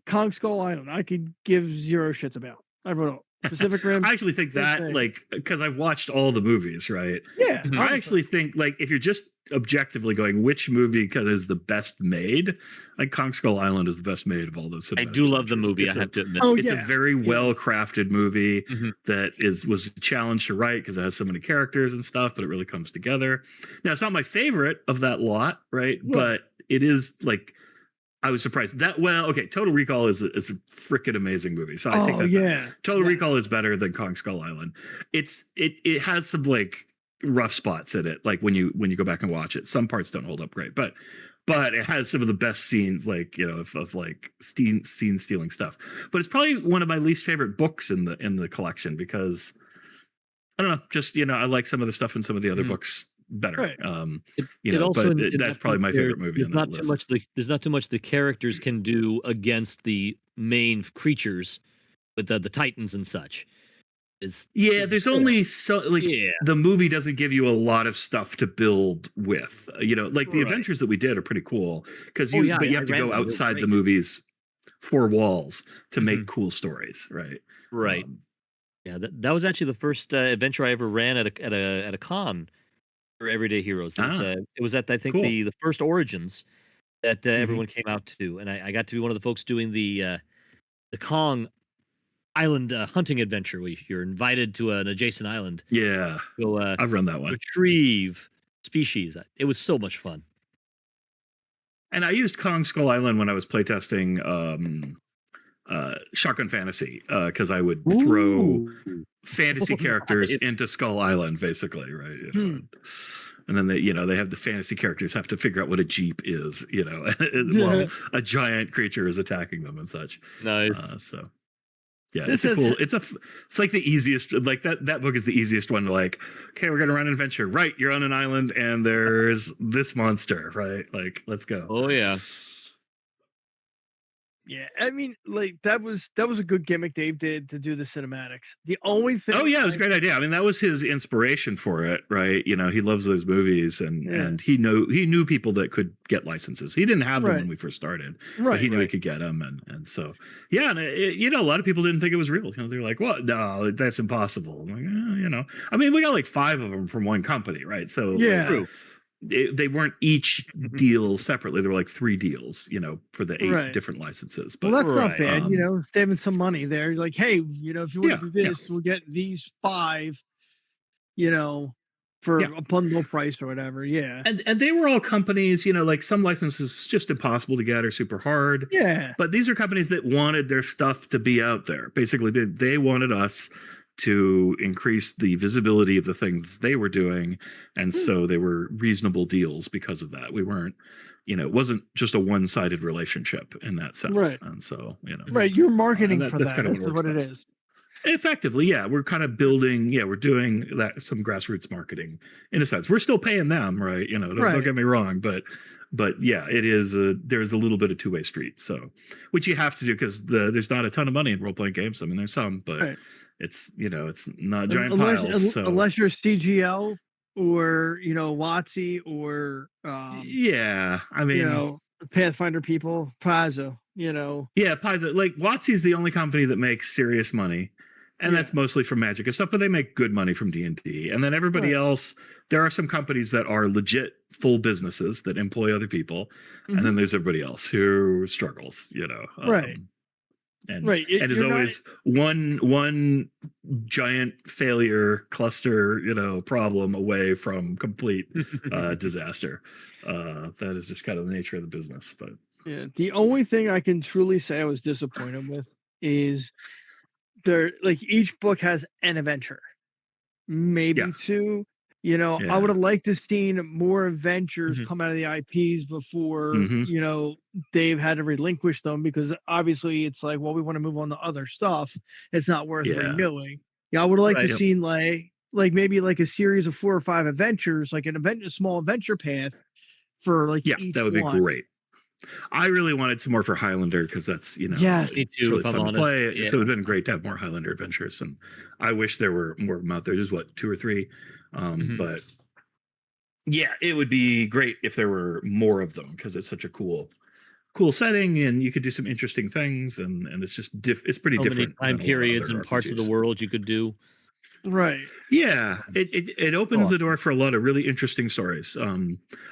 Kong Skull Island I could give zero shits about. I wrote Pacific Rim. I actually think that, because I've watched all the movies, right? Yeah. I actually think, if you're just objectively going, which movie is the best made, Kong Skull Island is the best made of all those. I do love the movie, I have to admit. It's a very well-crafted movie that was a challenge to write because it has so many characters and stuff, but it really comes together. Now, it's not my favorite of that lot, right? Yeah. But it is I was surprised Total Recall is a freaking amazing movie. So I think that Total Recall is better than Kong Skull Island. It has some rough spots in it, when you go back and watch it. Some parts don't hold up great, but it has some of the best scenes, of scene stealing stuff. But it's probably one of my least favorite books in the collection because I don't know, just I like some of the stuff in some of the other books better. Right. That's probably my favorite movie. There's not too much. There's not too much the characters can do against the main creatures, with the Titans and such. There's only the movie doesn't give you a lot of stuff to build with. The adventures that we did are pretty cool because you have to go outside the movie's four walls to make cool stories, right? Right. That was actually the first adventure I ever ran at a con. For Everyday Heroes. It was at, I think, the first Origins that everyone came out to, and I got to be one of the folks doing the Kong Island hunting adventure. You're invited to an adjacent island. Yeah, I've run that one. Retrieve species. It was so much fun. And I used Kong Skull Island when I was playtesting Shotgun Fantasy because I would throw fantasy characters into Skull Island, basically, right? And then they have the fantasy characters have to figure out what a Jeep is, while a giant creature is attacking them and such. Nice. It's like the easiest, that book is the easiest one to okay, we're gonna run an adventure, right? You're on an island and there's this monster, right? Let's go. Oh yeah. Yeah, I mean, that was a good gimmick Dave did to do the cinematics. The only thing. Oh yeah, it was a great idea. I mean, that was his inspiration for it, right? He loves those movies, and he knew people that could get licenses. He didn't have them when we first started, but he knew he could get them, and so and a lot of people didn't think it was real. They were like, "Well, no, that's impossible." I'm like, I mean, we got 5 of them from one company, right? So true. They weren't each deal separately. There were 3 deals, for the 8 different licenses. But, well, that's not bad, saving some money there. You're like, hey, if you want to do this, we'll get these 5, for a bundle price or whatever. Yeah. And they were all companies, some licenses just impossible to get or super hard. Yeah. But these are companies that wanted their stuff to be out there. Basically, they wanted us to increase the visibility of the things they were doing, and so they were reasonable deals because of that. We weren't, it wasn't just a one-sided relationship in that sense, right? And so, right, you're marketing for that's that. kind of what it is. Effectively, yeah, we're kind of building. Yeah, we're doing that some grassroots marketing in a sense. We're still paying them, right? Don't get me wrong, but yeah, it is. There's a little bit of two-way street, so which you have to do because there's not a ton of money in role-playing games. I mean, there's some, but it's it's not giant piles. So unless you're CGL or WotC or yeah, I mean, Pathfinder people, Paizo, Yeah, Paizo, like WotC is the only company that makes serious money, and that's mostly from Magic and stuff. But they make good money from D&D, and then everybody else. There are some companies that are legit full businesses that employ other people, and then there's everybody else who struggles. And is always one giant failure cluster, problem away from complete disaster. That is just kind of the nature of the business, but. Yeah, the only thing I can truly say I was disappointed with is each book has an adventure, maybe two. I would have liked to seen more adventures come out of the IPs before they've had to relinquish them, because obviously it's like, well, we want to move on to other stuff. It's not worth renewing. Yeah, I would have liked to seen maybe a series of 4 or 5 adventures, like a small adventure path for each that would be one. great. I really wanted some more for Highlander because that's yes, me too, really fun to play. Yeah. So it would have been great to have more Highlander adventures, and I wish there were more of them out there. There's 2 or 3, but yeah, it would be great if there were more of them because it's such a cool setting, and you could do some interesting things, and it's just it's pretty different. Many time periods and parts of the world you could do. Right. Yeah, it opens the door for a lot of really interesting stories.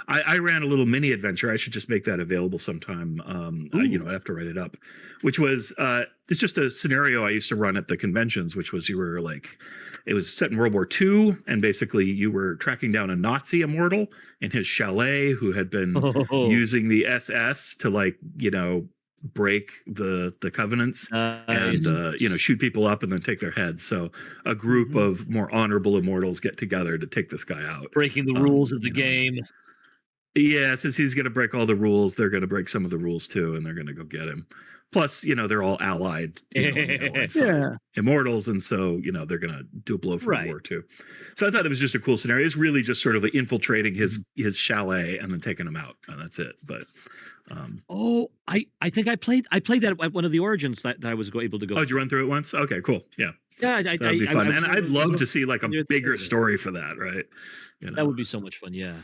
I ran a little mini adventure. I should just make that available sometime. I have to write it up. Which was it's just a scenario I used to run at the conventions, which was it was set in World War II, and basically you were tracking down a Nazi immortal in his chalet who had been using the SS to break the covenants and shoot people up and then take their heads. So a group of more honorable immortals get together to take this guy out, breaking the rules of the game. Yeah, since he's going to break all the rules, they're going to break some of the rules too, and they're going to go get him. Plus, they're all allied, immortals, and so they're going to do a blow for the war too. So I thought it was just a cool scenario. It's really just sort of infiltrating his chalet and then taking him out, and that's it. But I think I played that at one of the Origins that I was able to go. Oh, did you run through it once? Okay, cool. Yeah. Yeah, that'd be fun, and I'd love to see a bigger story for that, right? That would be so much fun. Yeah.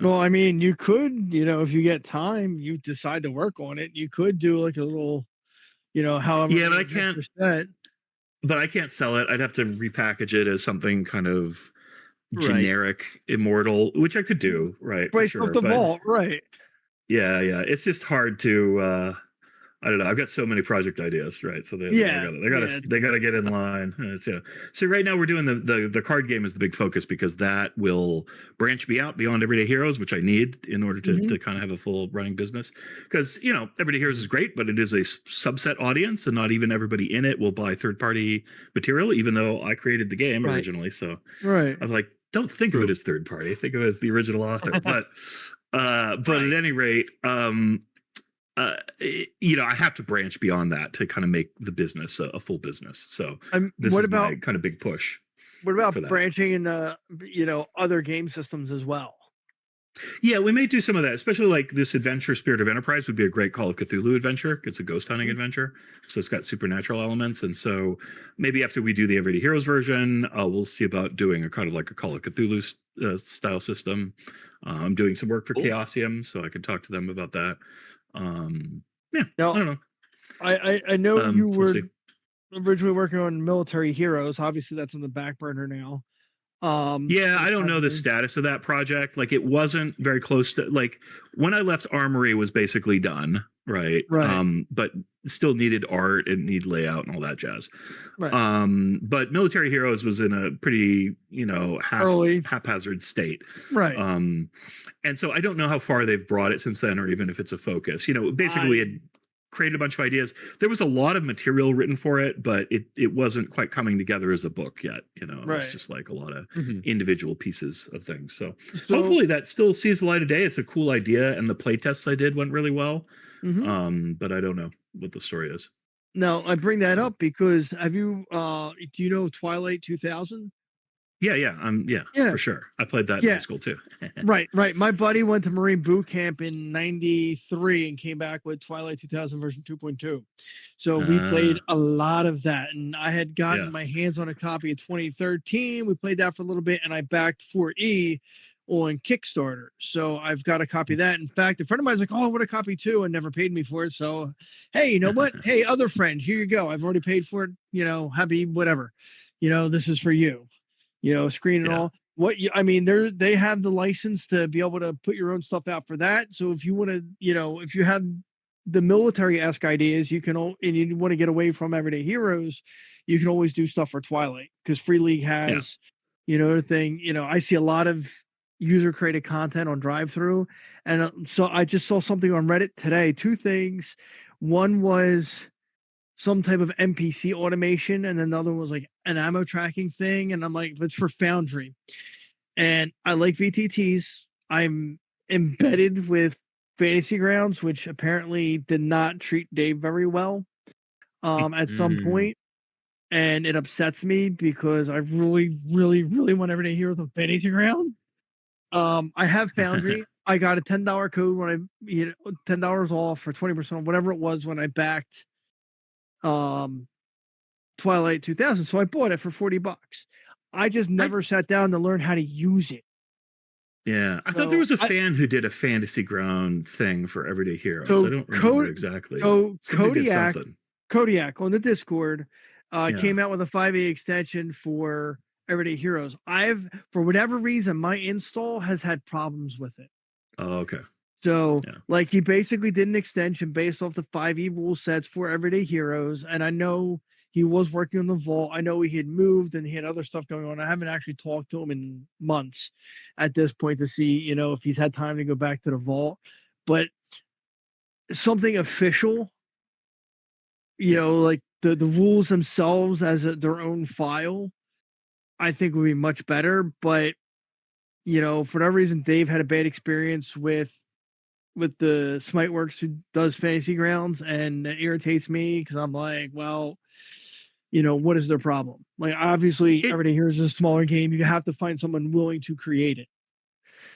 Well, I mean, you could, if you get time, you decide to work on it, you could do a little, however. Yeah, but I can't. But I can't sell it. I'd have to repackage it as something kind of generic immortal, which I could do, right? Right, for sure. Vault, right? Yeah. It's just hard to. I don't know. I've got so many project ideas, right? So they gotta get in line. So right now we're doing the card game is the big focus because that will branch me out beyond Everyday Heroes, which I need in order to kind of have a full running business. Because Everyday Heroes is great, but it is a subset audience, and not even everybody in it will buy third-party material, even though I created the game originally. So I'm like, don't think of it as third party. Think of it as the original author. But at any rate. I have to branch beyond that to kind of make the business a full business. So this is my kind of big push. What about branching into, other game systems as well? Yeah, we may do some of that, especially this adventure Spirit of Enterprise would be a great Call of Cthulhu adventure. It's a ghost hunting adventure. So it's got supernatural elements. And so maybe after we do the Everyday Heroes version, we'll see about doing a kind of a Call of Cthulhu style system. I'm doing some work for Chaosium, so I can talk to them about that. I don't know. I know you were originally working on Military Heroes. Obviously, that's on the back burner now. I don't know the status of that project. It wasn't very close to when I left Armory was basically done, right? But still needed art and need layout and all that jazz. But Military Heroes was in a pretty haphazard state, right? And so I don't know how far they've brought it since then, or even if it's a focus. Basically we had created a bunch of ideas. There was a lot of material written for it, but it wasn't quite coming together as a book yet. It's just a lot of individual pieces of things. So hopefully that still sees the light of day. It's a cool idea, and the play tests I did went really well. But I don't know what the story is. Now I bring that So- up because have you do you know Twilight 2000? Yeah, Yeah. for sure. I played that in Yeah. high school too. Right. My buddy went to Marine boot camp in '93 and came back with Twilight 2000 version 2.2. So we played a lot of that, and I had gotten Yeah. my hands on a copy of 2013. We played that for a little bit, and I backed 4E on Kickstarter. So I've got a copy of that. In fact, a friend of mine's like, "Oh, I want a copy too," and never paid me for it. So, hey, you know what? Hey, other friend, here you go. I've already paid for it. You know, happy whatever. You know, this is for you. You know, screen and Yeah. all. What you, I mean, they have the license to be able to put your own stuff out for that. So if you want to, you know, if you have the military-esque ideas, you can, and you want to get away from Everyday Heroes, you can always do stuff for Twilight because Free League has, you know, everything. You know, I see a lot of user-created content on drive-through, and so I just saw something on Reddit today. Two things. One was some type of NPC automation, and then the other one was like an ammo tracking thing. And I'm like, it's for Foundry. And I like VTTs. I'm embedded with Fantasy Grounds, which apparently did not treat Dave very well at some point. And it upsets me because I really, really, really want Everyday Heroes on Fantasy Ground. I have Foundry. I got a $10 code when I, you know, $10 off for 20%, whatever it was when I backed Twilight 2000. So I bought it for $40. I just never sat down to learn how to use it. Yeah, I thought So there was a fan who did a Fantasy Ground thing for Everyday Heroes. So I don't remember exactly. So Somebody did something. Kodiak on the Discord Yeah. came out with a 5e extension for Everyday Heroes. For whatever reason, my install has had problems with it. Oh, okay. So, Yeah. like, he basically did an extension based off the 5e rule sets for Everyday Heroes, and I know he was working on the vault. I know he had moved and he had other stuff going on. I haven't actually talked to him in months at this point to see, you know, if he's had time to go back to the vault. But something official, you know, like the rules themselves as their own file, I think would be much better. But, you know, for whatever reason, Dave had a bad experience with the Smiteworks who does Fantasy Grounds, and it irritates me because I'm like, well, you know, what is their problem? Like, obviously, Everyday Heroes is a smaller game. You have to find someone willing to create it.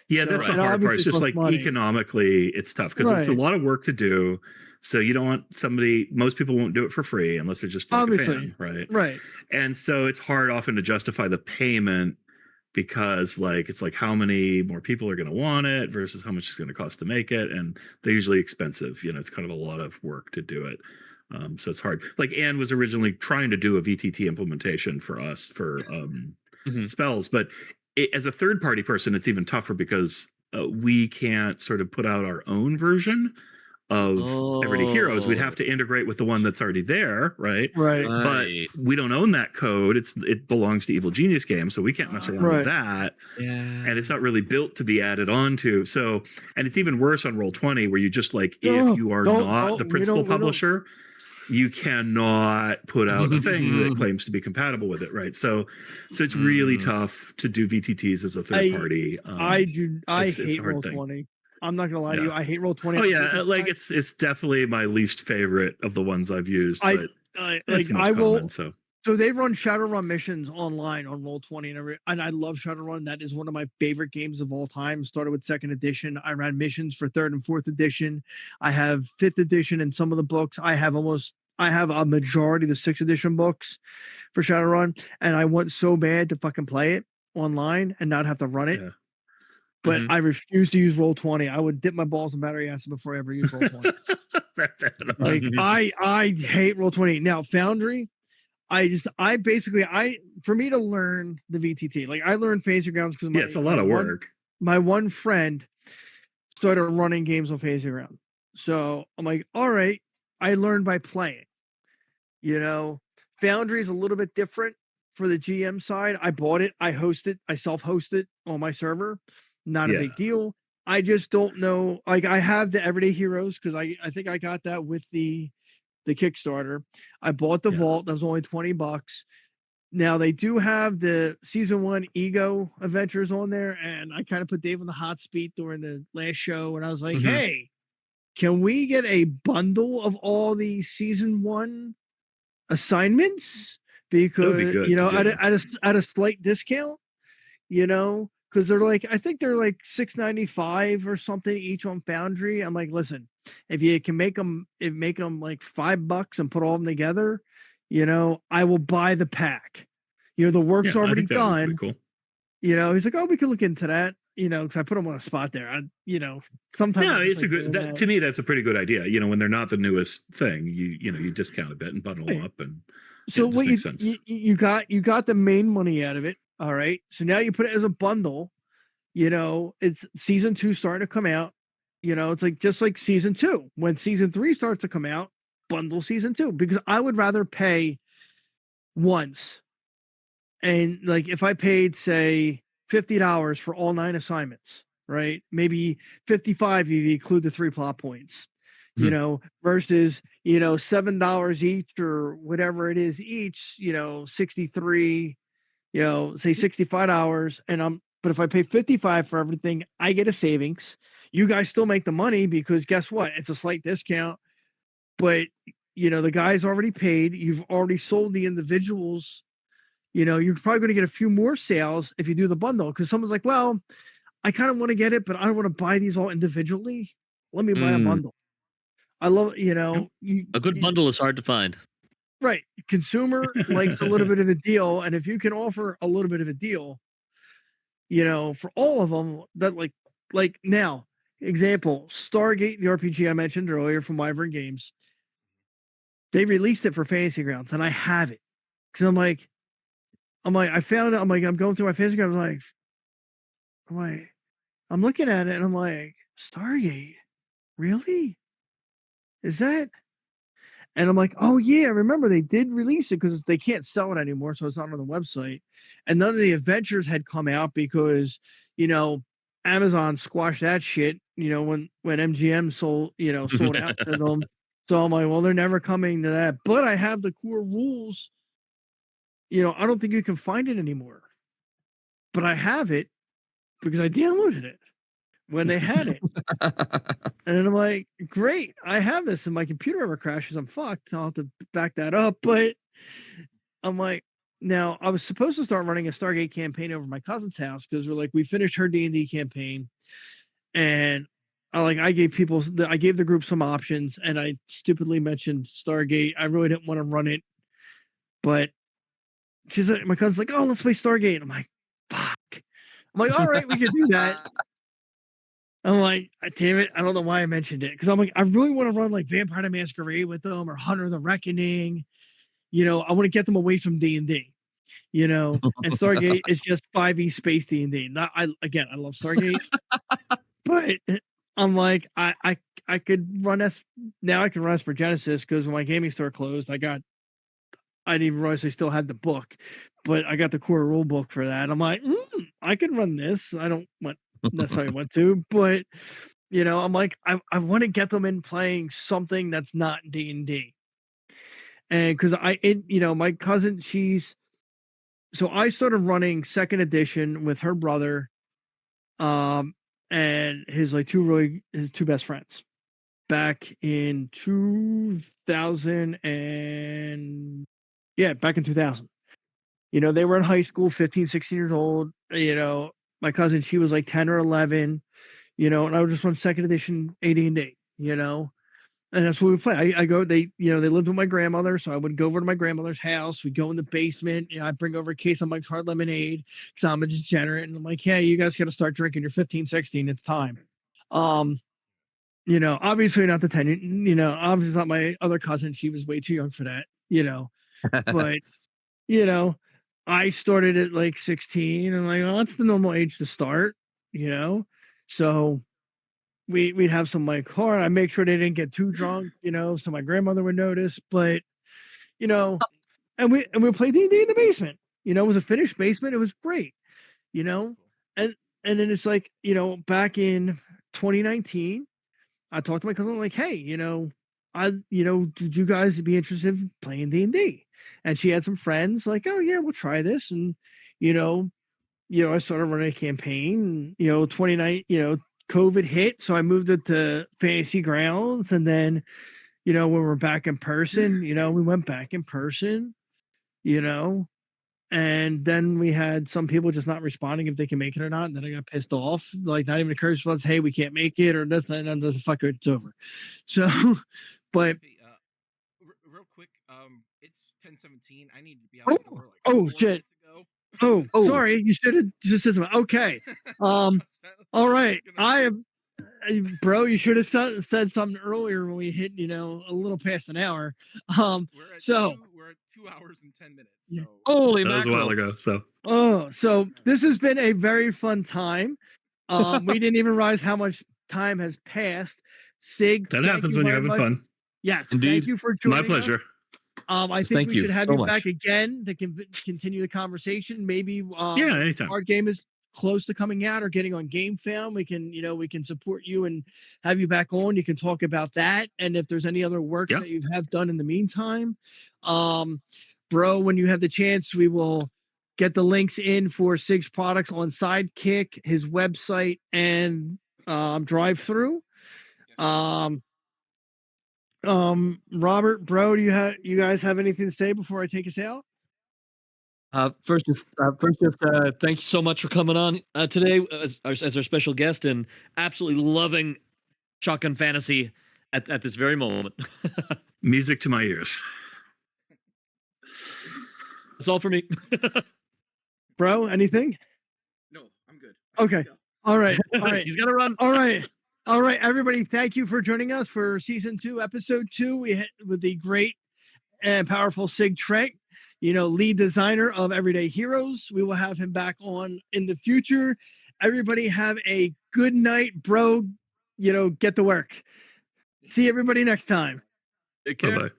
Yeah, So, that's the and hard part. obviously It's just costs like money. economically, it's tough because it's a Right. lot of work to do. So you don't want somebody. Most people won't do it for free unless they're just like a Obviously. fan, right? Right. And so it's hard often to justify the payment because, like, it's like how many more people are going to want it versus how much it's going to cost to make it, and they're usually expensive. You know, it's kind of a lot of work to do it. So it's hard. Like Anne was originally trying to do a VTT implementation for us for spells, but as a third party person, it's even tougher because we can't sort of put out our own version of Everyday Heroes. We'd have to integrate with the one that's already there, right? Right. But we don't own that code. It belongs to Evil Genius Games, so we can't mess around with that. Yeah. And it's not really built to be added onto. So, and it's even worse on Roll20, where you just like, if you are not the principal publisher, you cannot put out a thing that claims to be compatible with it, right? So it's really tough to do VTTs as a third party. I hate Roll20. I'm not gonna lie to you. I hate Roll20. Oh yeah, like it's definitely my least favorite of the ones I've used. But it's the most common. So they run Shadowrun missions online on Roll20, and I love Shadowrun. That is one of my favorite games of all time. Started with 2nd edition. I ran missions for 3rd and 4th edition. I have 5th edition in some of the books. I have a majority of the 6th edition books for Shadowrun, and I want so bad to fucking play it online and not have to run it. Yeah. But I refuse to use Roll20. I would dip my balls in battery acid before I ever use Roll20. Like I hate Roll20. Now Foundry, for me to learn the VTT, like I learned Fantasy Grounds because it's a lot of work. My one friend started running games on Fantasy Ground, so I'm like, all right, I learned by playing. You know, Foundry is a little bit different for the GM side. I bought it, I host it, I self-host it on my server. Not a big deal. I just don't know. Like I have the Everyday Heroes because I think I got that with the Kickstarter. I bought the vault. That was only $20. Now they do have the season 1 Ego adventures on there, and I kind of put Dave on the hot seat during the last show, and I was like, hey, can we get a bundle of all the season 1 assignments because good at a slight discount, because they're like, I think they're like $6.95 or something each on Foundry. I'm like, listen, if you can make them like $5 and put all of them together, I will buy the pack. The work's already done. Cool. He's like, oh, we could look into that. Because I put him on a spot there. Sometimes. No, it's like, to me, that's a pretty good idea. When they're not the newest thing, you discount a bit and bundle them up, and so what you got the main money out of it. All right. So now you put it as a bundle. It's season 2 starting to come out. It's like just like season 2. When season 3 starts to come out, bundle season 2, because I would rather pay once. And like if I paid, say, $50 for all 9 assignments, right? Maybe 55 if you include the 3 plot points, versus, $7 each or whatever it is each, 63, say $65. But if I pay 55 for everything, I get a savings. You guys still make the money because guess what? It's a slight discount, but the guy's already paid. You've already sold the individuals. You're probably going to get a few more sales if you do the bundle, because someone's like, well, I kind of want to get it, but I don't want to buy these all individually. Let me buy a bundle. I love, a good bundle is hard to find. Right. Consumer likes a little bit of a deal. And if you can offer a little bit of a deal, for all of them, that like now, example, Stargate, the RPG I mentioned earlier from Wyvern Games, they released it for Fantasy Grounds, and I have it. Because I found it. I'm going through my Fantasy Grounds. I'm looking at it, and I'm like, Stargate, really? Is that? And I'm like, oh yeah, remember they did release it because they can't sell it anymore, so it's not on the website. And none of the adventures had come out because, Amazon squashed that shit, when MGM sold out to them. So I'm like, well, they're never coming to that. But I have the core rules. I don't think you can find it anymore. But I have it because I downloaded it when they had it. And I'm like, great, I have this, and my computer ever crashes, I'm fucked. I'll have to back that up. But I'm like, now I was supposed to start running a Stargate campaign over my cousin's house because we finished her D&D campaign, and I gave the group some options, and I stupidly mentioned Stargate. I really didn't want to run it, but my cousin's like, oh, let's play Stargate. I'm like, fuck. I'm like, all right, we can do that. I'm like, damn it, I don't know why I mentioned it. Because I'm like, I really want to run like Vampire the Masquerade with them or Hunter the Reckoning. I want to get them away from D&D. And Stargate is just 5e space D&D. I love Stargate. But I'm like, I could run now I can run for Genesis because when my gaming store closed, I didn't even realize I still had the book, but I got the core rule book for that. I'm like, I can run this. I don't necessarily want to, but I'm like, I want to get them in playing something that's not D&D. And because my cousin, so I started running 2nd edition with her brother, and his two best friends back in 2000 back in 2000. They were in high school, 15, 16 years old. My cousin, she was like 10 or 11, and I would just run 2nd edition AD&D, and that's what we play. I go, they lived with my grandmother, so I would go over to my grandmother's house. We'd go in the basement. I'd bring over a case of Mike's Hard Lemonade because I'm a degenerate. And I'm like, hey, you guys got to start drinking. You're 15, 16. It's time. Obviously not the 10, obviously not my other cousin. She was way too young for that, but, I started at like 16 and like, well, that's the normal age to start, so we'd have some like hard. I make sure they didn't get too drunk, so my grandmother would notice. But and we played D&D in the basement. It was a finished basement. It was great, and then it's like back in 2019, I talked to my cousin like, hey, did you guys be interested in playing D&D? And she had some friends like, oh yeah, we'll try this, and I started running a campaign. 29, COVID hit, so I moved it to Fantasy Grounds, and then, you know, when we're back in person, you know, we went back in person, you know, and then we had some people just not responding if they can make it or not. And then I got pissed off, like not even a curse was, hey, we can't make it or nothing. And doesn't fuck it, it's over. So, but Hey, real quick, it's 10:17. I need to be out the door like oh 4 shit. minutes ago. Oh, sorry. You should have just said something. Okay. All right. I have, bro. You should have said something earlier when we hit, you know, a little past an hour. We're at So we're at 2 hours and 10 minutes. Yeah. So Holy That was a while mackerel. ago. So so this has been a very fun time. We didn't even realize how much time has passed. Sig, that thank happens you when you're very having much. fun. Yes, Indeed. thank you for joining My pleasure. us. I think Thank we you should have so you much. back again to continue the conversation. Maybe Yeah, if anytime. our game is close to coming out or getting on Game Found, we can, you know, we can support you and have you back on. You can talk about that, and if there's any other works Yeah. that you have done in the meantime, bro, when you have the chance, we will get the links in for Sig's products on Sidekick, his website, and Drive Through. Robert, bro, do you guys have anything to say before I take us out? First, thank you so much for coming on today as our special guest, and absolutely loving Shotgun Fantasy at this very moment. Music to my ears. That's all for me. Bro, anything? no, I'm good. Okay. All right. All right. He's got to run. All right. All right, everybody. Thank you for joining us for season 2, episode 2. We hit with the great and powerful Sig Trent, you know, lead designer of Everyday Heroes. We will have him back on in the future. Everybody have a good night, bro. You know, get to work. See everybody next time. Take care. Bye-bye.